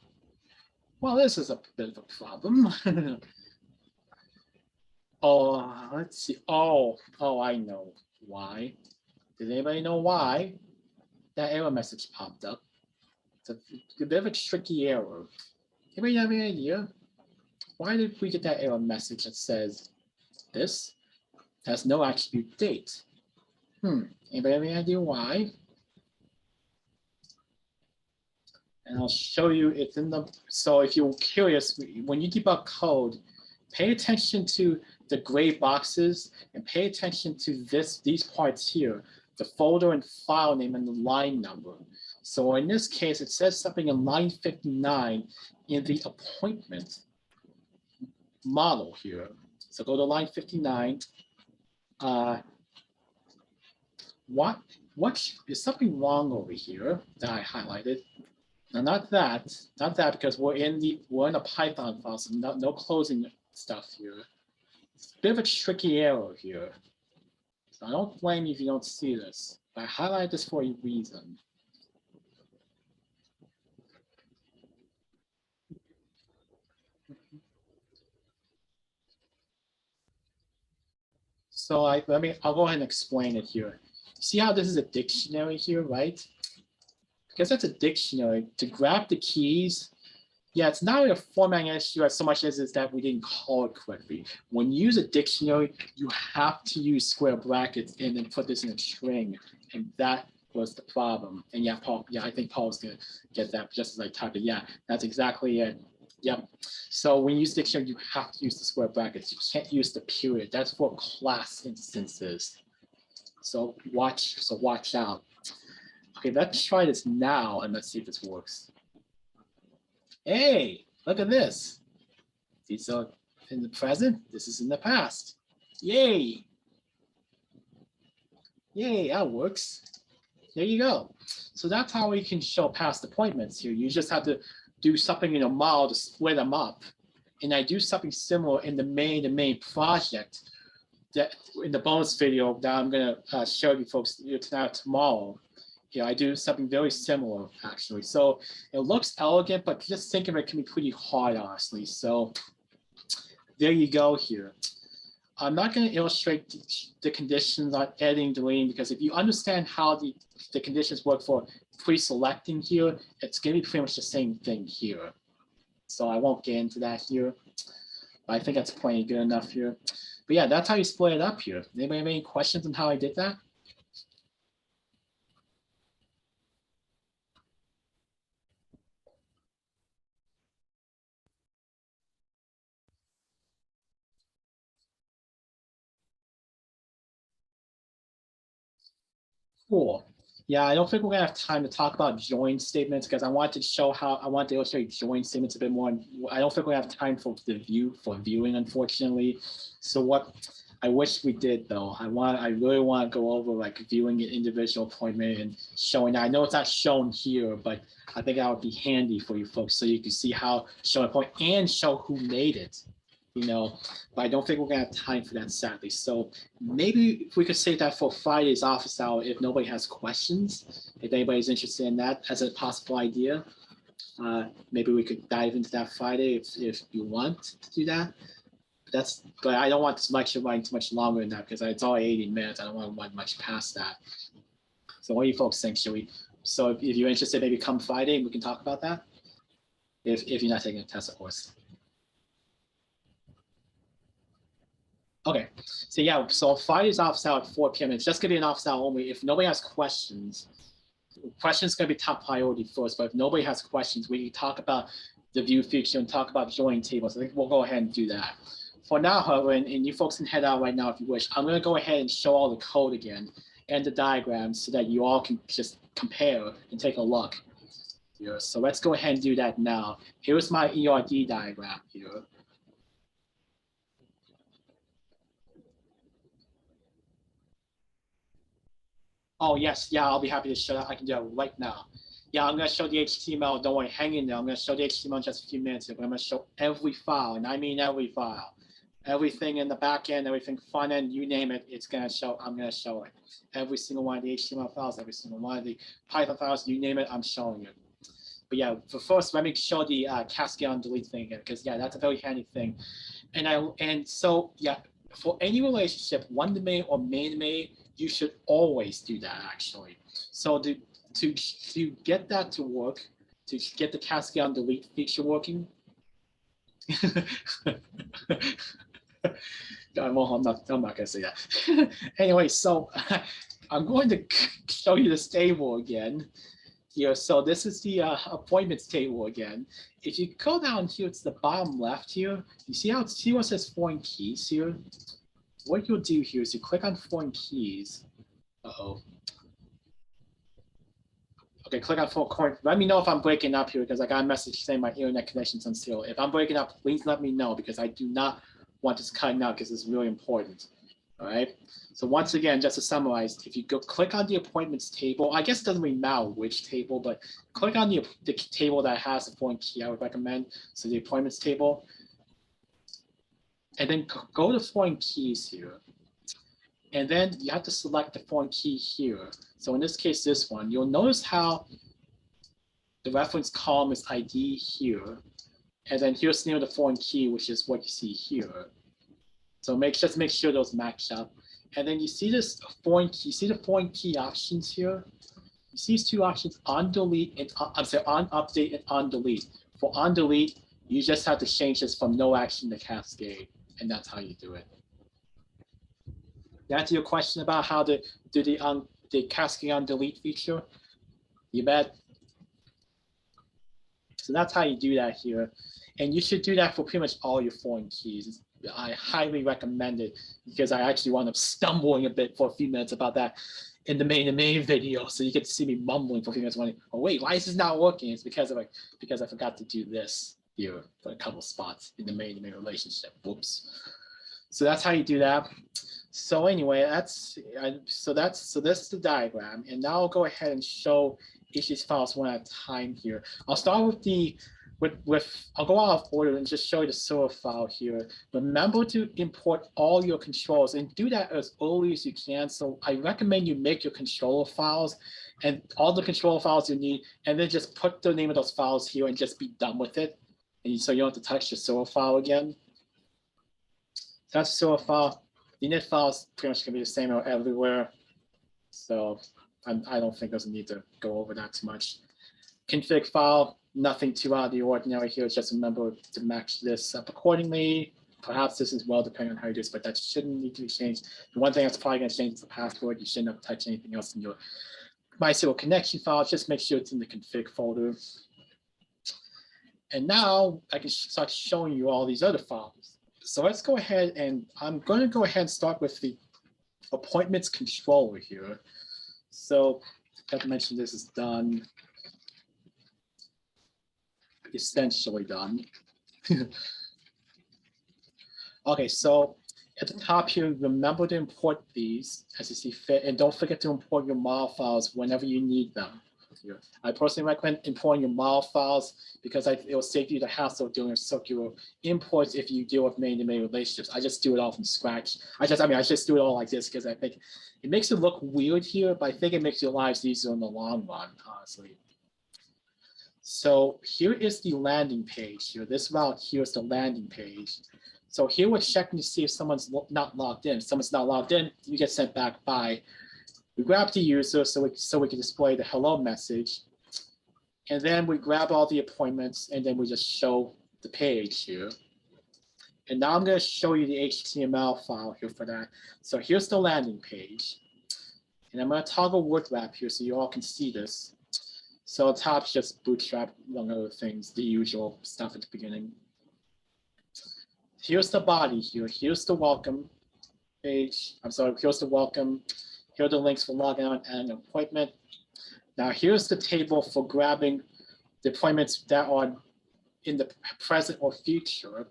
Well, this is a bit of a problem. Oh, let's see. Oh, I know why. Does anybody know why that error message popped up? It's a bit of a tricky error. Anybody have any idea? Why did we get that error message that says this has no attribute date? Anybody have any idea why? And I'll show you it's in the, so if you're curious, when you debug code, pay attention to the gray boxes and pay attention to these parts here, the folder and file name and the line number. So in this case, it says something in line 59 in the appointment model here. So go to line 59. What is something wrong over here that I highlighted? Now, not that because we're in a Python file, so no closing stuff here. It's a bit of a tricky error here. So I don't blame you if you don't see this, but I highlight this for a reason. So I'll go ahead and explain it here. See how this is a dictionary here, right? Because that's a dictionary, to grab the keys, yeah, it's not a formatting issue as so much as it's that we didn't call it correctly. When you use a dictionary, you have to use square brackets and then put this in a string, and that was the problem. And yeah, Paul, yeah, I think Paul's gonna get that just as I typed it. Yeah, that's exactly it. Yep. So when you use dictionary, you have to use the square brackets. You can't use the period. That's for class instances. So watch out. Okay, let's try this now and let's see if this works. Hey, look at this. These are in the present, this is in the past. Yay. Yay, that works. There you go. So that's how we can show past appointments here. You just have to do something in a model to split them up. And I do something similar in the main project that in the bonus video that I'm gonna show you folks tonight, tomorrow. Yeah, I do something very similar actually. So it looks elegant, but just think of it can be pretty hard, honestly. So there you go here. I'm not going to illustrate the conditions on editing, deleting, because if you understand how the conditions work for pre-selecting here, it's going to be pretty much the same thing here. So I won't get into that here. But I think that's plenty good enough here. But yeah, that's how you split it up here. Anybody have any questions on how I did that? Cool. Yeah, I don't think we're gonna have time to talk about join statements because I want to show how I want to illustrate join statements a bit more. I don't think we have time for viewing, unfortunately. So what I wish we did though, I really want to go over like viewing an individual appointment and showing that. I know it's not shown here, but I think that would be handy for you folks so you can see how show a point and show who made it. You know, but I don't think we're gonna have time for that, sadly. So maybe if we could save that for Friday's office hour if nobody has questions, if anybody's interested in that as a possible idea. Maybe we could dive into that Friday if you want to do that. But I don't want this lecture running too much longer than that because it's already 80 minutes. I don't want to run much past that. So what do you folks think? Should we? So if you're interested, maybe come Friday and we can talk about that. If you're not taking a test, of course. Okay, so yeah, so Friday's office hour at 4 p.m. It's just gonna be an office hour only. If nobody has questions gonna be top priority first, but if nobody has questions, we can talk about the view feature and talk about joining tables. I think we'll go ahead and do that. For now, however, and you folks can head out right now if you wish, I'm gonna go ahead and show all the code again and the diagrams so that you all can just compare and take a look here. So let's go ahead and do that now. Here's my ERD diagram here. Oh, yes. Yeah, I'll be happy to show that. I can do that right now. Yeah, I'm going to show the HTML. Don't worry, hang in there. I'm going to show the HTML in just a few minutes, but I'm going to show every file, and I mean every file. Everything in the back end, everything front end, you name it, it's going to show. I'm going to show it. Every single one of the HTML files, every single one of the Python files, you name it, I'm showing it. But yeah, but first, let me show the cascade on delete thing again, because yeah, that's a very handy thing. And so yeah, for any relationship, one to many or many to many, you should always do that actually. So to get that to work, to get the cascade on delete feature working. I'm not gonna say that. Anyway, so I'm going to show you this table again. here. So this is the appointments table again. If you go down here to the bottom left here, you see how see what says foreign keys here? What you'll do here is you click on foreign keys. Uh-oh. Okay, click on full coin. Let me know if I'm breaking up here because I got a message saying my internet connection's unstable. If I'm breaking up, please let me know because I do not want this cutting out because it's really important. All right. So once again, just to summarize, if you go click on the appointments table, I guess it doesn't really matter which table, but click on the table that has the foreign key, I would recommend. So the appointments table. And then go to foreign keys here. And then you have to select the foreign key here. So in this case, this one, you'll notice how the reference column is ID here. And then here's the name of the foreign key, which is what you see here. So just make sure those match up. And then you see this foreign key, see the foreign key options here? You see these two options on delete and I'm sorry, on update and on delete. For on delete, you just have to change this from no action to cascade. And that's how you do it. To answer your question about how to do the cascade on delete feature, you bet. So that's how you do that here. And you should do that for pretty much all your foreign keys. I highly recommend it because I actually wound up stumbling a bit for a few minutes about that in the main video. So you get to see me mumbling for a few minutes wondering, oh wait, why is this not working? It's because I forgot to do this here for a couple spots in the main relationship. Whoops. So that's how you do that. So anyway, this is the diagram, and now I'll go ahead and show each of these files one at a time here. I'll start with I'll go out of order and just show you the server file here. Remember to import all your controls and do that as early as you can. So I recommend you make your controller files and all the controller files you need, and then just put the name of those files here and just be done with it. And so you don't have to touch the server file again. So that's the server file. The init files pretty much can be the same everywhere. So I don't think there's a need to go over that too much. Config file, nothing too out of the ordinary here. Just remember to match this up accordingly. Perhaps this is well depending on how you do this, but that shouldn't need to be changed. The one thing that's probably going to change is the password. You shouldn't have touched anything else in your MySQL connection file. Just make sure it's in the config folder. And now I can start showing you all these other files. So let's go ahead and I'm going to go ahead and start with the appointments controller here. So I have to mention this is done, essentially done. Okay, so at the top here, remember to import these as you see fit, and don't forget to import your model files whenever you need them. I personally recommend importing your model files because it will save you the hassle of doing circular imports if you deal with main-to-main relationships. I just do it all from scratch. I just do it all like this because I think it makes it look weird here, but I think it makes your lives easier in the long run, honestly. So here is the landing page here. This route here is the landing page. So here we're checking to see if someone's not logged in. If someone's not logged in, you get sent back by. We grab the user so we can display the hello message. And then we grab all the appointments and then we just show the page here. And now I'm going to show you the HTML file here for that. So here's the landing page. And I'm going to toggle word wrap here so you all can see this. So on top is just Bootstrap, among other things, the usual stuff at the beginning. Here's the body here. Here's the welcome page. I'm sorry, here's the welcome. Here are the links for logging on and an appointment. Now here's the table for grabbing the appointments that are in the present or future.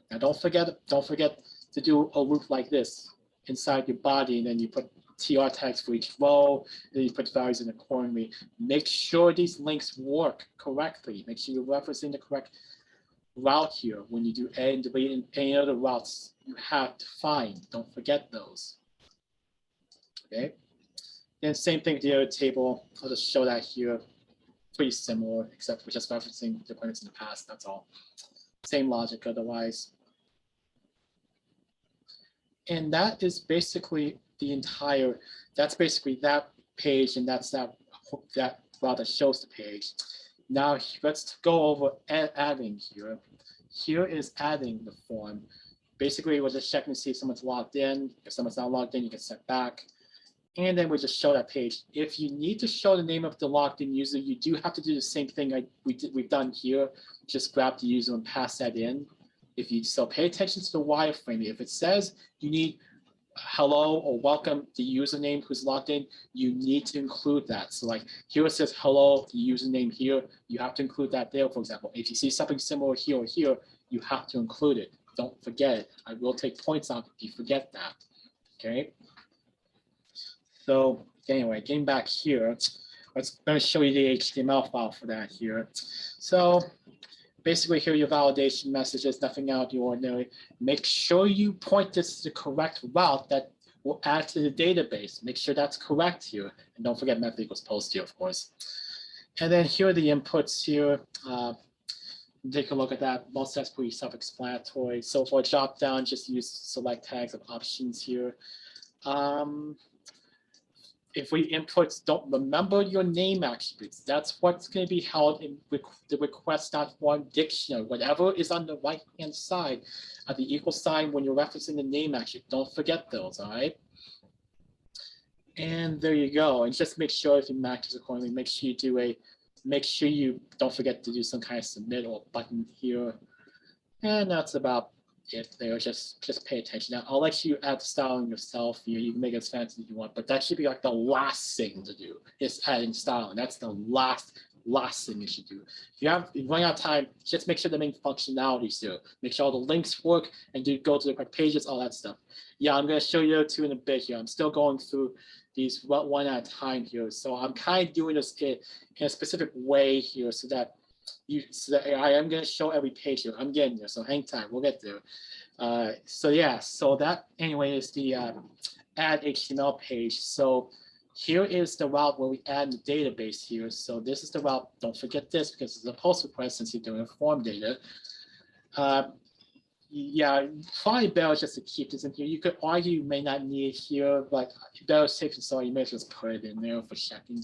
Now don't forget to do a loop like this inside your body, and then you put TR tags for each row, then you put values in accordingly. Make sure these links work correctly. Make sure you're referencing the correct route here. When you do add and delete and any other routes you have to find, don't forget those. Okay, and same thing with the other table. I'll just show that here. Pretty similar, except we're just referencing the appointments in the past. That's all. Same logic otherwise. And that is basically the entire. That's basically that page, and that's that route that shows the page. Now let's go over adding here. Here is adding the form. Basically, we're just checking to see if someone's logged in. If someone's not logged in, you get sent back. And then we just show that page. If you need to show the name of the logged in user, you do have to do the same thing we've done here. Just grab the user and pass that in. If you so pay attention to the wireframe. If it says you need hello or welcome the username who's logged in, you need to include that. So like here it says hello, the username here, you have to include that there, for example. If you see something similar here or here, you have to include it. Don't forget it. I will take points off if you forget that, okay? So anyway, getting back here, I'm going to show you the HTML file for that here. So basically here are your validation messages, nothing out of the ordinary. Make sure you point this to the correct route that will add to the database. Make sure that's correct here. And don't forget method equals post here, of course. And then here are the inputs here. Take a look at that. Most that's pretty self-explanatory. So for a drop down, just use select tags of options here. If we inputs don't remember your name attributes, that's what's going to be held in the request.form dictionary. Whatever is on the right-hand side of the equal sign when you're referencing the name attribute, don't forget those, all right? And there you go. And just make sure if it matches accordingly, make sure you don't forget to do some kind of submit or button here. And that's about it there. Just pay attention. Now I'll let you add the styling yourself. You can make it as fancy as you want, but that should be like the last thing to do is adding styling. That's the last thing you should do. If you're running out of time, just make sure the main functionalities do. Make sure all the links work and go to the correct pages, all that stuff. Yeah, I'm going to show you two in a bit here. I'm still going through these one at a time here. So I'm kind of doing this in a specific way here so that I am going to show every page here. I'm getting there, so hang tight. We'll get there. So yeah, so that anyway is the add HTML page. So here is the route where we add the database here. So this is the route. Don't forget this because it's a post request since you're doing form data. Yeah, probably better just to keep this in here. You could argue you may not need it here, but better safe than sorry. You may just put it in there for checking.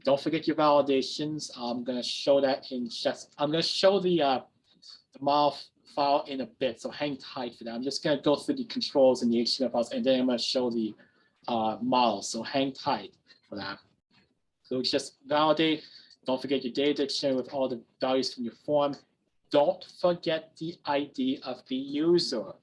Don't forget your validations. I'm going to show that in just. I'm going to show the model file in a bit, so hang tight for that. I'm just going to go through the controls in the HTML files, and then I'm going to show the model. So hang tight for that. So it's just validate. Don't forget your data dictionary with all the values from your form. Don't forget the ID of the user,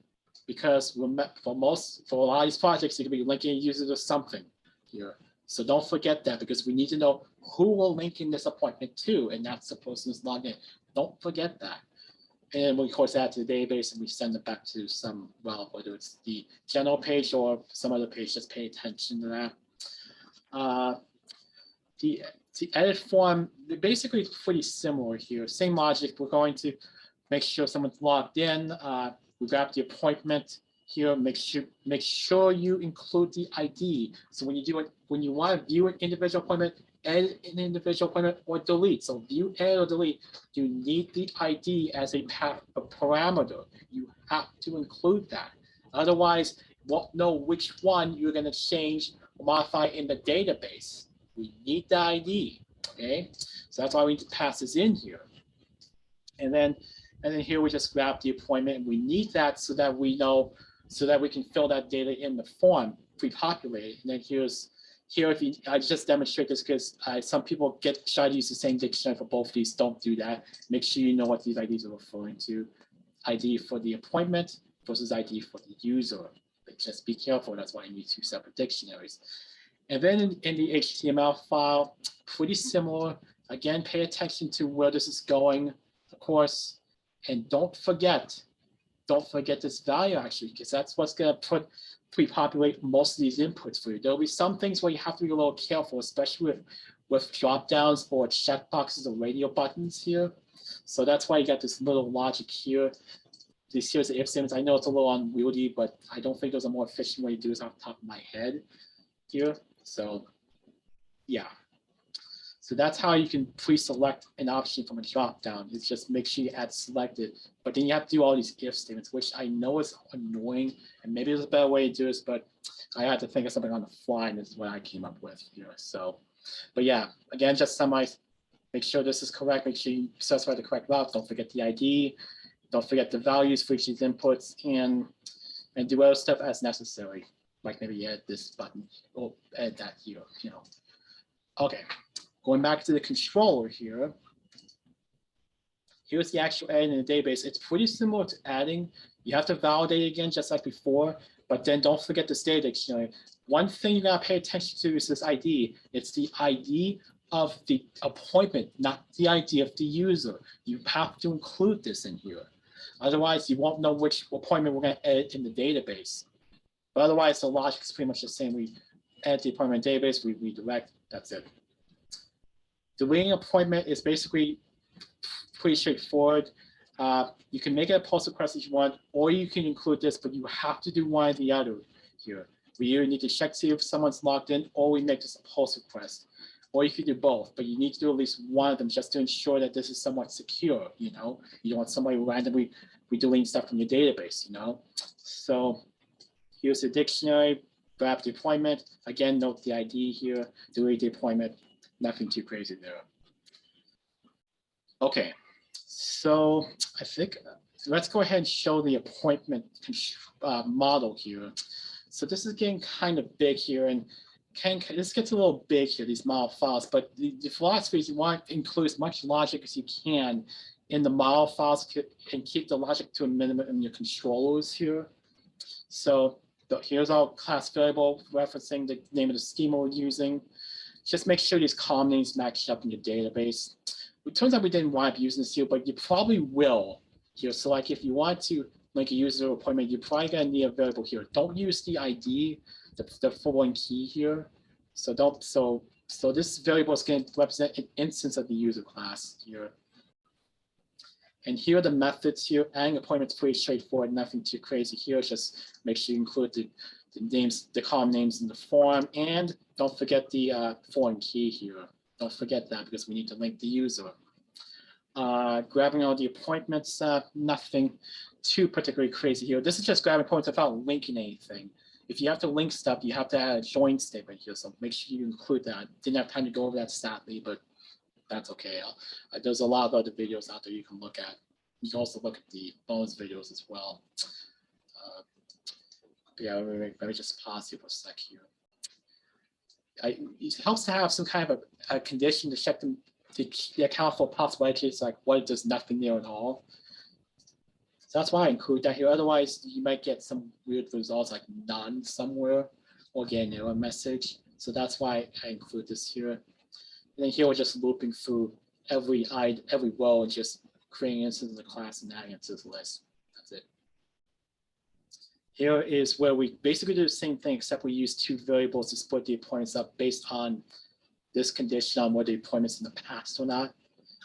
because for a lot of these projects, you can be linking a user to something here. So don't forget that because we need to know who we're linking this appointment to, and that's the person who's logged in. Don't forget that. And we of course add to the database and we send it back to some, well, whether it's the general page or some other page, just pay attention to that. The edit form, they're basically pretty similar here. Same logic. We're going to make sure someone's logged in. We grab the appointment here. Make sure you include the ID. So when you want to view an individual appointment, edit an individual appointment, or delete. So view, edit, or delete. You need the ID as a parameter. You have to include that. Otherwise, you won't know which one you're going to change or modify in the database. We need the ID, okay? So that's why we need to pass this in here. And then here we just grab the appointment, and we need that so that we know, so that we can fill that data in the form, pre-populated. And then I just demonstrate this because some people try to use the same dictionary for both of these. Don't do that. Make sure you know what these IDs are referring to. ID for the appointment versus ID for the user. But just be careful. That's why you need two separate dictionaries. And then in the HTML file, pretty similar. Again, pay attention to where this is going, of course. And don't forget this value actually, because that's what's going to pre-populate most of these inputs for you. There'll be some things where you have to be a little careful, especially with drop downs or checkboxes or radio buttons here. So that's why you got this little logic here. These here's the if statements. I know it's a little unwieldy, but I don't think there's a more efficient way to do this off the top of my head here. So yeah. So that's how you can pre-select an option from a drop-down. It's just make sure you add selected, but then you have to do all these if statements, which I know is annoying, and maybe there's a better way to do this, but I had to think of something on the fly, and this is what I came up with here. So, but yeah, again, just summarize, make sure this is correct, make sure you specify the correct route, don't forget the ID, don't forget the values for each of these inputs, and do other stuff as necessary. like maybe add this button or add that here, you know. Okay, going back to the controller here. Here's the actual add in the database. It's pretty similar to adding. You have to validate again, just like before, but then don't forget the state dictionary. One thing you gotta pay attention to is this ID. It's the ID of the appointment, not the ID of the user. You have to include this in here. Otherwise, you won't know which appointment we're gonna edit in the database. But otherwise, the logic is pretty much the same. We add the appointment database, we redirect, that's it. Deleting appointment is basically pretty straightforward. You can make it a post request if you want, or you can include this, but you have to do one or the other here. We either need to check to see if someone's logged in, or we make this a post request. Or you could do both, but you need to do at least one of them just to ensure that this is somewhat secure, you know? You don't want somebody randomly deleting stuff from your database, you know? So here's the dictionary, grab the appointment. Again, note the ID here, delete the appointment, nothing too crazy there. Okay, so I think let's go ahead and show the appointment model here. So this is getting kind of big here, and this gets a little big here, these model files, but the philosophy is you want to include as much logic as you can in the model files and keep the logic to a minimum in your controllers here. So here's our class variable referencing the name of the schema we're using. Just make sure these column names match up in your database. It turns out we didn't want to be using this here, but you probably will here. So like if you want to link a user appointment, you're probably gonna need a variable here. Don't use the ID, the following key here. So this variable is going to represent an instance of the user class here. And here are the methods here. Adding appointments pretty straightforward, nothing too crazy here. Just make sure you include the names, the column names in the form, and don't forget the foreign key here. Don't forget that because we need to link the user. Grabbing all the appointments, nothing too particularly crazy here. This is just grabbing appointments without linking anything. If you have to link stuff, you have to add a join statement here. So make sure you include that. Didn't have time to go over that sadly, but that's okay. There's a lot of other videos out there you can look at. You can also look at the bonus videos as well. Yeah, let me just pause here for a sec here. It helps to have some kind of a condition to check them to account for possible cases like what if there's nothing there at all. So that's why I include that here. Otherwise, you might get some weird results like none somewhere or get an error message. So that's why I include this here. And then here we're just looping through every row and just creating instances of the class and adding it to the list. That's it. Here is where we basically do the same thing, except we use two variables to split the appointments up based on this condition on whether the appointment's in the past or not.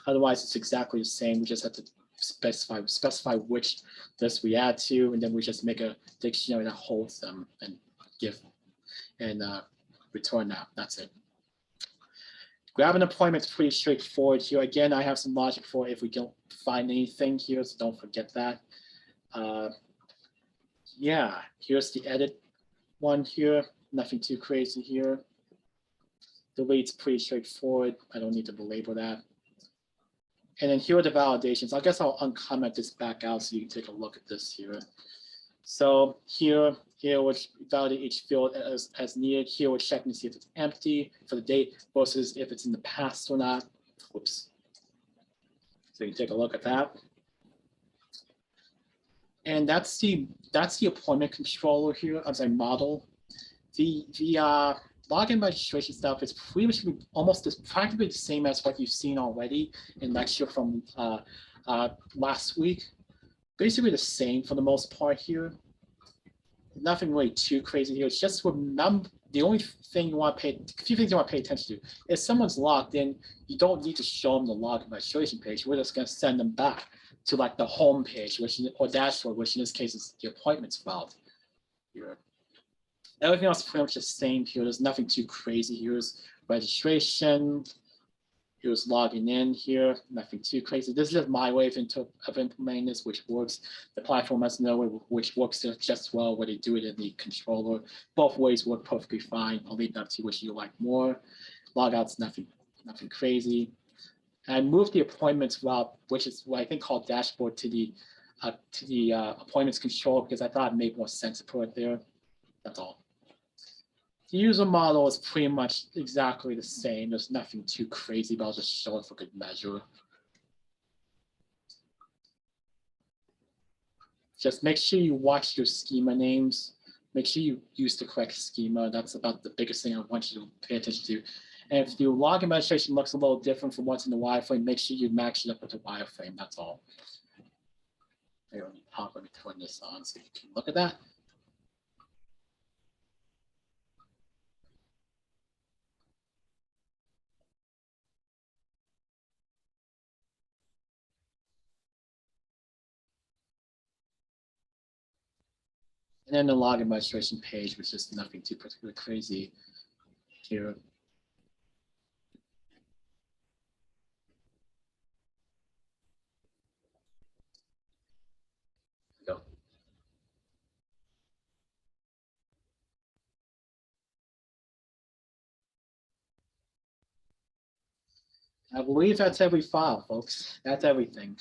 Otherwise, it's exactly the same. We just have to specify which list we add to, and then we just make a dictionary that holds them and return that. That's it. Grab an appointment is pretty straightforward here. Again, I have some logic for it if we don't find anything here, so don't forget that. Yeah, here's the edit one here. Nothing too crazy here. The weight's pretty straightforward. I don't need to belabor that. And then here are the validations. I guess I'll uncomment this back out so you can take a look at this here. So here we'll validate each field as needed. Here we're checking to see if it's empty for the date versus if it's in the past or not. Whoops. So you can take a look at that. And that's the appointment controller here. I'm sorry, model. The login registration stuff is pretty much practically the same as what you've seen already in lecture from last week. Basically the same for the most part here. Nothing really too crazy here. It's just remember the only thing you want to a few things you want to pay attention to. If someone's logged in, you don't need to show them the login registration page. We're just going to send them back to like the home page, or dashboard, which in this case is the appointments file here. Everything else is pretty much the same here. There's nothing too crazy. Here's registration. Here's logging in here. Nothing too crazy. This is just my way of implementing this, which works. The platform has no way, which works just well when they do it in the controller. Both ways work perfectly fine. I'll leave that to which you like more. Logout's nothing crazy. And I moved the appointments route, which is what I think called dashboard, to the appointments control because I thought it made more sense to put it there. That's all. the user model is pretty much exactly the same. There's nothing too crazy, but I'll just show it for good measure. Just make sure you watch your schema names. Make sure you use the correct schema. That's about the biggest thing I want you to pay attention to. And if your log administration looks a little different from what's in the wireframe, make sure you match it up with the wireframe. That's all. Here, let me turn this on so you can look at that. And then the log administration page was just nothing too particularly crazy here. Go. I believe that's every file, folks. That's everything.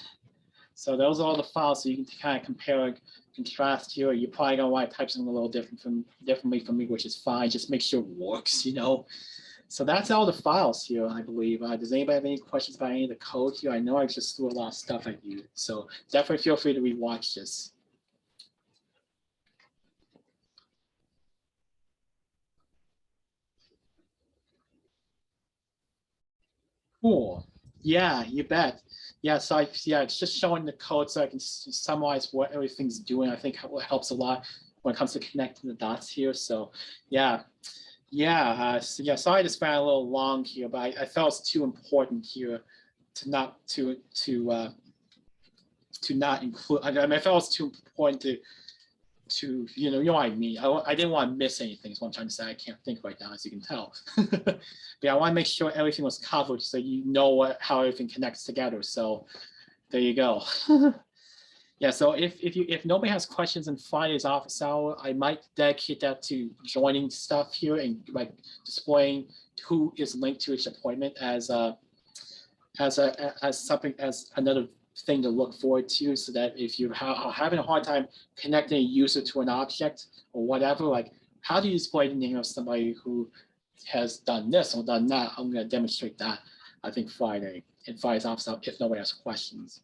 So those are all the files, so you can kind of compare and contrast here. You're probably gonna want to type something a little differently from me, which is fine. Just make sure it works, you know. So that's all the files here, I believe. Does anybody have any questions about any of the code here? I know I just threw a lot of stuff at you, so definitely feel free to rewatch this. Cool. Yeah, you bet. Yeah, so it's just showing the code so I can summarize what everything's doing. I think it helps a lot when it comes to connecting the dots here. So yeah, sorry this ran a little long here, but I felt it's too important here to not include. I mean, I felt it's too important to you know what I mean. I didn't want to miss anything is what I'm trying to say. I can't think right now, as you can tell. But I want to make sure everything was covered so you know how everything connects together. So there you go. Yeah, so if nobody has questions in Friday's office hour, I might dedicate that to joining stuff here and like displaying who is linked to each appointment as another thing to look forward to, so that if you are having a hard time connecting a user to an object or whatever, like how do you display the name of somebody who has done this or done that? I'm going to demonstrate that, I think, Friday in Friday's office hour if nobody has questions.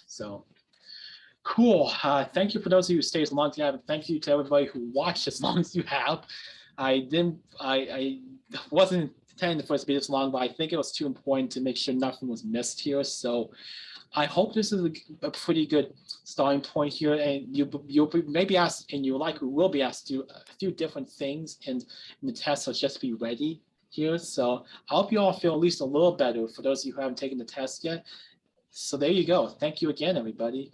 So cool. Thank you for those of you who stayed as long as you have, and thank you to everybody who watched as long as you have. I wasn't intending for it to be this long, but I think it was too important to make sure nothing was missed here. So I hope this is a pretty good starting point here, and you'll be maybe asked, and you likely will be asked to do a few different things in the test, so just be ready here. So I hope you all feel at least a little better for those of you who haven't taken the test yet. So there you go. Thank you again, everybody.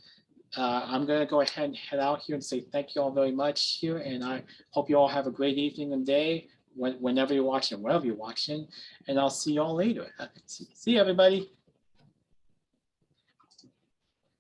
I'm going to go ahead and head out here and say thank you all very much here, and I hope you all have a great evening and day whenever you're watching, wherever you're watching, and I'll see you all later. See you, everybody.